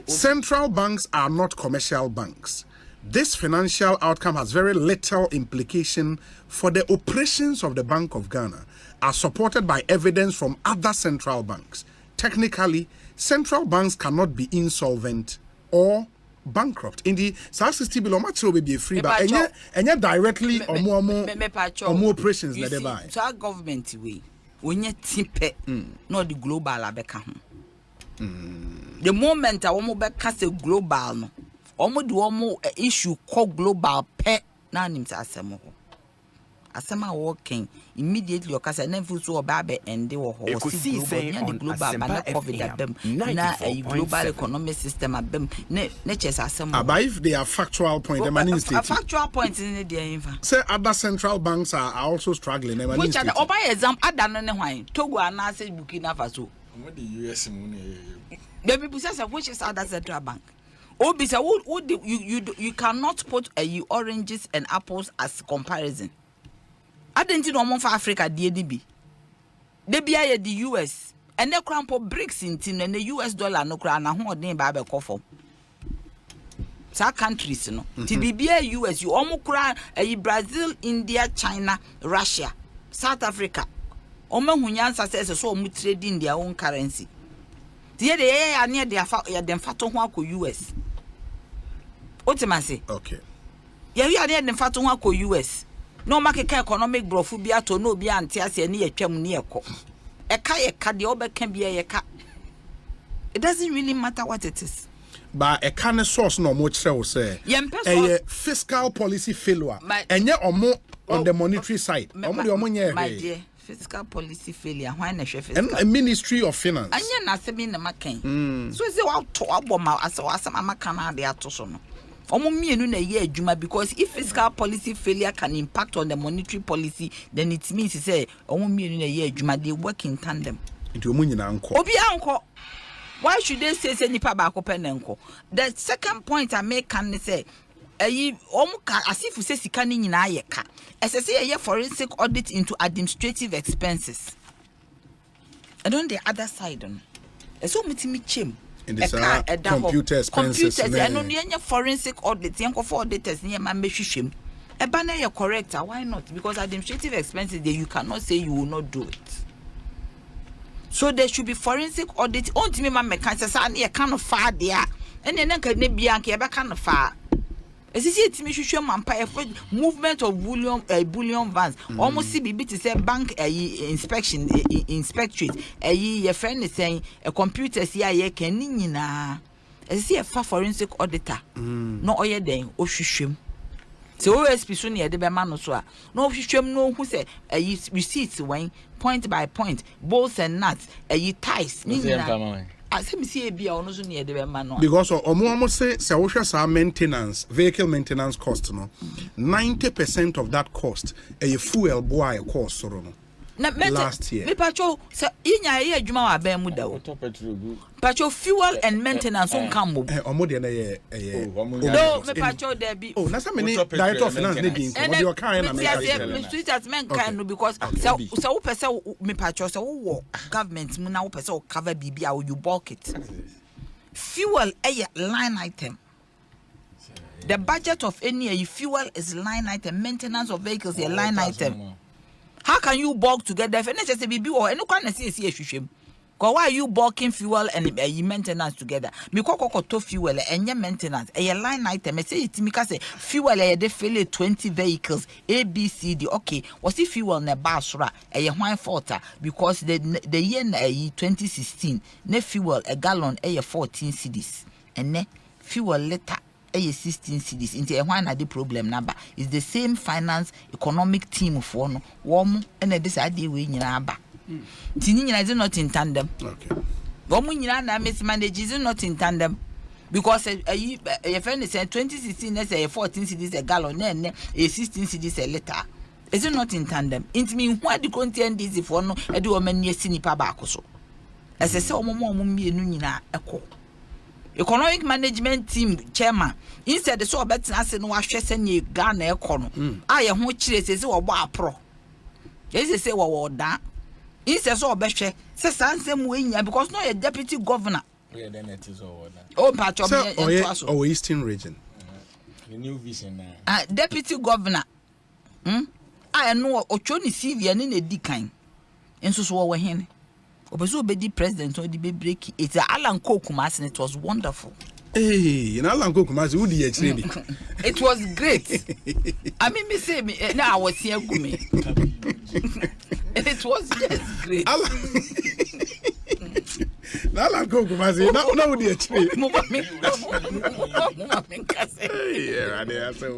[SPEAKER 1] Central banks are not commercial banks. This financial outcome has very little implication for the operations of the Bank of Ghana, as supported by evidence from other central banks. Technically, central banks cannot be insolvent or bankrupt. In the 60 billion material will be free, but and directly or more operations that they buy.
[SPEAKER 4] So our government way, when you tip not the global abeka. The moment I want to cast a global no. Omo do omo issue called global pet na nim asemo asema working immediately okasa na fuso obabe ende wo ho
[SPEAKER 7] Ekosiisen
[SPEAKER 4] the global na covid abem na a global economic system abem ne chess asemo
[SPEAKER 1] but if they are factual point the money is
[SPEAKER 4] a factual point in the infa
[SPEAKER 1] say other central banks are also struggling
[SPEAKER 4] which are the oba exam adano ne hwan Togo and say Burkina Faso
[SPEAKER 5] what the US money
[SPEAKER 4] the people say which is other central bank. Obisa, you cannot put oranges and apples as comparison. I didn't know more for Africa, DDB. They be the US, and the crampo bricks in tin and the US dollar no crown and hold name by coffee. Sa countries no. TBBA US you almost crown Brazil, India, China, Russia, South Africa. Omo hunyansa says so mu trading their own currency. The are near their them fato ho akọ US. What am I say?
[SPEAKER 1] Okay.
[SPEAKER 4] Yeah, we are near them fato ho akọ US. No market economic brofu bia to no bia ante ase ne yatwam ne ekọ. Eka de obeka bia yeka. It doesn't really matter what it is.
[SPEAKER 1] But a kind of source no more say a fiscal policy failure. And yet on the monetary side.
[SPEAKER 4] My dear, fiscal policy failure. Why not fiscal?
[SPEAKER 1] And a Ministry of Finance.
[SPEAKER 4] And you're not saying the McCain. So is it out to Obama as a Canada de Atosono? Me and year Juma because if fiscal policy failure can impact on the monetary policy, then it means to say me and year Juma they work in tandem.
[SPEAKER 1] Into Munina uncle.
[SPEAKER 4] Obi uncle. Why should they say nipa ba kopenenko? The second point I make can say as if you say sika ni nyina yeka. Say a forensic audit into administrative expenses. And on the other side on. So mutimi chem.
[SPEAKER 1] In the computer expenses.
[SPEAKER 4] And on the forensic audit, yanko for auditors near my meshishim. A banner you correct, why not? Because administrative expenses there you cannot say you will not do it. So there should be forensic audit. On to me, my mechanics are near kind of far there. And then can be a kind of far. As you see, it's me, show movement of bullion vans. Almost CBB to say bank inspection, inspectorate. Your friend is saying a computer CIA can nina. As you see, a forensic auditor. No, or your day, or shim. So OSP so near the man so no shim no who say receipts when point by point bolts and nuts ties I say me see a bia no so near the man
[SPEAKER 1] because almost say we share maintenance vehicle maintenance cost no 90% of that cost a fuel boy cost so no last year.
[SPEAKER 4] Me pacho say inya ye adwuma wa ban mu da wo. Pacho fuel and maintenance on come mo.
[SPEAKER 1] Omo de na ye
[SPEAKER 4] no me pacho there be.
[SPEAKER 1] Oh, na say me director of finance dey bin come your kind na me
[SPEAKER 4] me street as men kind no because so wo pese me pacho say wo government mu na wo pese wo cover bibia or you bulk it. Fuel line item. The budget of any fuel is line item, maintenance of vehicles is a line item. How can you bulk together? If NHS BB or any kind of CSC, because why are you bulking fuel and maintenance together? Because to fuel and maintenance, a line item. I say it because fuel they fill 20 vehicles A, B, C, D. Okay, what's the fuel na basra? A wine filter because the year 2016, ne fuel a gallon 14 cedis and ne fuel liter. 16 cities into a one the problem number is the same finance economic team for no warm and this idea we in aba tini is not in tandem.
[SPEAKER 1] Okay,
[SPEAKER 4] woman na mismanage is not in tandem because a friend is 2016 let's say 14 cities a gallon and a 16 cities a liter. Is it not in tandem? It mean what the content is if one no do man ye sinipa back so as I say omo nyina eko economic management team chairman instead so betina se no ahwe se ne Ghana ekono aye ho kire se wo bo apro yes say wo da instead so obehwe se sansem we nya because no a deputy governor
[SPEAKER 5] yeah then it is all that
[SPEAKER 4] oh patch of me
[SPEAKER 1] or eastern region
[SPEAKER 5] the new vision
[SPEAKER 4] deputy governor I know ochoni CV ne na di kan enso so wo hene Obeso be president or the break it's Alan Kokumas and it was wonderful.
[SPEAKER 1] Hey, in Alan Kokumas, who did you
[SPEAKER 4] it was great. I mean, me say me now I was here gumi. It was just great.
[SPEAKER 1] Alan Kokumas, now would you actually? Yeah, I say.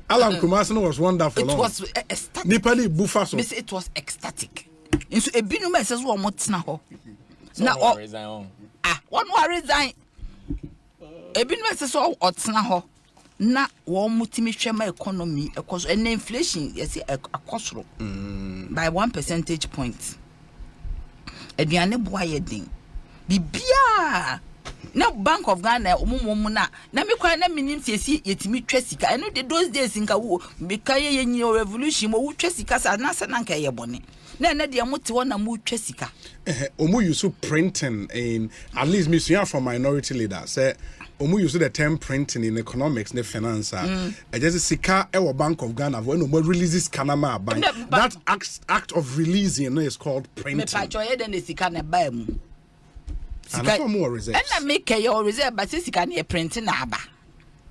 [SPEAKER 1] Alan Kumasino was wonderful.
[SPEAKER 4] It was ecstatic.
[SPEAKER 1] Nipali Bufaso.
[SPEAKER 4] It was ecstatic. So a binu says one more ho. Now one more resign. A binu says all ho. Na one mutimi shema economy because and inflation yes a cost by 1 percentage point. Eduane boye din. Bibia na Bank of Ghana omumu na me kwa na minim sesi yetimi twa sika eno de those days nka wo beka ye nyi revolution mo wo twa sika sa na sa na nka ye bone na de amote wona mo twa sika
[SPEAKER 1] omu use printing in at least me so from minority leader say omu use the term printing in economics and finance just sika e Bank of Ghana when no releases kanama bank that act of releasing is called printing me
[SPEAKER 4] pa choye de sika na ba mu
[SPEAKER 1] and for more reserves
[SPEAKER 4] and make your reserve but sika na printing na aba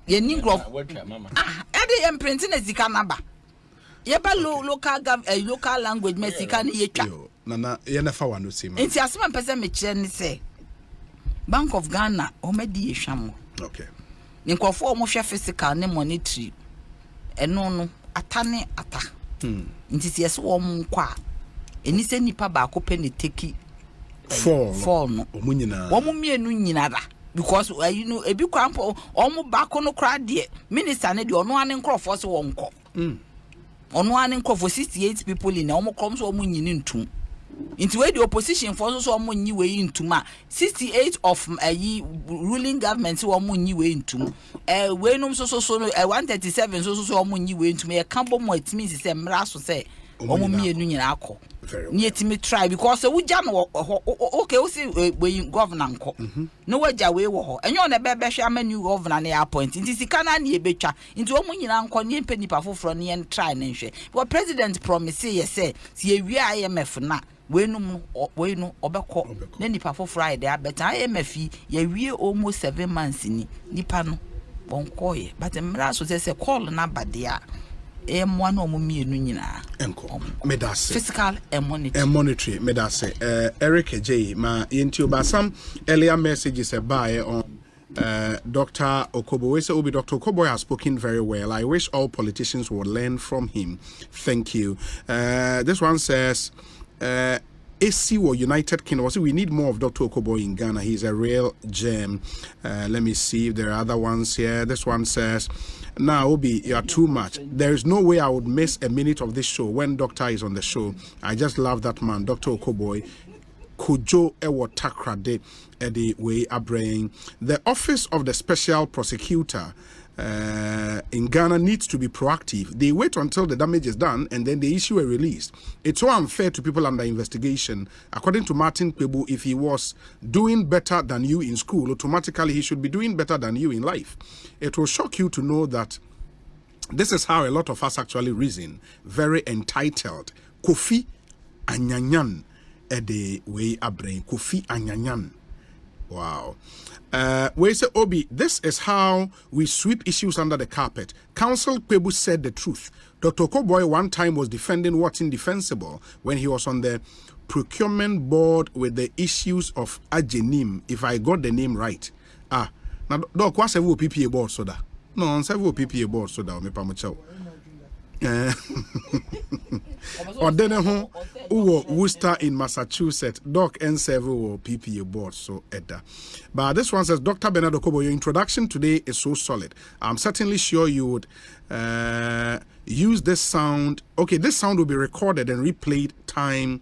[SPEAKER 4] ye ni grof e dey printing na sika na aba ye ba local language me sika na ye twa
[SPEAKER 1] na ye na fa wano sima
[SPEAKER 4] nti asema pese me kire ni say Bank of Ghana o medi ehwam
[SPEAKER 1] okay
[SPEAKER 4] nkofo o mo hwe fiscal ne monetary eno no atane ata nti se yes wo mo kwa eni se nipa ba ko pe ne teki fall no
[SPEAKER 1] o mu nyina
[SPEAKER 4] wo mo mienu nyina da because you know ebi kwampo o mo ba ko no kra de minister ne de ono ane nkrofo se wo nko ono ane nkrofo 68 people in o mo kom so o mo nyini ntum into where the opposition for so mo nyi we ntuma 68 of ruling government so mo nyi we ntum we no so 137 so mo nyi we ntum e kan bo mo it means say mra so say o mo mienu nyina akọ ni etimi try because we ja no okay we see we governor nko no we ja we wo ho enyo na be hwe ama new governor na appoint nti sika na na e betwa nti o mo nyina nko ni empa nipa foforo ne en try na hwe because president promise ye say si ewie IMF na we no obekọ na nipa for Friday abeta IMF ye wie almost 7 months ni nipa no bonko ye but mra so say call na badia mo na omo mienu nyina
[SPEAKER 1] enko medase
[SPEAKER 4] fiscal and
[SPEAKER 1] monetary medase Eric J ma yenti obasam earlier messages by on Dr. Okobo. We say Obi Dr. Okobo has spoken very well. I wish all politicians would learn from him. Thank you. This one says AC or United Kingdom. We need more of Dr. Okobo in Ghana. He's a real gem. Let me see if there are other ones here. This one says, now Obi, you are too much. There is no way I would miss a minute of this show when Doctor is on the show. I just love that man, Dr. Okobo. Kujo ewo takrade edi we abrain. The office of the special prosecutor in Ghana needs to be proactive. They wait until the damage is done and then they issue a release. It's so unfair to people under investigation. According to Martin Kpebu, if he was doing better than you in school, automatically he should be doing better than you in life. It will shock you to know that this is how a lot of us actually reason. Very entitled. Kofi Anyanyan ede we abrain. Kofi Anyanyan. Wow. We say, Obi, this is how we sweep issues under the carpet. Counsel Kpebu said the truth. Dr. Okoboy one time was defending what's indefensible when he was on the procurement board with the issues of Ajenim, if I got the name right. Now, Doc, what's a PPA board soda? No, several PPA board soda, me pamucho. Or then Worcester in Massachusetts, Doc and several PPA boards, so Edda. But this one says, Dr. Bernardo Kobo, your introduction today is so solid. I'm certainly sure you would use this sound. Okay, this sound will be recorded and replayed time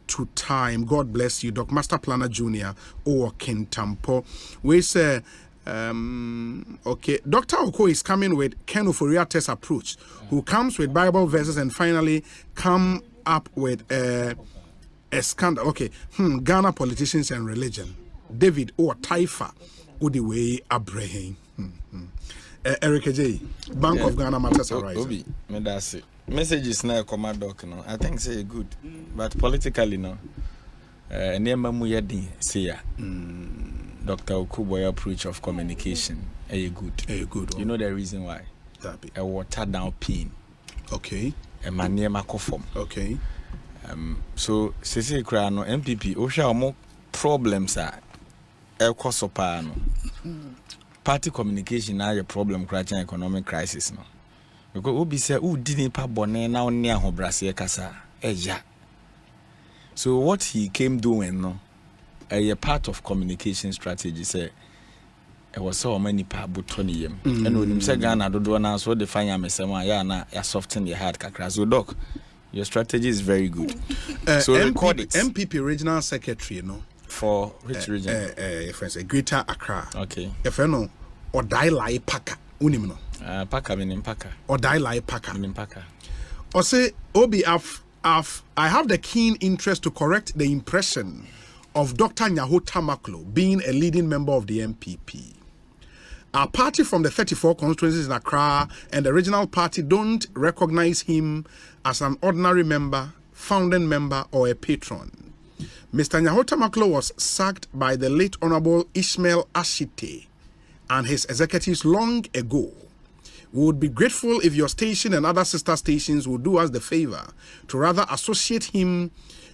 [SPEAKER 1] to time. God bless you, Doc. Master Planner Jr. or Kentampo. We say, okay, Dr. Oko is coming with Ken Oforia test approach, who comes with Bible verses and finally come up with a scandal. Okay, Ghana politicians and religion. David or Taifa, Udiwe Abraham. Eric J. Bank of Ghana matters arise.
[SPEAKER 5] Obi, me that's it. Messages now come out, doc. No, I think say good, but politically no. Nema muyadi say ya. Dr. Okuboy approach of communication. Good. You know the reason why? A water down pain.
[SPEAKER 1] Okay.
[SPEAKER 5] A maniema kofom.
[SPEAKER 1] Okay.
[SPEAKER 5] So sisi kra no MPP osha omo problems are ekosopano. Party communication na your problem crashing economic crisis no. Because obi say who didn't pa bone na oni ahobrase kasa eja. So what he came doing no a part of communication strategy say it was so many pa buttoniyem and when him say Ghana do na so define am say ya na ya soften your heart kakra. So doc, your strategy is very good. So
[SPEAKER 1] MPP regional secretary
[SPEAKER 5] for which region?
[SPEAKER 1] Friends, Greater Accra.
[SPEAKER 5] Okay.
[SPEAKER 1] If you know, or die like Paka, unimno.
[SPEAKER 5] Paka meaning Paka.
[SPEAKER 1] Or die like Paka.
[SPEAKER 5] Meaning Paka.
[SPEAKER 1] Or say, Obi, I have the keen interest to correct the impression of Dr. Nyaho Tamaklo being a leading member of the MPP. Our party from the 34 constituencies in Accra and the regional party don't recognize him as an ordinary member, founding member, or a patron. Mr. Nyaho Tamaklo was sacked by the late Honorable Ishmael Ashite and his executives long ago. We would be grateful if your station and other sister stations would do us the favor to rather associate him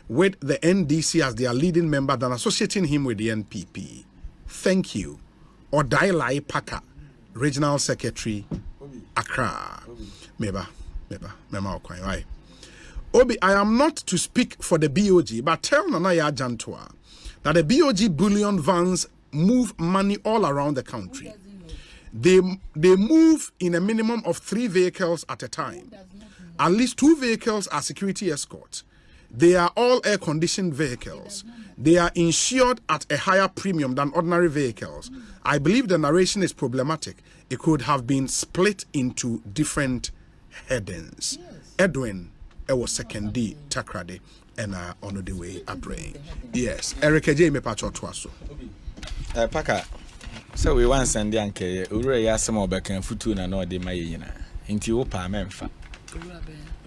[SPEAKER 1] with the NDC as their leading member than associating him with the NPP. Thank you. Odailai Paka, Regional Secretary, Accra. Meba, Okwai. Obi, I am not to speak for the BOG, but tell Nanaya Jantua that the BOG bullion vans move money all around the country. They move in a minimum of 3 vehicles at a time. At least 2 vehicles are security escorts. They are all air-conditioned vehicles. They are insured at a higher premium than ordinary vehicles. I believe the narration is problematic. It could have been split into different headings. Yes. Edwin, it was second D, Takrade, and on the way Abre. Yes. Eric J. Mepacho Twaso.
[SPEAKER 5] Paka. So we want Sandy and Kay, Ure Yasamo Bekan Futu and no de Mayina. Into Opa Memfa.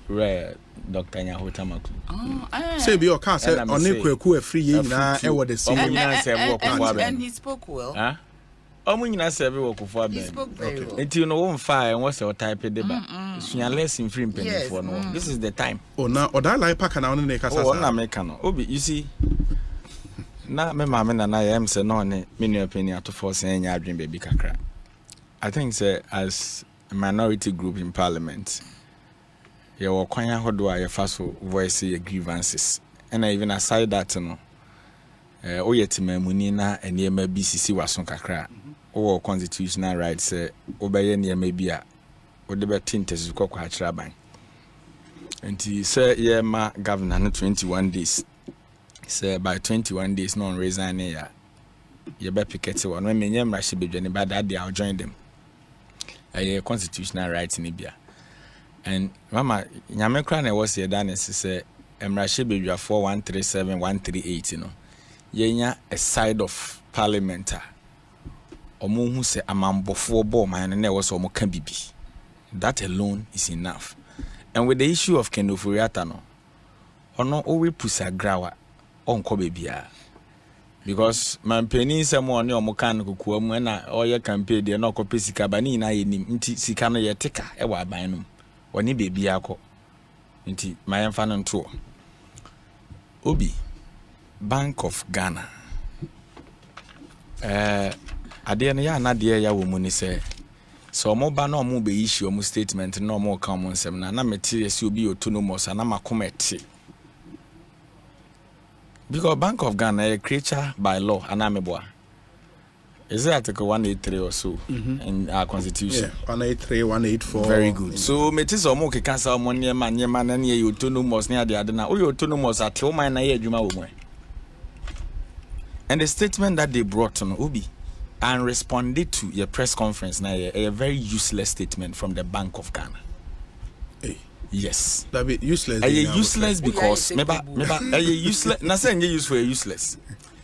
[SPEAKER 5] Rare Dr. Nyaho Tamaklo.
[SPEAKER 1] Say be your car, say on a free year,
[SPEAKER 4] and he spoke well.
[SPEAKER 5] Huh? Omuna serve work for
[SPEAKER 4] He spoke very well.
[SPEAKER 5] Until you know one fire and what's your type of debate. So you're less in free penny for no. This is the time.
[SPEAKER 1] Oh, now, or that like Paka now in the Casa.
[SPEAKER 5] Oh, I'm American. Obi, you see. Now, my mamma and I am saying, no, many opinion to force any dream baby kakra. I think, sir, as a minority group in Parliament, you are quite how do I first voice your grievances. And even aside that, no, Oyetime Munina and Yema BCC was on kakra. Or constitutional rights, obey near maybe a or the tintes of Coquatraban. And he said, yeah, my governor, 21 days. Sir, by 21 days, non resign here. You better pick it one. When me and should be joining, but that day I'll join them. A constitutional rights in Libya. And Mama, Yamekran was here done as say, Emrashe be 4137 138, you know. Yenya a side of Parliament. Omo who say amambo 4 ball man and there was omo can be. That alone is enough. And with the issue of Kendofuriata no, ono owe pusa grawa on kobebia. Because man penny someone your mokan kuku na oye campaign de no kope sika bani na yenim nti sika no ye teka e wa ban no oni bebi akọ nti my mfa no nto Obi Bank of Ghana ade no ya na de ya wo mu ni se so mo ba na mo be issue mo statement no mo ka mo nsem na meti esi obi autonomous na makometi. Because Bank of Ghana a creature by law, anameboa. Is it Article 183 or so in our constitution?
[SPEAKER 1] Yeah, 183, 184.
[SPEAKER 5] Very good. So metis omo ke kasa omo nyema na ne autonomous ne ade ade na o autonomous at o man na ye adwuma wo mo. And the statement that they brought on Obi and responded to your press conference na a very useless statement from the Bank of Ghana. Yes.
[SPEAKER 1] That be useless.
[SPEAKER 5] Useless because maybe useless. Na say you use for useless.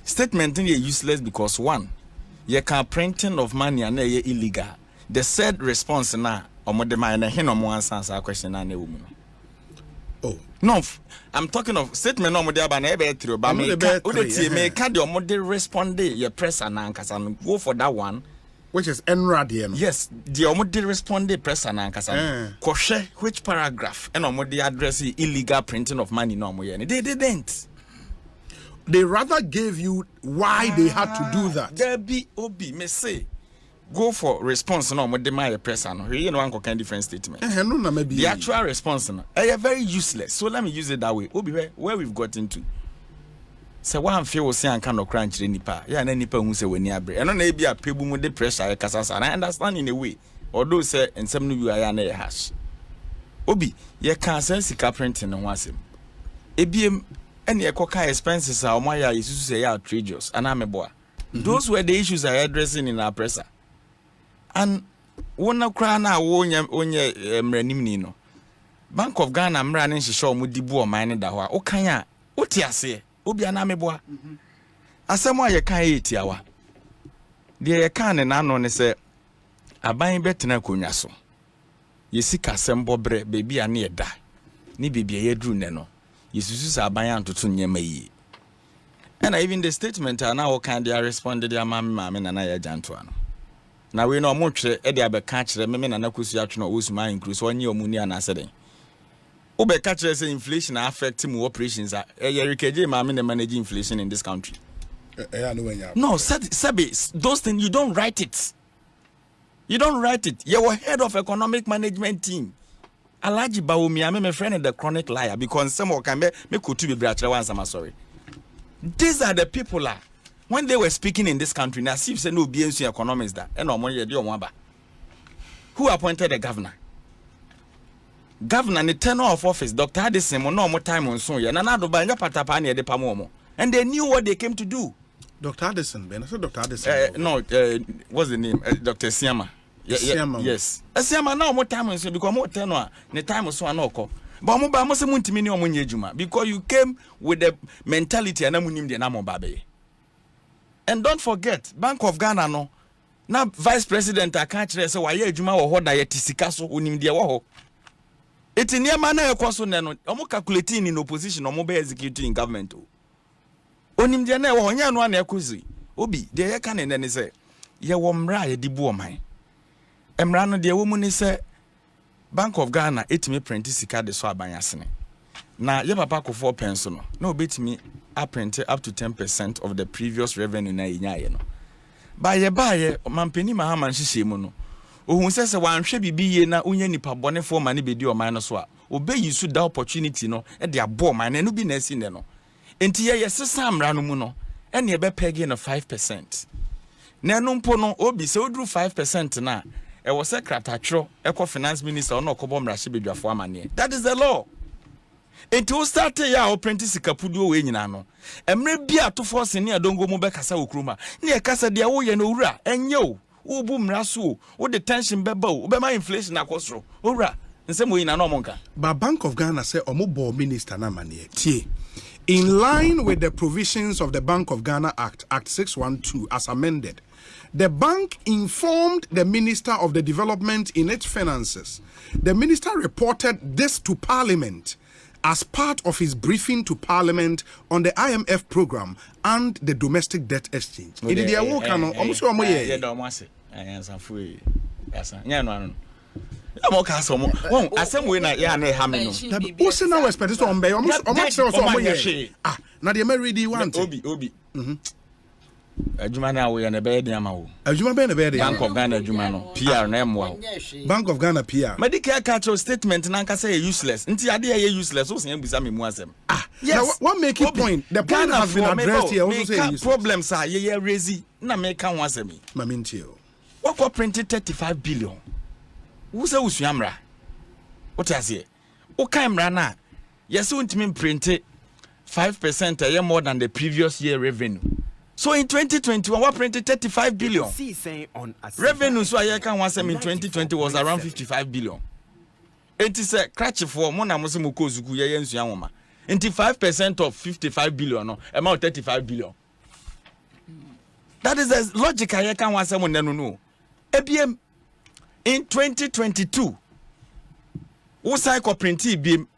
[SPEAKER 5] Statement in useless because one, you can printing of money and illegal. The said response na omode man na hin omo answer question na na woman. Oh. No, I'm talking of statement omode aba na e be three ba me ka de omode respond your press and ankasa go for that one.
[SPEAKER 1] Which is Enradian.
[SPEAKER 5] Yes, the omode responded press and ankasa. Koshe which paragraph and omode address illegal printing of money no mo ye. They didn't.
[SPEAKER 1] They rather gave you why they had to do that.
[SPEAKER 5] There be Obi me say go for response no omode my press and you know one kind different statement.
[SPEAKER 1] No maybe
[SPEAKER 5] the actual response no very useless. So let me use it that way. Obi where we've got into. Se wan feel we say anka no crunch nipa ya na nipa hu se wani abre eno na e bia Kpebu mu de pressure e kasasa and I understand in a way although say ensem no wi aya na e hash Obi ye kan say sika printing no ho asem ebiem any ekoka expenses are omaya is say outrageous and ameboa. Those were the issues I addressing in our presser. And wona kra na wonya mranim no. Bank of Ghana mra ne hyehyɛ mu dibu o man da ho a wokan a wote ase obi ana meboa. Asɛm a yɛ kan yɛ tiawa. De yɛ kan ne nano ne sɛ aban betena konwa so. Yesika sembo bre baby a ne da. Ni baby a yedru ne no. Yesusu sa aban antoto nyema yi. And even the statement now kind they responded their mama na na ya janto ano. Na we no mo twere e de abeka kire me na na kosu atwe no osuma increase onye omuni anase den. Wo be ka kire say inflation affect mu operations a Erikeje mama na manage inflation in this country. No, Sebi, those things you don't write it. You don't write it. You were head of economic management team. Alaji Baomi, I'm a friend of the chronic liar because some of me could be brached once. I'm sorry. These are the people when they were speaking in this country. Now, see if no BNC economists that and no money who appointed the governor? Governor, the tenure of office, Dr. Addison, no more time on soon. And they knew what they came to do.
[SPEAKER 1] Dr. Addison, Ben. I said Dr. Addison.
[SPEAKER 5] No, what's the name? Dr. Siama. Yes. Siama now more time on soon because more tenure. The time was so anoko. But because you came with the mentality and don't forget, Bank of Ghana no. Now Vice President I can't say why Juma or what I tisikaso unimdia waho. It's in your manner neno. Omo calculating in opposition or mobile executing in government. Onimdia ne wo nya no an ekuzi. Obi de ye kan ne say ye wo mra ye dibu o man. Emra no de wo mu ni say Bank of Ghana etimi print sika de so abanyasene. Na ye papa ko 4 pence no. Na obetimi a print up to 10% of the previous revenue na yenyaye no. Ba ye mampeni mahaman hihye mu no. Ohun sese wanhwe bibi ye na unya nipa bone fo ma ne bedi o man no so a obeyisu da opportunity no e de abo man na no bi na asi ne no. Enti ye sesa amra no mu no e ne be pege no 5%. Na no mpo no obi se oduru 5% na e wo se kratatro eko finance minister ono okobo mrahye bedwafo amane. That is the law. Enti o start ya o print sikapudu we nyina no. Emre bia to force ne adongo mu be kasa okruma. Ne e kasa de wo ye no wura enye o. Ubu mraso o the tension beba o be my inflation akosro. Owura nsem we nyina no monka.
[SPEAKER 1] But Bank of Ghana say omobo minister na mane tie. In line with the provisions of the Bank of Ghana Act 612 as amended, the bank informed the Minister of the Development in its finances. The minister reported this to Parliament as part of his briefing to Parliament on the IMF program and the domestic debt exchange.
[SPEAKER 5] Adwuma na we na be dey amawo.
[SPEAKER 1] Adwuma be na be dey.
[SPEAKER 5] Bank of Ghana adwuma no. PR na emwa.
[SPEAKER 1] Bank of Ghana PR.
[SPEAKER 5] Medical cultural statement na nka say useless. Nti ade ye useless so say busa me mu asem.
[SPEAKER 1] Yes. Now what make it point? The point has been addressed here also say useless.
[SPEAKER 5] Problems are ye raise na make kan asem.
[SPEAKER 1] Maminti o.
[SPEAKER 5] What ko printed 35 billion. Who say usuamra? What you say? O kan mra na. Yes untimi print 5% a year more than the previous year revenue. So in 2021, what printed 35 billion. Revenue so I can once in 2020 was around 55 billion. It is a crutch for Mona Musumukozuku Yens Yamoma. 5% of 55 billion, no, amount 35 billion. That is the logic I can once someone no. ABM in 2022, who cycle print beam,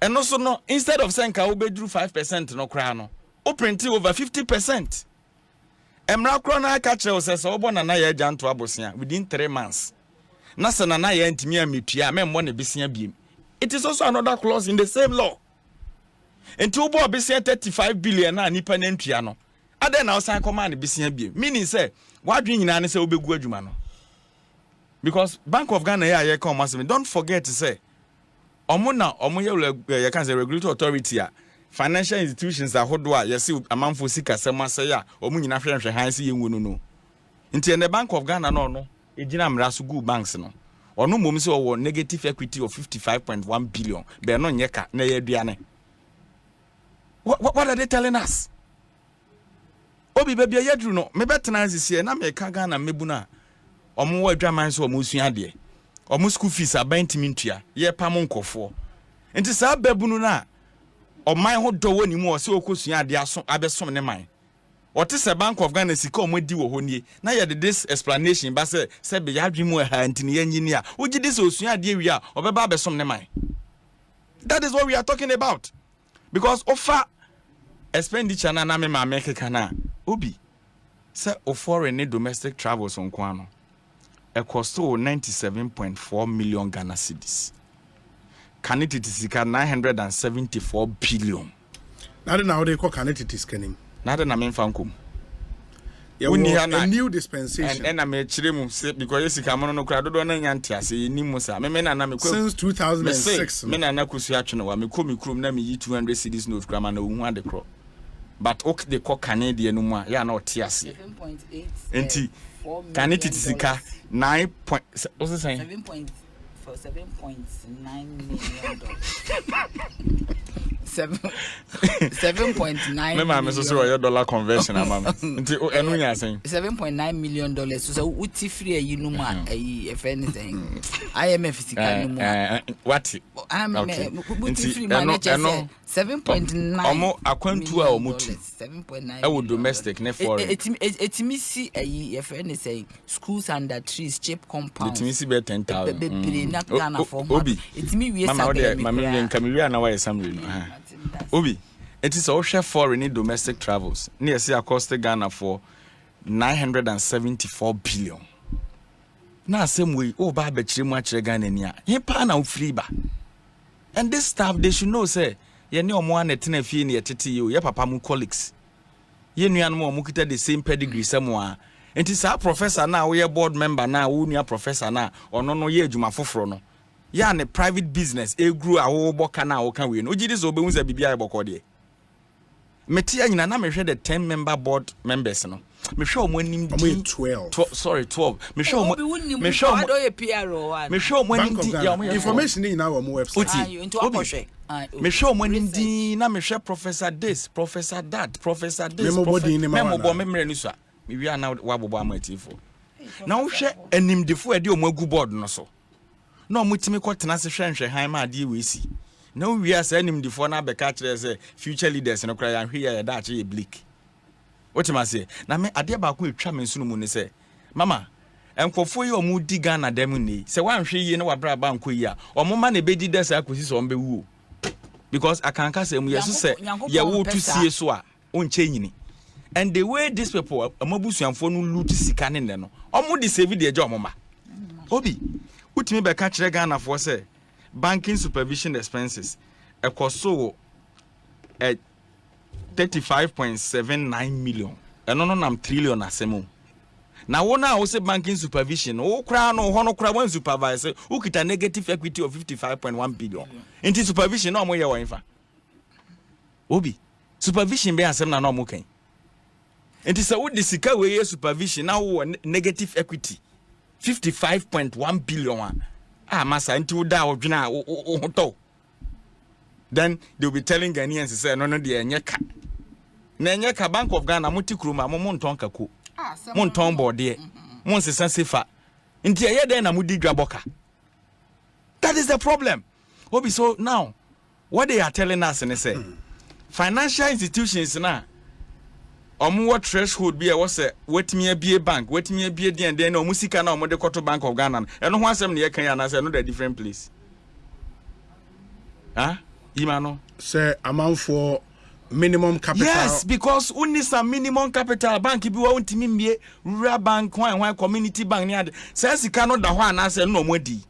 [SPEAKER 5] and also no, instead of saying I will be 5% no crown, or print over 50%. Emra krona catcher says Obona na ye janto abosia within 3 months. Nasa na ye ntimi ametua me mo ne besia biem. It is also another clause in the same law. Enti obo besia 35 billion na nipa na ntua no. Ade na osan command besia biem. Meaning say wadwen nyina ne say obegu adwuma no. Because Bank of Ghana ye come asem, don't forget to say omo ye can say regulatory authority a financial institutions are hodwa yesi amanfo sika sema say ya omu nyina hwehwe hanse yenwu no nti in the Bank of Ghana no ejina mraso gu banks no ono mom se owo negative equity of 55.1 billion be no nyeka na ye aduane What are they telling us? Obi baby yedru no me betena this year na me ka Ghana mebuna omo wa adwaman so omo sua de omo school fees abantimi ntua ye pam nkofo enti sa babunu na oman ho do woni mu o se okosua ade aso abesom ne man ote se Bank of Ghana sika omo di wo honie na ye this explanation ba se be yadwemu ha ntini engineer ugi this osua ade wi a obeba abesom ne man. That is what we are talking about, because offer expenditure na me ma make kana obi say of foreign domestic travels on kwano e cost 97.4 million Ghana cedis. Can it is 974 billion.
[SPEAKER 1] Now they call can it is kenim.
[SPEAKER 5] Na na me fankum.
[SPEAKER 1] A new dispensation.
[SPEAKER 5] And I made chirimu say because you see kamono no kra dodo na nyantia say ni musa. Me na me
[SPEAKER 1] since 2006.
[SPEAKER 5] Me na kusu atwe no wa me komi krum na me yi 200 cedis note kra ma na ohu ade kro. But ok the call Canadian no mu ya na otiase. 7.8. Enti can it is 9. What's it saying?
[SPEAKER 4] 7.9 million. 7.9.
[SPEAKER 5] Me ma so your dollar conversion amam. Nti enu nya saying
[SPEAKER 4] $7.9 million. So uti free you no ma if anything. IMF fiscal no more.
[SPEAKER 5] What?
[SPEAKER 4] Uti free manage 7.9.
[SPEAKER 5] Omo akwantu a omo tu.
[SPEAKER 4] 7.9.
[SPEAKER 5] E wo domestic ne foreign.
[SPEAKER 4] Etimi si if anything schools under trees cheap compounds.
[SPEAKER 5] Etimi si be 10,000.
[SPEAKER 4] Be na Ghana for.
[SPEAKER 5] Obi.
[SPEAKER 4] Etimi we
[SPEAKER 5] mama nka na why samre. Obi, it is all share foreign domestic travels. Near see across Ghana for 974 billion. Now same way, ba betri mu akire Ghana nia. He pa na free ba. And this staff they should know say, ye ni omo anetena fie ne yetete ye, ye papa mu colleagues. Ye nuan mo kita the same pedigree samwa. Enti sa professor na we board member na wo nua professor na ono no ye adwuma foforo no. Ya ne private business e grew a wo boka na wo kan we no gidi so obehun se bibia e boko de meti anyina na mehwe the 10 member board members no mehwe omo anim di 12 mehwe omo anim di ya
[SPEAKER 1] information in our website
[SPEAKER 5] mehwe omo anim di na mehwe professor this professor that professor this memo bo memre ni so me wi ana wabobo amatifo na wo hwe animdifo e de omo agu board no so no mutimi kwotena se hwenhwe han ma ade we si na wi asa animdifo na beka kire se future leaders no kra ya hwe ya da ache bleak wotima se na me ade ba ko etwa me sunu mu ne se mama enkofo yi omu di Ghana dem ni se wan hwe yi na wabra ba nko yi a omo ma na bedi des akosi so ombe wu because akanka se mu yeso se ye wo tu sie so a onche nyini and the way these people amabusuanfo no loot sika ne no omo di save de eje omo ma obi utimi be ka kire Ghana for say banking supervision expenses e koso 35.79 million eno no nam trillion asemo na wona wo say banking supervision wo kra no ho no kra wan supervise wo kita negative equity of 55.1 billion into supervision no mo ye wo infa obi supervision be asem na no mo kan enti say wo de sika we ye supervision na wo negative equity 55.1 billion masa nti uda odwena to then they will be telling Ghanaians say no de enyeka na enyeka Bank of Ghana mutikruma mo nton kako mo nton bode mo nsesa sefa nti eye den na mudi dwaboka. That is the problem. Obi, so now what they are telling us and they say financial institutions na what threshold be was a wetimi be bank wetimi be the and then no musika na omo de koto Bank of Ghana and no asem ne kan ya na say no the different place imano
[SPEAKER 1] say amount for minimum capital.
[SPEAKER 5] Yes, because only some minimum capital bank bi wa untimi mie rural bank one community bank ni say sika no da ho na say no modi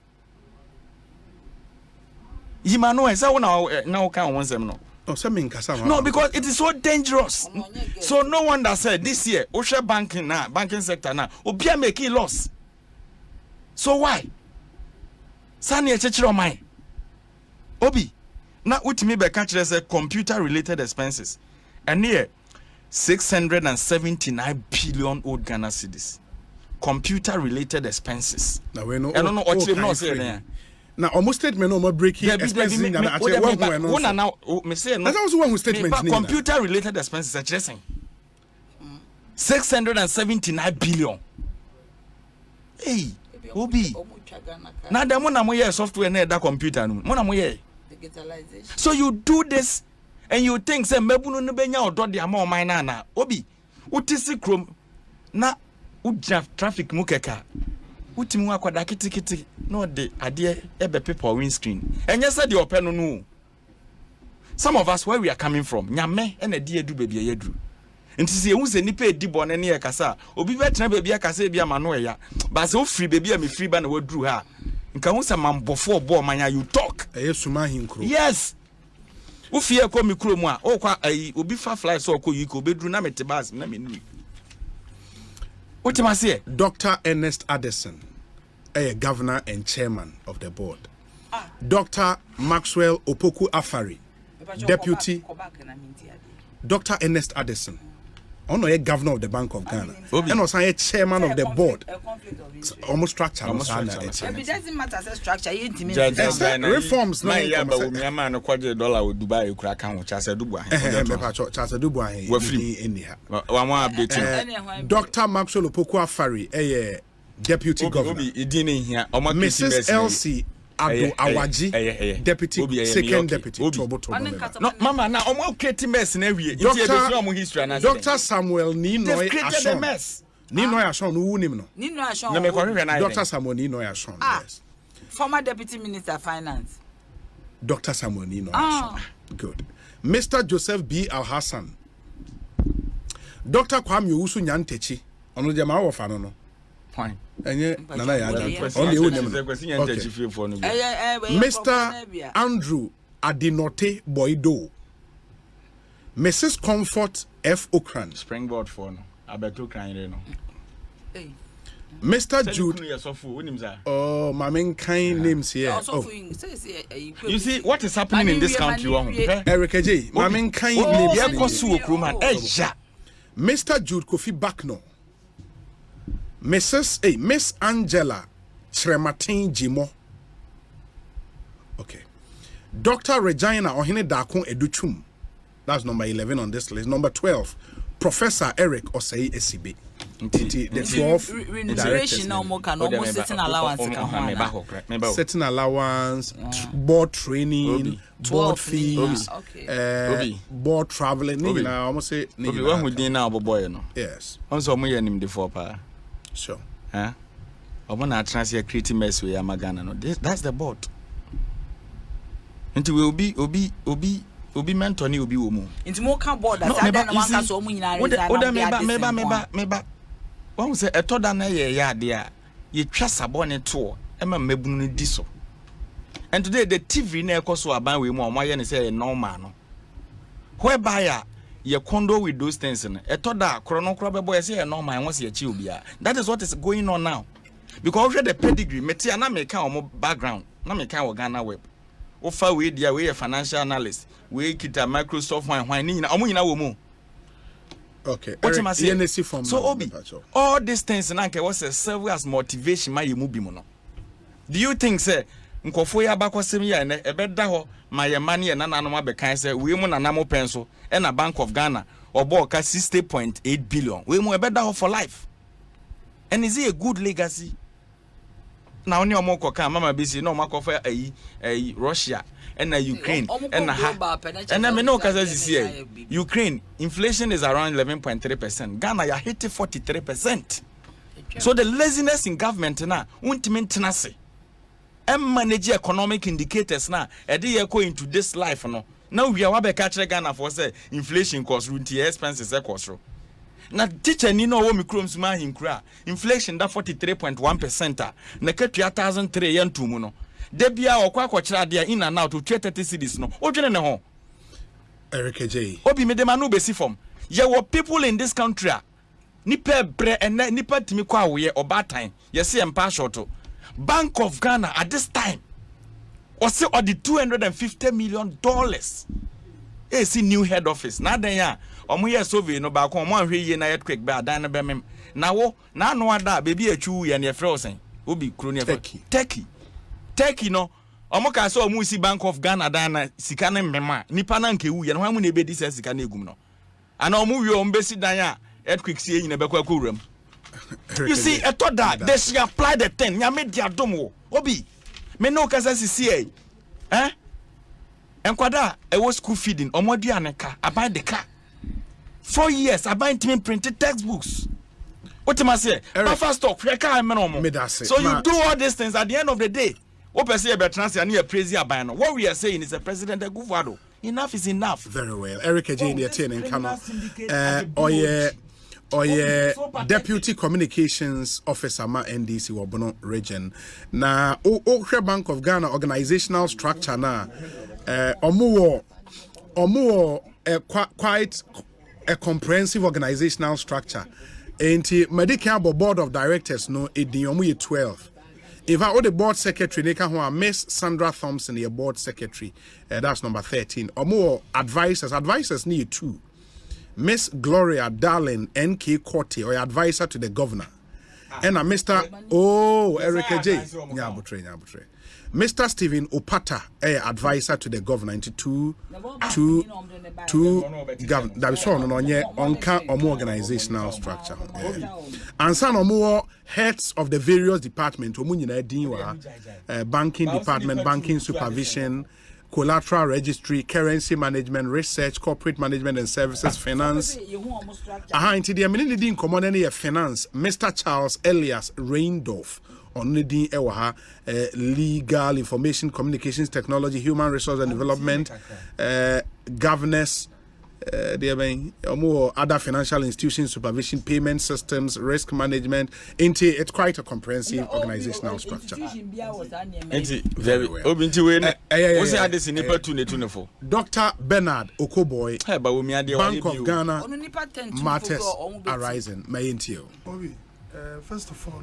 [SPEAKER 5] imano say na o kan won sem no. No, because it is so dangerous. So no wonder said this year, Osha banking sector now, Obia making loss. So why? Sani echechiro mai. Obi, na utimi be catch say computer related expenses. And here 679 billion old Ghana cedis. Computer related expenses.
[SPEAKER 1] Now we know.
[SPEAKER 5] I don't know what you know say there.
[SPEAKER 1] Now, almost statement no more breaking expenses.
[SPEAKER 5] One now, me say no.
[SPEAKER 1] That's also one statement.
[SPEAKER 5] Computer-related expenses are just 679 billion. Hey, Obi. Now the one I'm software na that computer no. One I'm digitalization. So you do this, and you think say mebunu no benya odo de ama o man na Obi. Utisi krom na uja traffic mukeka. Utimu akwada kitikiti no de ade ebe paper windscreen. Enye said the open no. Some of us where we are coming from, nyame ene de edu baby edu. Nti se ehu se nipa edi bone ne yakasa, obi betena baby akasa bia ma no ya. Ba se o free baby am free ba na wadru ha. Nka hu se mambofo obo manya you talk.
[SPEAKER 1] Suma hinkro.
[SPEAKER 5] Yes. Wo fie ko mikro mu a, o kwa obi fa fly so ko yi ko bedru na metebas na menui.
[SPEAKER 1] Dr. Ernest Addison, a governor and chairman of the board. Dr. Maxwell Opoku Afari, deputy. Dr. Ernest Addison, a governor of the Bank of Ghana, and also a chairman of the board. Almost structure. It
[SPEAKER 4] doesn't matter as structure.
[SPEAKER 1] Reforms. Dr. Maxwell Opoku Afari, a deputy governor. Mrs. Elsie Ado Awaji, deputy, second deputy.
[SPEAKER 5] No, Mama, now I'm creating mess in every year.
[SPEAKER 1] Dr. Samuel Ninoy Ashon. Ninoy Ashon, who name no?
[SPEAKER 4] Ninoy Ashon.
[SPEAKER 1] Dr. Samuel Ninoy Ashon. Yes.
[SPEAKER 4] Former deputy minister of finance.
[SPEAKER 1] Dr. Samuel Ninoy Ashon. Good. Mr. Joseph B. Al Hassan. Dr. Kwame Usu Nyantechi. Ono jama wo fa no no.
[SPEAKER 5] Fine.
[SPEAKER 1] Nana ya Mr. Andrew Adinote Boydo. Mrs. Comfort F. Okran.
[SPEAKER 5] Springboard for no. Abeto Kran no.
[SPEAKER 1] Mr. Jude. Oh, my main kind names here. Oh.
[SPEAKER 5] You see what is happening in this country?
[SPEAKER 1] Eric J. My main kind names. Mr. Jude Kofi Bakno. Miss Angela Chrematin Jimo. Okay. Dr. Regina Ohene Dakon Educhum. That's number 11 on this list. Number 12, Professor Eric Osei Esibe. The 12
[SPEAKER 4] remuneration almost setting allowance.
[SPEAKER 1] Setting allowance, board training, board fees, board traveling. Now almost say
[SPEAKER 5] when we did now boy no.
[SPEAKER 1] Yes.
[SPEAKER 5] Also we him the for pa.
[SPEAKER 1] Sure.
[SPEAKER 5] Huh? I want to transfer creative mess with Yamagana. No, that's the board. Until we will be mentor ni obi wo mu.
[SPEAKER 4] Into more can board that I don't want us so many
[SPEAKER 5] meba. When we say a toda na ya there, you trust a bonnet tour, Emma Mebuni diso. And today the TV na ekoso aban we mu omo say no man. Whereby your condo with those things in a toda chrono boy say no man once your children. That is what is going on now. Because already the pedigree, metia na make our background, na make our Ghana web. Offer we dia we a financial analyst, we kita Microsoft why ni na omo nyina wo mu.
[SPEAKER 1] Okay.
[SPEAKER 5] So Obi, all these things na nke was serve as motivation my mu bi mu no. Do you think say nkofo ya bakosem ya na ebeda ho ma ye mane na nanom abekan say we mu nanamo penso e na Bank of Ghana obo ka 60.8 billion. We mu ebeda ho for life. And is it a good legacy? Now only omo koka mama bisi no makofa Russia and Ukraine and I mean no cause this Ukraine inflation is around 11.3%. Ghana ya hit 43%. So the laziness in government na won't maintain say and manage economic indicators na e dey go into this life no. Now we are catch Ghana for say inflation cost runti expenses cost. Na teacher ni no wo mikrom suma hinkura inflation da 43.1% na ketua 1003 yentu mu no de bia okwa akokyera de in and out to 30 cities no odwene ne ho
[SPEAKER 1] Eric J
[SPEAKER 5] obi me de manu besi form ye wo people in this country nipa bre and nipa timi kwa we obatan ye se empa shorto Bank of Ghana at this time was or the $250 million see new head office na den ya omo ye survey no ba ko omo ahwe ye na earthquake ba dan na be mem na wo na no ada baby atwu ye na efre osen obi kro ne Turkey no Omoka so omu si Bank of Ghana dana sika ne mmema nipa na nke wu ye no hamu na ebedi se sika na egum no ana omu wi ombesi dan a earthquake sie nyina bekwa kwuram. You see I thought that they should apply the thing nya me dia dom obi me no kasa sisi enkwada e was school feeding omodi aneka aban de ka 4 years aban team printed textbooks. What am I say? Buffer stock so you do all these things at the end of the day. What I say about trans and praise aban. What we are saying is a president that Guvado. Enough is enough.
[SPEAKER 1] Very well. Eric Jane in Kano. Deputy Communications Officer ma NDC Wabono region. Na Okre Bank of Ghana organizational structure na omuo quite a comprehensive organizational structure. Enti medical board of directors no ediomu 12. If I the board secretary neka ho Miss Sandra Thompson the board secretary, that's number 13. Omo advisors need 2. Miss Gloria Darling NK Korte or advisor to the governor. And Mr. Eric J. Nyabutre. Mr. Stephen Opata, advisor to the governor, into two governor. That is all on more organizational structure. And some more heads of the various departments, banking department, banking supervision, collateral registry, currency management, research, corporate management and services, finance. Into the amenity in common any finance, Mr. Charles Elias Reindorf. On the legal information communications technology human resource and development governance more other financial institutions supervision payment systems risk management it's quite a comprehensive organizational structure.
[SPEAKER 5] Very well.
[SPEAKER 1] Dr. Bernard Okoboy, Bank of Ghana matters arising.
[SPEAKER 6] First of all,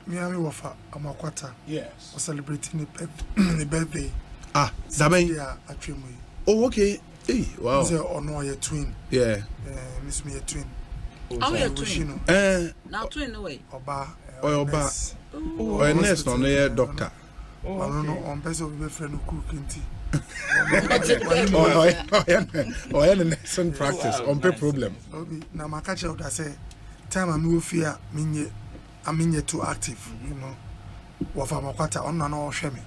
[SPEAKER 6] Miami Wafa Amakwata.
[SPEAKER 1] Yes.
[SPEAKER 6] Was celebrating the birthday.
[SPEAKER 1] Oh, okay. Hey, wow.
[SPEAKER 6] Your twin.
[SPEAKER 1] Yeah.
[SPEAKER 6] Miss me a twin.
[SPEAKER 4] Oh, you're twin. Now twin away.
[SPEAKER 6] Oba.
[SPEAKER 1] Oh, next on the doctor.
[SPEAKER 6] I don't know. On person will be friend who cooking tea.
[SPEAKER 1] Oh, yeah, the practice. On pay problem.
[SPEAKER 6] Now my catch out. I say, time I move here, I mean you're too active, you know. Wafa Makwata on no shame.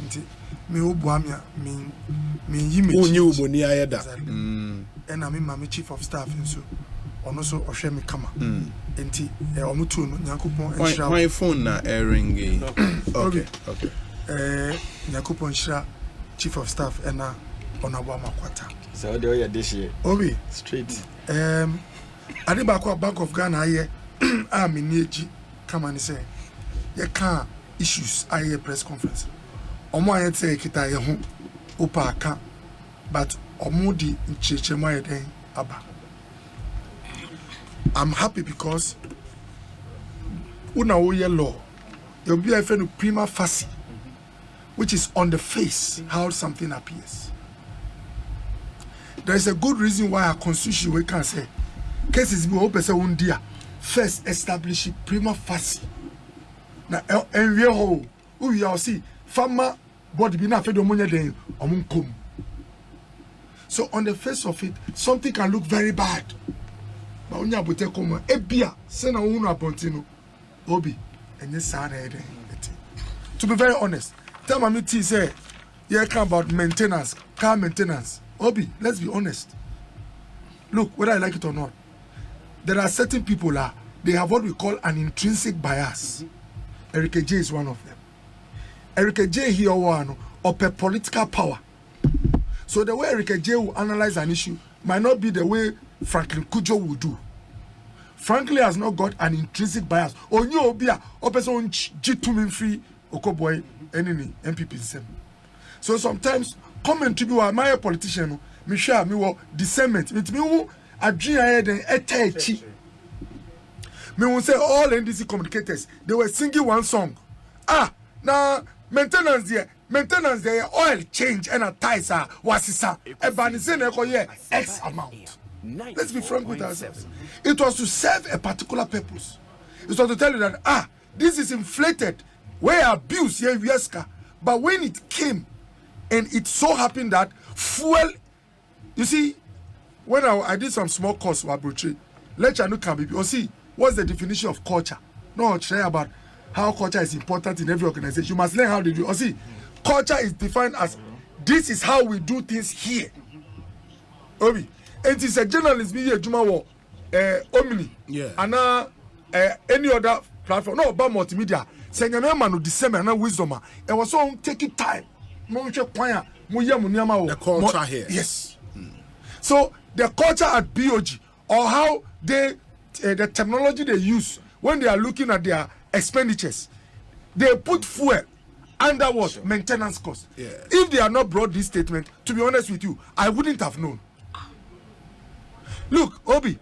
[SPEAKER 6] Nti me obuamia me yimi.
[SPEAKER 1] Onye oboni ayeda.
[SPEAKER 6] And I mean my chief of staff and so on also osheme kama. Nti omutu no Nyankopon enhira.
[SPEAKER 1] My phone na ring. Okay.
[SPEAKER 6] Nyankopon enhira chief of staff and na Onabo Makwata.
[SPEAKER 5] So they are this year.
[SPEAKER 6] Obi
[SPEAKER 5] straight.
[SPEAKER 6] Adibakwa Bank of Ghana here amineji come and say you can't issues I press conference omo aye say kita ye ho opa aka but omo di nchechema ye den aba. I'm happy because una wo ye law you be a prima facie which is on the face how something appears. There is a good reason why our constitution we can say cases be open say undia first establish prima facie. Now, and we are we are see farmer body be na fedo money den omunkom. So on the face of it, something can look very bad. But when you put a comma, ebia send a unu apontino obi and yes to be very honest, tell me say you come about maintenance, car maintenance. Obi, let's be honest. Look, whether I like it or not, there are certain people they have what we call an intrinsic bias. Eric J is one of them. Eric J here one of a political power. So the way Eric J will analyze an issue might not be the way Franklin Kujo will do. Franklin has not got an intrinsic bias. Or you obia or person G2 free Okoboy any MPP. So sometimes comment to be my politician, me share me wo discernment. It me who adwin aye den etechi. Me won't say all NDC communicators, they were singing one song. Now maintenance there, oil change and a ties wasisa. Ebanisen X amount. Let's be frank with ourselves. It was to serve a particular purpose. It was to tell you that this is inflated. Where abuse here yeska But when it came, and it so happened that fuel, you see, when I did some small course with Abuchi, lecture no can be. You see, what's the definition of culture? No, I'll share about how culture is important in every organization. You must learn how they do. You see, culture is defined as this is how we do things here. Obi, it is a journalist media Juma war, Omni, and any other platform. No, about multimedia. Saying a man who December and wisdom. It was so taking time.
[SPEAKER 1] The culture here.
[SPEAKER 6] Yes. So the culture at BOG, or how they the terminology they use when they are looking at their expenditures, they put fuel under what? Maintenance cost.
[SPEAKER 1] Yeah.
[SPEAKER 6] If they had not brought this statement, to be honest with you, I wouldn't have known. Look, Obi,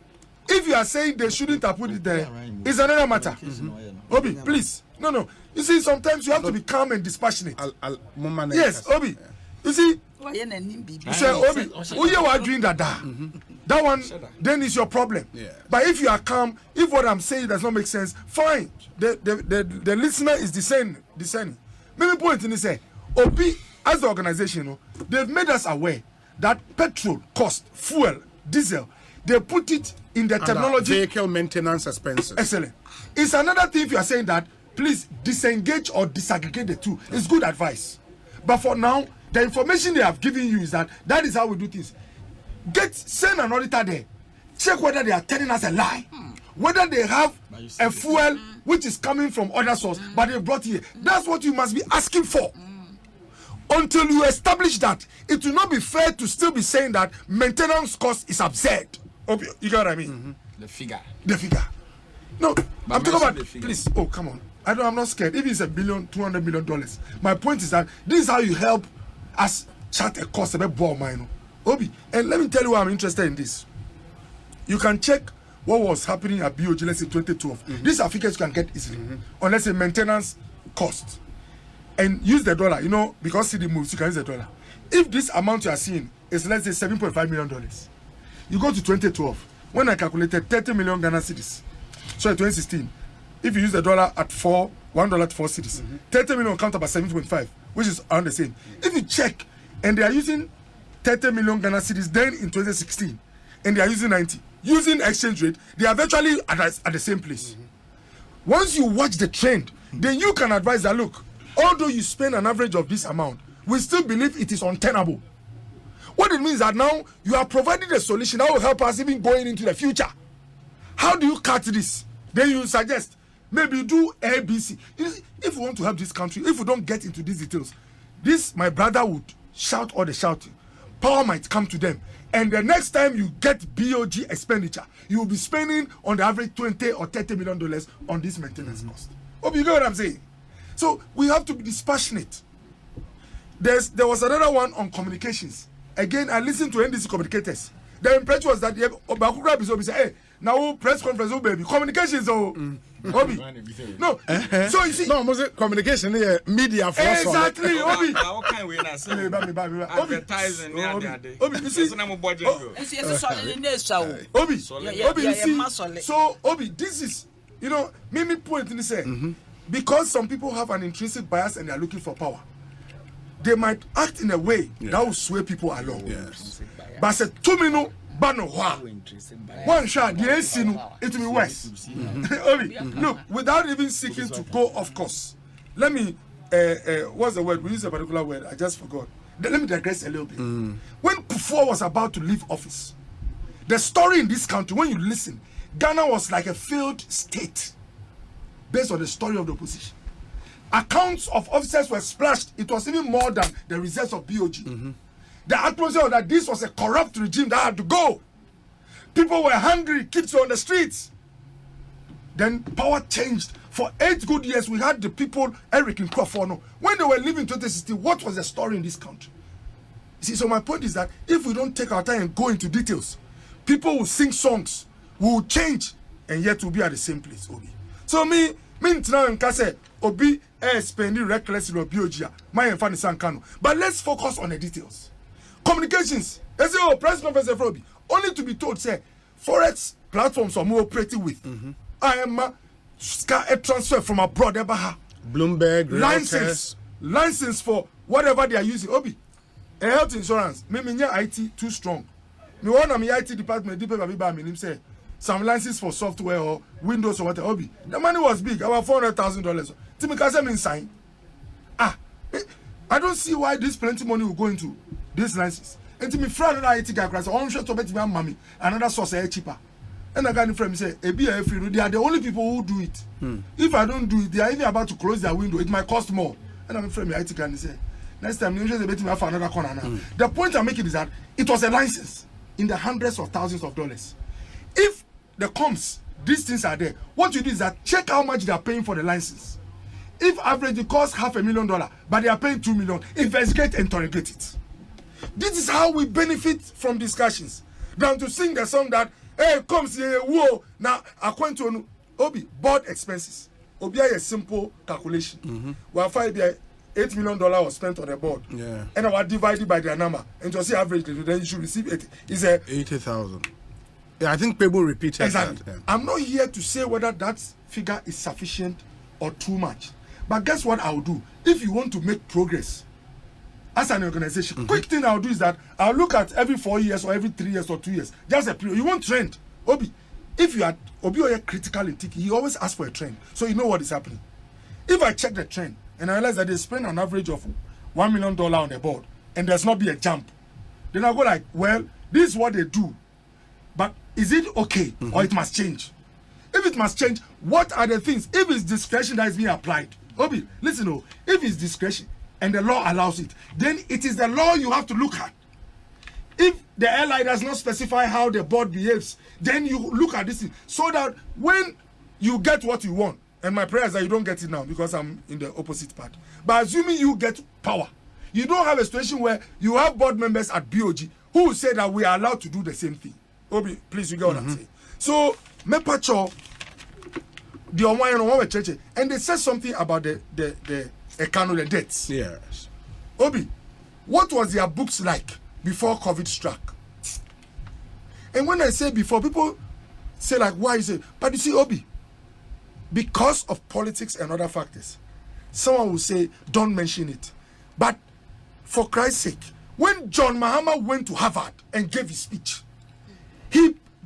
[SPEAKER 6] if you are saying they shouldn't have put it there, it's another matter. Obi, please. No. You see, sometimes you have to be calm and dispassionate. Yes, Obi. You see, you say, Obi, you are doing that. That one, then is your problem.
[SPEAKER 1] Yeah.
[SPEAKER 6] But if you are calm, if what I'm saying does not make sense, fine. The listener is discerning. Maybe point in say, Obi, as the organization, they've made us aware that petrol cost, fuel, diesel, they put it in the terminology.
[SPEAKER 1] Vehicle maintenance expenses.
[SPEAKER 6] Excellent. It's another thing if you are saying that, please disengage or disaggregate the two. It's good advice. But for now, the information they have given you is that is how we do things. Send an auditor there. Check whether they are telling us a lie. Whether they have a fuel which is coming from other source, but they brought here. That's what you must be asking for. Until you establish that, it will not be fair to still be saying that maintenance cost is absurd. Okay, you get what I mean?
[SPEAKER 5] The figure.
[SPEAKER 6] No, I'm talking about. Please, oh come on. I'm not scared. If it's $1 billion, $200 million, my point is that this is how you help us chart a cost about ball mine. Obi, and let me tell you why I'm interested in this. You can check what was happening at BOG, let's say 2012. These are figures you can get easily. On let's say maintenance cost. And use the dollar, because CD moves, you can use the dollar. If this amount you are seeing is let's say $7.5 million, you go to 2012. When I calculated 30 million Ghana cedis, so in 2016, if you use the dollar at $1 to 4 cedis, 30 million count about 7.5, which is around the same. If you check, and they are using 30 million Ghana cedis then in 2016, and they are using 90, using exchange rate, they are virtually at the same place. Once you watch the trend, then you can advise that, look, although you spend an average of this amount, we still believe it is untenable. What it means that now you are providing a solution that will help us even going into the future. How do you cut this? Then you suggest maybe you do ABC. If we want to help this country, if we don't get into these details, my brother would shout all the shouting. Power might come to them. And the next time you get BOG expenditure, you will be spending on the average $20 or $30 million on this maintenance cost. Hope you get what I'm saying? So we have to be dispassionate. There was another one on communications. Again, I listened to NDC communicators. The impression was that Bakura Bisobi said, hey, now press conference, baby. Communications, Obi. No. So you see.
[SPEAKER 1] No, communication, media for us.
[SPEAKER 6] Exactly, Obi.
[SPEAKER 5] Advertising,
[SPEAKER 6] Obi, you see. Obi, you see. So, Obi, this is, me point in say, because some people have an intrinsic bias and they are looking for power, they might act in a way that will sway people along.
[SPEAKER 1] Yes.
[SPEAKER 6] But say 2 minutes, bano one shot, it will be worse. Look, without even seeking to go off course, let me, what's the word? We use a particular word, I just forgot. Let me digress a little bit. When Kpebu was about to leave office, the story in this country, when you listen, Ghana was like a failed state based on the story of the opposition. Accounts of officers were splashed. It was even more than the results of BOG. The atmosphere that this was a corrupt regime that had to go. People were hungry, kids were on the streets. Then power changed. For 8 good years, we had the people, Eric and Kwafono. When they were leaving 2016, what was the story in this country? See, so my point is that if we don't take our time and go into details, people will sing songs, we will change, and yet we'll be at the same place, Obi. So me now in Kase, Obi, spending recklessly or BOG, my and Fanny Sankano. But let's focus on the details. Communications. They say, press conference for Obi. Only to be told, say, forex platforms are more operating with. I am a transfer from abroad,
[SPEAKER 1] Bloomberg,
[SPEAKER 6] license, license for whatever they are using. Obi, a health insurance. Me IT too strong. Me one of my IT department deep by me say some licenses for software or Windows or whatever. Obi, the money was big, about $400,000. Timika say me sign. I don't see why this plenty money will go into these licenses. And to me, friend another IT guy, so I'm sure to bet me mommy another source cheaper. And I got a friend say, they are the only people who do it. If I don't do it, they are even about to close their window. It might cost more. And I'm afraid my IT guy say, next time you should bet me for another corner now. The point I'm making is that it was a license in the hundreds of thousands of dollars. If the comms, these things are there, what you do is that check how much they are paying for the license. If average it costs $500,000, but they are paying $2 million, investigate and interrogate it. This is how we benefit from discussions. Than to sing the song that, hey, comes here, whoa. Now, according to Obi, board expenses. Obi, a simple calculation. Well, $8 million was spent on the board. Yeah. And I was divided by their number. And to see average, then you should receive 80. It's
[SPEAKER 1] 80,000. Yeah, I think Kpebu repeated
[SPEAKER 6] exactly.
[SPEAKER 1] that. Yeah.
[SPEAKER 6] I'm not here to say whether that figure is sufficient or too much. But guess what I'll do? If you want to make progress as an organization, quick thing I'll do is that I'll look at every 4 years or every 3 years or 2 years. Just a period. You want trend. Obi, if you are Obi or critical in thinking, he always asks for a trend. So you know what is happening. If I check the trend and I realize that they spend an average of $1 million on the board and there's not be a jump, then I'll go like, well, this is what they do. But is it okay or it must change? If it must change, what are the things? If it's discretion that is being applied, Obi, listen, if it's discretion and the law allows it, then it is the law you have to look at. If the airline does not specify how the board behaves, then you look at this thing so that when you get what you want, and my prayer is that you don't get it now because I'm in the opposite part. But assuming you get power, you don't have a situation where you have board members at BOG who say that we are allowed to do the same thing. Obi, please, you get what I'm saying. So, Mepacho, the Omwayan church, and they said something about the economy, the debts.
[SPEAKER 1] Yes.
[SPEAKER 6] Obi, what was their books like before COVID struck? And when I say before, people say like, why is it? But you see, Obi, because of politics and other factors, someone will say, don't mention it. But for Christ's sake, when John Mahama went to Harvard and gave his speech,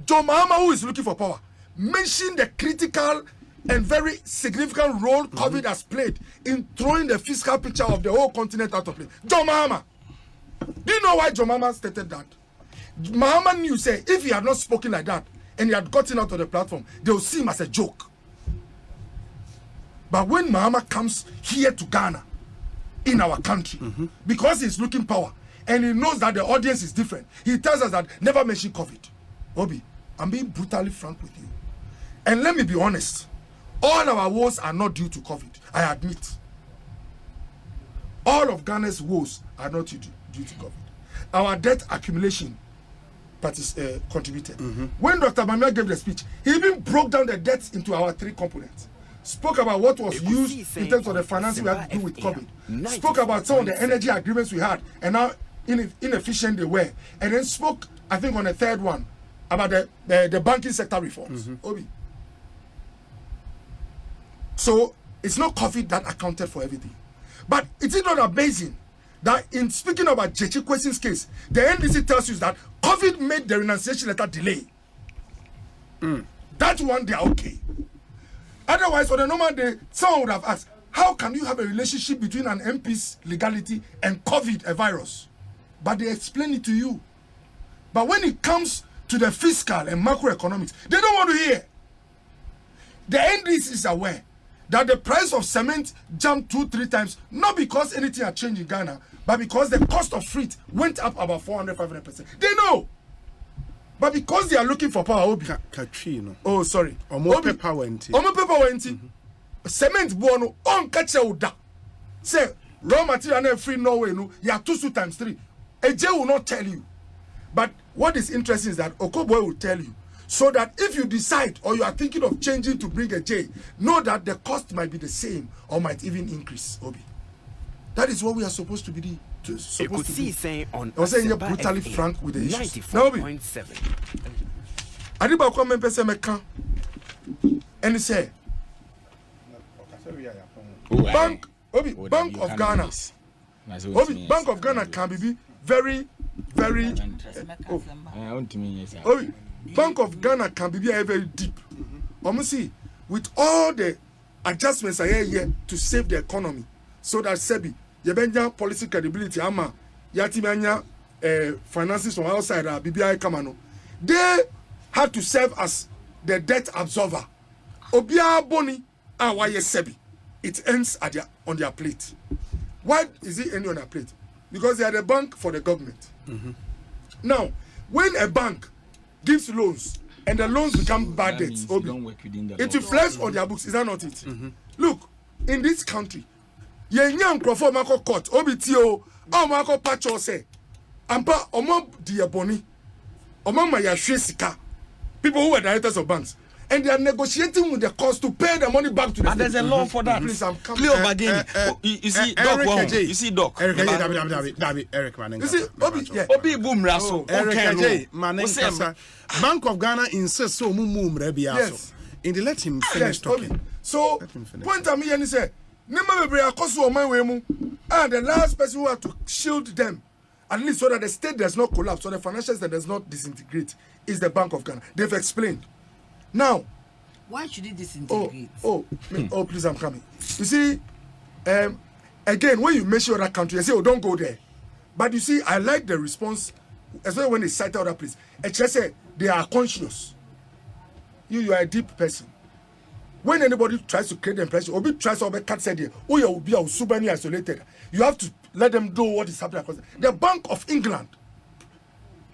[SPEAKER 6] John Mahama, who is looking for power, mentioned the critical and very significant role COVID has played in throwing the fiscal picture of the whole continent out of place. John Mahama. Do you know why John Mahama stated that? Mahama knew, say, if he had not spoken like that and he had gotten out of the platform, they would see him as a joke. But when Mahama comes here to Ghana, in our country, because he's looking power, and he knows that the audience is different, he tells us that never mention COVID. Obi, I'm being brutally frank with you. And let me be honest, all our woes are not due to COVID, I admit. All of Ghana's woes are not due to COVID. Our debt accumulation contributed. When Dr. Bamia gave the speech, he even broke down the debts into our 3 components. Spoke about what was used in terms of the financing we had to do with COVID. Spoke about some of the energy agreements we had and how inefficient they were. And then spoke, I think, on the 3rd one about the banking sector reforms. Obi. So it's not COVID that accounted for everything. But it is not amazing that in speaking about Jechi Kwesin's case, the NDC tells you that COVID made the renunciation letter delay. That one they are okay. Otherwise, on a normal day, someone would have asked, how can you have a relationship between an MP's legality and COVID, a virus? But they explain it to you. But when it comes to the fiscal and macroeconomics, they don't want to hear. The NDC is aware that the price of cement jumped 2-3 times, not because anything had changed in Ghana, but because the cost of freight went up about 400-500%. They know. But because they are looking for power, Obi. Oh, sorry.
[SPEAKER 1] Omo power enti.
[SPEAKER 6] Omo power enti. Cement bono on catch oda. Say raw material na free Norway no. Ya 2 times 3. AJ will not tell you. But what is interesting is that Okoboy will tell you. So that if you decide or you are thinking of changing to bring a J, know that the cost might be the same or might even increase, Obi. That is what we are supposed to be
[SPEAKER 7] Ekosiisen on
[SPEAKER 6] I was saying you're brutally frank with the issues. Now, Obi, Adiba kwa mpese meka and say bank Obi, Bank of Ghana. Obi, Bank of Ghana can be very, very. Obi, Bank of Ghana can be very deep. See, with all the adjustments I here to save the economy, so that Sebi, Yebenya policy credibility, ama Yatimanya finances from outside, BBI Kamano, they had to serve as the debt absorber. Obia Boni, why Sebi? It ends on their plate. Why is it ending on their plate? Because they are the bank for the government. Now, when a bank gives loans and the loans become bad debts, it reflects on their books. Is that not it? Look, in this country, young Crawford Marco Court, OBTO, Marco Pacho say, Ampa Omo Diaboni, Omo Maya Shesika, people who are directors of banks. And they are negotiating with the cost to pay the money back to the state.
[SPEAKER 5] There's a law for that.
[SPEAKER 6] Please, I'm coming.
[SPEAKER 5] Cleo Bagini. You see, Doc. You see, Doc.
[SPEAKER 1] Eric Manenga.
[SPEAKER 6] You see,
[SPEAKER 5] Obi Boom Raso.
[SPEAKER 1] Eric Manenga. Bank of Ghana insists so mum rebiaso.
[SPEAKER 6] Yes.
[SPEAKER 1] And they let him finish talking.
[SPEAKER 6] So, point at me and he said, Nema be akoso o man we mu. And the last person who had to shield them, at least so that the state does not collapse, so the financial system does not disintegrate, is the Bank of Ghana. They've explained. Now,
[SPEAKER 4] why should it disintegrate?
[SPEAKER 6] Please, I'm coming. You see, again, when you mention other country, I say, oh, don't go there. But you see, I like the response, especially when they cite other places. I just say they are conscious. You are a deep person. When anybody tries to create the impression, or tries to cut said, oh, you will be super isolated. You have to let them know what is happening. The Bank of England,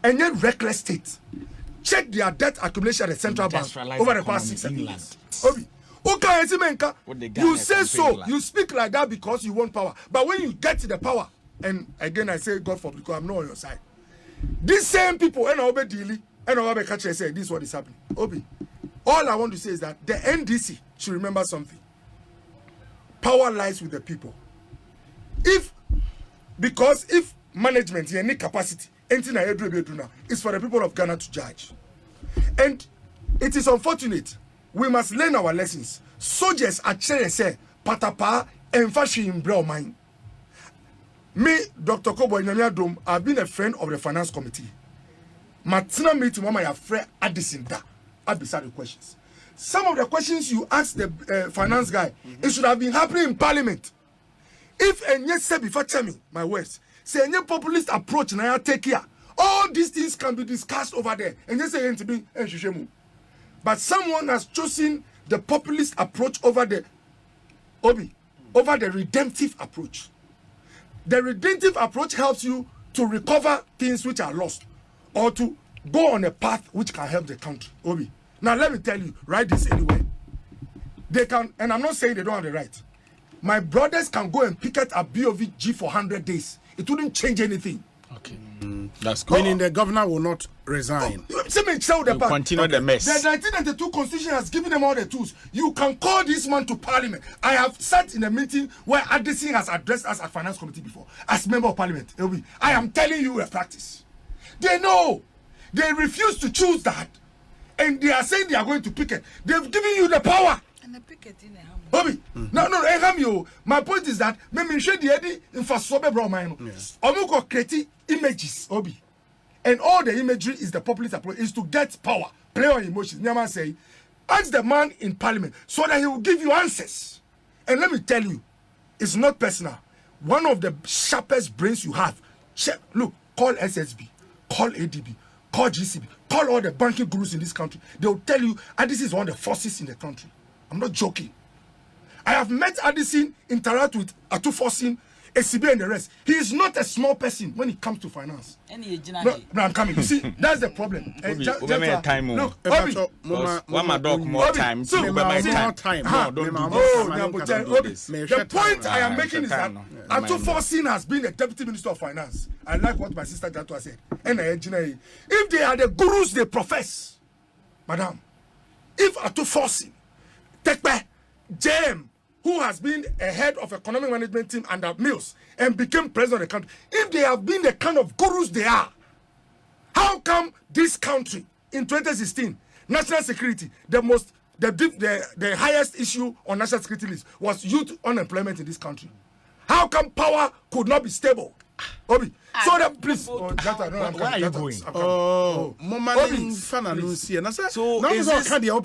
[SPEAKER 6] and yet reckless state. Check their debt accumulation at the central bank over the past 6 years. You say so, you speak like that because you want power. But when you get to the power, and again I say God forbid, because I'm not on your side. These same people, and Obi Dili, and Obi Kache say this is what is happening. Obi, all I want to say is that the NDC should remember something. Power lies with the people. Because if management in any capacity, anything I do now is for the people of Ghana to judge. And it is unfortunate. We must learn our lessons. Soldiers actually say, Patapa and fashion in brown mind. Me, Dr. Kobo Nyamiadom, I've been a friend of the finance committee. Matina meeting mama ya friend Addison da. I'll beside the questions. Some of the questions you asked the finance guy, it should have been happening in Parliament. If and yes, say before tell me my words. Say any populist approach now take care. All these things can be discussed over there. And yes, say to be but someone has chosen the populist approach over the redemptive approach. The redemptive approach helps you to recover things which are lost or to go on a path which can help the country. Now let me tell you, write this anywhere. They can, and I'm not saying they don't have the right. My brothers can go and picket a BOVG for 100 days. It wouldn't change anything.
[SPEAKER 5] Okay. That's good.
[SPEAKER 1] Meaning the governor will not resign.
[SPEAKER 5] Continue the mess.
[SPEAKER 6] The 1992 constitution has given them all the tools. You can call this man to parliament. I have sat in a meeting where Addison has addressed us at finance committee before as member of parliament. I am telling you a practice. They know. They refuse to choose that. And they are saying they are going to picket. They've given you the power.
[SPEAKER 4] And the picket in the
[SPEAKER 6] No, my point is that me share the edit infrastructure bro mine. Omuko create images, Obi. And all the imagery is the populist approach is to get power, play on emotions. Nyama say, ask the man in parliament so that he will give you answers. And let me tell you, it's not personal. One of the sharpest brains you have. Look, call SSB, call ADB, call GCB, call all the banking gurus in this country. They will tell you, this is one of the forces in the country. I'm not joking. I have met Addison, interact with Atu Fosin, ACB and the rest. He is not a small person when it comes to finance. No, I'm coming. You see, that's the problem. The point I am making is that Atu Fosin has been the deputy minister of finance. I like what my sister Jatua said. If they are the gurus they profess, madam, if Atu Fosin, Tekpe, JM, who has been a head of economic management team under Mills and became president of the country, if they have been the kind of gurus they are, how come this country in 2016, national security, the most the highest issue on national security list was youth unemployment in this country. How come power could not be stable? Obi, so that please.
[SPEAKER 8] Where are you going?
[SPEAKER 6] Obi,
[SPEAKER 1] so is this kind of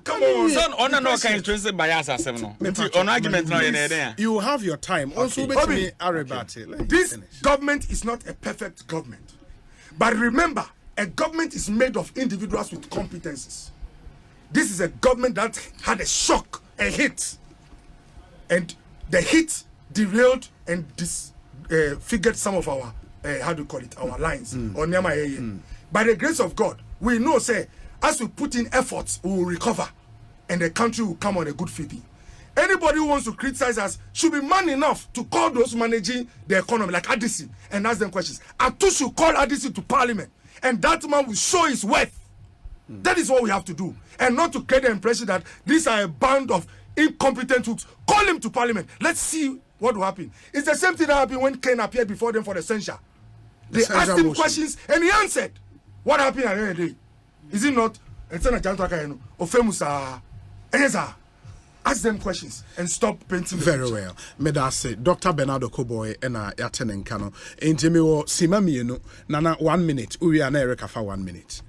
[SPEAKER 6] come on.
[SPEAKER 5] Son, on no kind of bias as no. On argument now in
[SPEAKER 1] you have your time. Also, Obi,
[SPEAKER 6] this government is not a perfect government, but remember, a government is made of individuals with competences. This is a government that had a shock, a hit, and the hit derailed and disfigured some of our our lines by the grace of God, we know say as we put in efforts, we will recover and the country will come on a good footing. Anybody who wants to criticize us should be man enough to call those managing the economy like Addison and ask them questions. Atu should call Addison to Parliament and that man will show his worth. That is what we have to do, and not to create the impression that these are a band of incompetent hooks. Call him to Parliament. Let's see what will happen. It's the same thing that happened when Ken appeared before them for the censure. They asked him questions and he answered. What happened at the end of the day? Is it not? Ask them questions and stop painting.
[SPEAKER 1] Very well. May I say, Dr. Bernardo Koboy and Yaten Nkano. Intimiwo Simamienu. Nana 1 minute. We are Erica for 1 minute.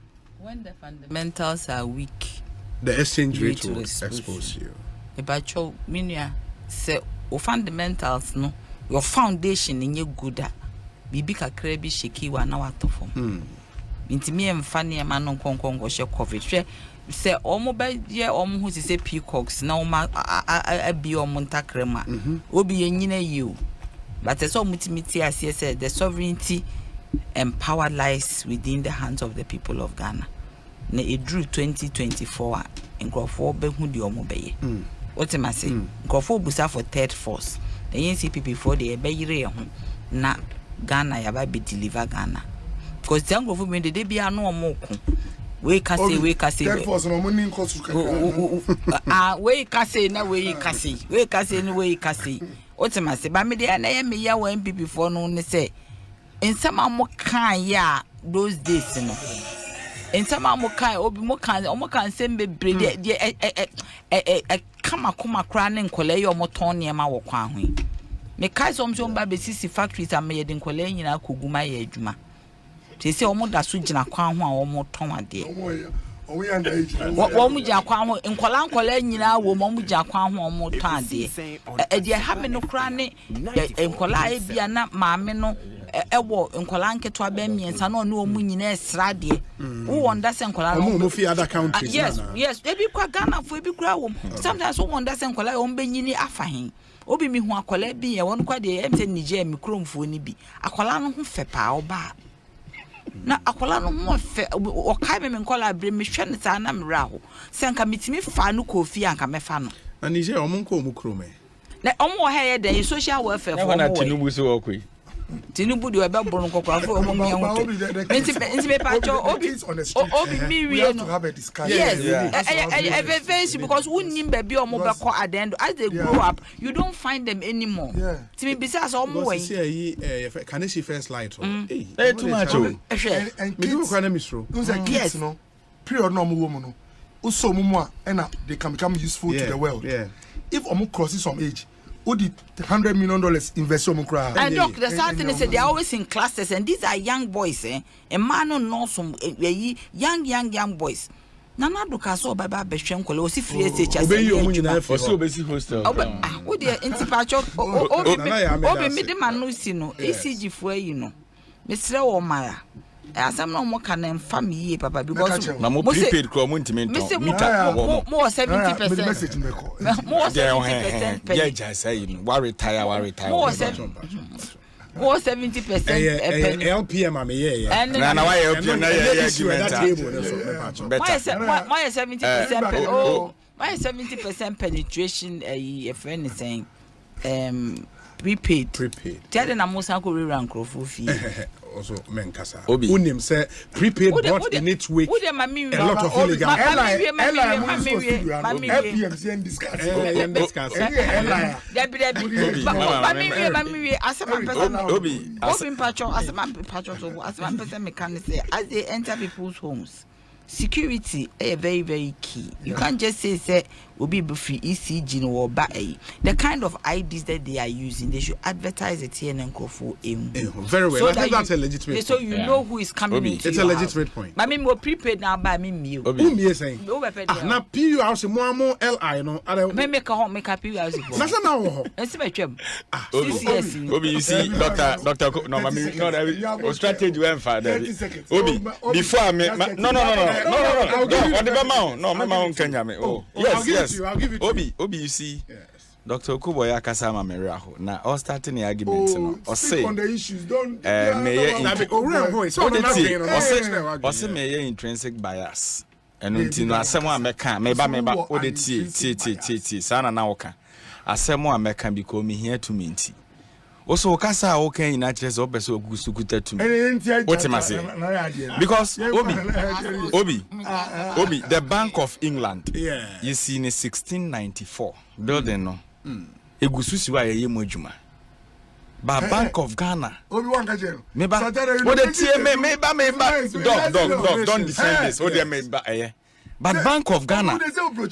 [SPEAKER 4] When the fundamentals are weak,
[SPEAKER 1] the exchange rate will expose you.
[SPEAKER 4] About your minia say, fundamentals no, your foundation in your good. Bibi kakra bi sheki wa na watofom. Nti me emfa ne ma no nkonkongo hye covid hwe se omo ba ye omo hu se peacocks na omo abi omo ntakrema obi yenyina yiu but so mutimiti ase say the sovereignty and power lies within the hands of the people of Ghana. Na edru 2024 nkrofo be hu di omo beye what am I saying? Nkrofo busa for third force the NCPP for the be yire ho na Ghana yaba be deliver Ghana because the nkrofo me de be anu omo ko we ka say
[SPEAKER 6] third force no mo nin kosu kakra
[SPEAKER 4] we ka say na we ka say no we ka say what am I say ba me de na ye me ya wa NPP for no ne say ensama mo kan ya those days no ensama mo kan obi mo kan sembe brede de kama kuma kra ne nkole ye omo ton ne ma wo kwan ho me kai so ba be sisi factories am ye de nkole nyina koguma ye adwuma te se omo da so gina kwan ho a omo ton ade wo mu gina kwan ho nkola nyina wo mo gina kwan ho omo ton ade e de ha me no kra ne nkola e bia na maame no ewo nkola nketo ba miensa na onu omu nyina esrade wo wonder se nkola
[SPEAKER 1] no fi other countries
[SPEAKER 4] yes ebi kwa Ghana fo ebi kura wo sometimes wo wonder se nkola o mbenyini afahin obi mi hu akola bi ye won kwa de emse Niger mikromfo ni bi akola no ho fe pa oba na akola no ho fe o kai me nkola bre me hwe ne sa na mra ho se nka mitimi fa no kofi anka me fa no
[SPEAKER 1] na Niger o mun ko mu krome
[SPEAKER 4] na omo ha ye de social welfare for
[SPEAKER 5] na Tinubu so okoi
[SPEAKER 4] Tinubu de ebe boro nkokwa fo omo mi anwo nti me pa cho obi mi wie no yes face because wunnim ba bi omo be ko at the end as they grow up you don't find them anymore ti me bisa so omo wen
[SPEAKER 1] can she first light
[SPEAKER 5] too much
[SPEAKER 6] and me do kwa na misro kids no period no omo wo mu no uso mu a na they can become useful to the world if omo crosses some age the $100 million invest on cry.
[SPEAKER 4] And look, the sad thing is that they're always in classes, and these are young boys, A man no some young boys. Nana do kaso baba behwem kole osi free SH as
[SPEAKER 5] obey you nyina osi obesi hostel
[SPEAKER 4] wo de intipacho obi me de manu si no ECG fo ayi no mesre wo maya asam no mo kan mfa me yie papa because
[SPEAKER 5] na mo prepaid kro mo ntimento
[SPEAKER 4] mita mo 70%
[SPEAKER 6] message me ko
[SPEAKER 4] mo 70%
[SPEAKER 5] yeah just say we retire
[SPEAKER 4] mo 70%
[SPEAKER 1] LPM am yeah
[SPEAKER 5] na why LPM na yeah
[SPEAKER 4] why 70% oh why 70% penetration a friend is saying prepaid tell na mo san ko rera nkrofo fi
[SPEAKER 1] also menkasa unim say prepaid bought in its week a lot of illegal
[SPEAKER 6] LPM send discuss
[SPEAKER 4] as they enter people's homes security is very, very key. You can't just say will be free ECG or buy the kind of IDs that they are using. They should advertise it here and go for aim.
[SPEAKER 1] Very well.
[SPEAKER 4] So
[SPEAKER 1] I think that's a legitimate.
[SPEAKER 4] So you know who is coming.
[SPEAKER 1] It's a legitimate point.
[SPEAKER 4] I mean, more prepaid now by me meal.
[SPEAKER 1] Who saying? Now PU house more LI no.
[SPEAKER 4] Make a home make a PU house.
[SPEAKER 1] That's now.
[SPEAKER 4] It's my job.
[SPEAKER 5] Obi, you see, Doctor. No, I mean, no, strategy went for that. Obi, before I no. On the mount, no, my mount Kenya me. Oh, yes.
[SPEAKER 1] I'll give it to you.
[SPEAKER 5] Obi, you see. Dr. Okuboya Kasama Meriaho. Now, all starting the argument, or say
[SPEAKER 6] on the issues. Don't.
[SPEAKER 5] Or may intrinsic bias. And until someone meka, meba, o de ti, sana na oka. Asemo ameka become me here to minty. Also, Kasa okay in actress or beso gusukuta to me. What am I saying? Because Obi, the Bank of England, you see in 1694 building no. Egususi wa ye mojuma. Ba Bank of Ghana. Meba. What the meba. Dog, don't defend this. Oh, meba. But Bank of Ghana.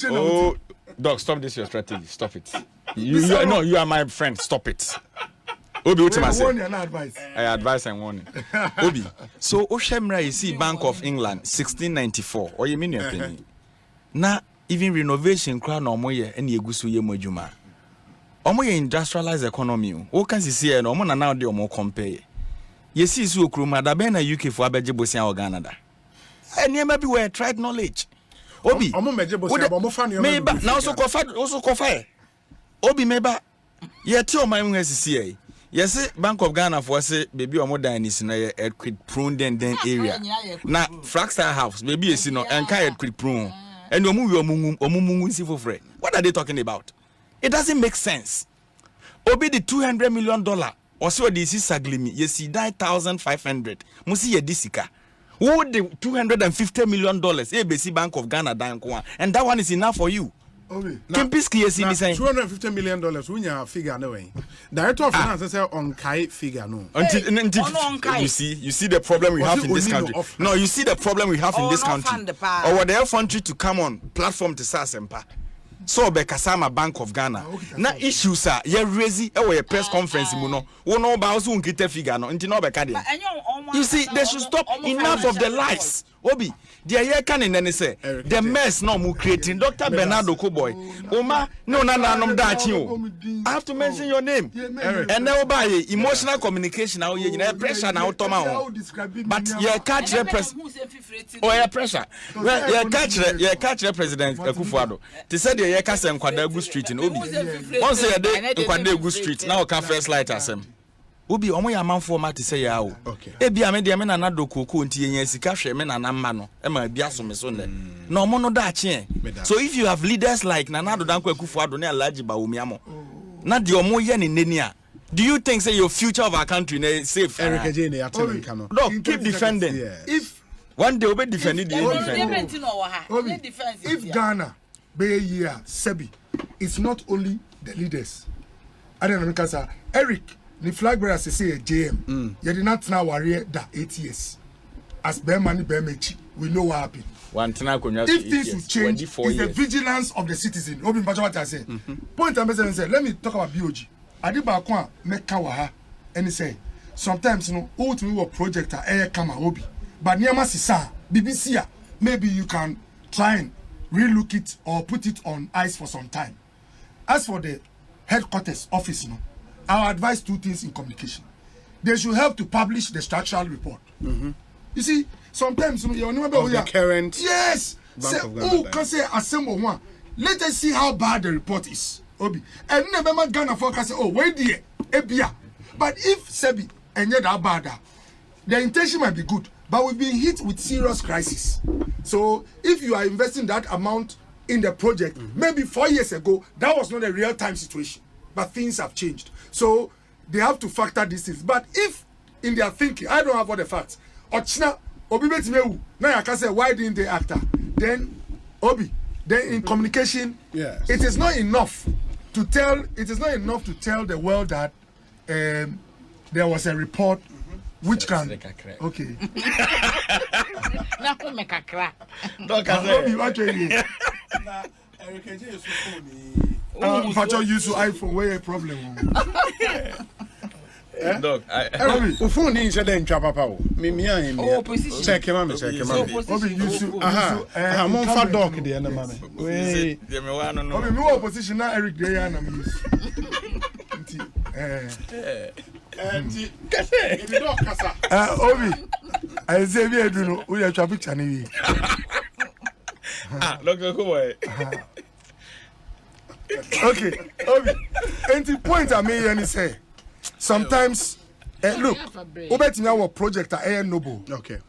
[SPEAKER 5] Oh, dog, stop this your strategy. Stop it. You are my friend. Stop it. Obi, what am I saying? I advise and warning. Obi. So Oshemra, you see Bank of England 1694. Or you mean your opinion? Na even renovation crown no more ye and yegusu ye mojuma. Omo ye industrialized economy. O can see no omo na now de omo compare. Ye see so kroma da be na UK for abeje bosia o Ghana da. Eniema bi we tried knowledge. Obi.
[SPEAKER 1] Omo meje bosia omo fa ne
[SPEAKER 5] meba na also kofa. Obi meba. Ye ti o man hu asisi yes, Bank of Ghana for say baby omo danis na earthquake prone den area. Na Fraxter House baby esi no enka earthquake prone. And omu what are they talking about? It doesn't make sense. Obi the $200 million or so this is saglimi. You see 9,500. Musi ye disika. Who the $250 million? ABC Bank of Ghana and that one is enough for you.
[SPEAKER 1] Kempiski is in saying $250 million. We have figure no way. Director of Finance say on Kai figure no.
[SPEAKER 5] You see the problem we have in this country. No, you see the problem we have in this country. Or what the country to come on platform to Sasempa. So be Kasama Bank of Ghana. Na issues are ye raise a press conference muno. Wono ba also unkite figure no. Nti no be kade. You see, they should stop enough of the lies. Obi, the year can in any say the mess no mu creating Dr. Bernardo Koboy. Oma no na dachi o. I have to mention your name. And now by emotional communication now you pressure now toma. But you catch pressure. Well, you catch President Akufo-Addo. They said you catch Nkwadegu Street in Obi. Once you dey Nkwadegu Street now can first light asem. Obi omo ya manfo ma te say ya o. Ebi ame de me na na dokoko nti yen sika hwe me na na ma no. E ma bia so me so ne. Na omo no da che. So if you have leaders like Nana Danko Akufo-Addo ne Alhaji Bawumia na de omo ye ne neni a, do you think say your future of our country na safe?
[SPEAKER 1] Eric Ejene atemi kano.
[SPEAKER 5] No, keep defending.
[SPEAKER 6] If
[SPEAKER 5] one day we defend it,
[SPEAKER 6] if Ghana be a year Sebi, it's not only the leaders. I don't know because Eric the flag bearer say a JM. You did not now worry that 8 years. As bear money bear mechi, we know what happened. If things will change, it's the vigilance of the citizen. Obi Mbacho what I say. Point I'm saying, let me talk about BOG. Adiba kwa meka waha. And he say, sometimes you know, ultimately a project air kama obi. But niama sisa, BBC, maybe you can try and relook it or put it on ice for some time. As for the headquarters office, you know, I advise two things in communication. They should help to publish the structural report. You see, sometimes you remember
[SPEAKER 1] the current.
[SPEAKER 6] Yes. Say, can say assemble one. Let us see how bad the report is. Obi. And never Ghana focus say, oh, wait there, Ebia. But if Sebi and yet that bad, the intention might be good, but we've been hit with serious crisis. So if you are investing that amount in the project, maybe 4 years ago, that was not a real time situation. But things have changed. So they have to factor these things. But if in their thinking, I don't have all the facts, Ochna, Obi Betimewu, now I can say, why didn't they act? Then, Obi, then in communication,
[SPEAKER 1] yes.
[SPEAKER 6] It is not enough to tell the world that there was a report Which can? Okay.
[SPEAKER 4] Na ko me kakra.
[SPEAKER 5] Dog I
[SPEAKER 6] What you but you use iPhone where a problem.
[SPEAKER 5] Dog
[SPEAKER 1] I phone ni nse den twa papa wo. Me an
[SPEAKER 4] Oh, position.
[SPEAKER 1] check him me.
[SPEAKER 6] Obi use
[SPEAKER 1] Mon fa dog de na mame.
[SPEAKER 5] we me wa no
[SPEAKER 6] Obi me opposition na Eric dey na me use.
[SPEAKER 1] Nti kase e dog kasa.
[SPEAKER 6] Obi I say we do no we twa picture ni wi.
[SPEAKER 5] Look boy.
[SPEAKER 6] Okay, Obi. And the point I mean and say sometimes look, obetimi our project are noble.
[SPEAKER 1] Okay.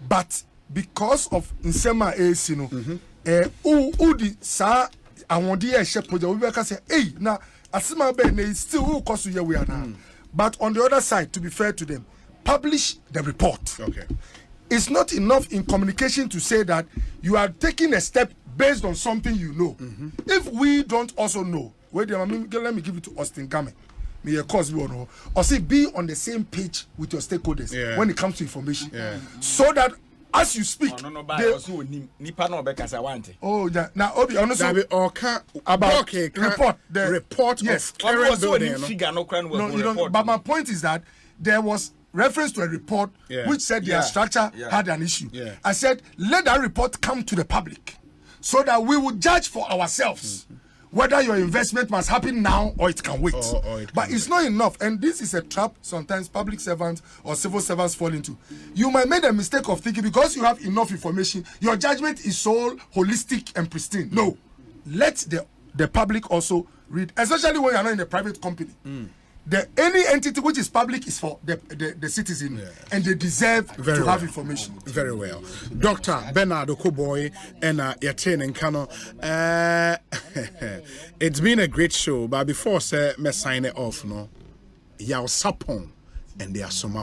[SPEAKER 6] But because of nsema AC no, who the sa awon dey share project we can say, hey, na asema be na still who cause you we are now. But on the other side, to be fair to them, publish the report.
[SPEAKER 1] Okay.
[SPEAKER 6] It's not enough in communication to say that you are taking a step based on something you know. If we don't also know, wait, let me give it to Austin Game. May your cause be on or say be on the same page with your stakeholders when it comes to information. So that as you speak, oh yeah. Now Obi honestly about report the
[SPEAKER 1] report
[SPEAKER 6] yes.
[SPEAKER 1] of current building.
[SPEAKER 6] No, you don't. But my point is that there was reference to a report which said their structure had an issue. I said let that report come to the public so that we will judge for ourselves whether your investment must happen now or it can wait. But it's not enough, and this is a trap sometimes public servants or civil servants fall into. You might make the mistake of thinking because you have enough information, your judgment is so holistic and pristine. No, let the public also read, especially when you are not in a private company. Any entity which is public is for the citizen, and they deserve to have information.
[SPEAKER 1] Very well. Dr. Bernard Okoboy and Yatin and Kano. It's been a great show, but before me sign it off, no, Yao Sapon and they are some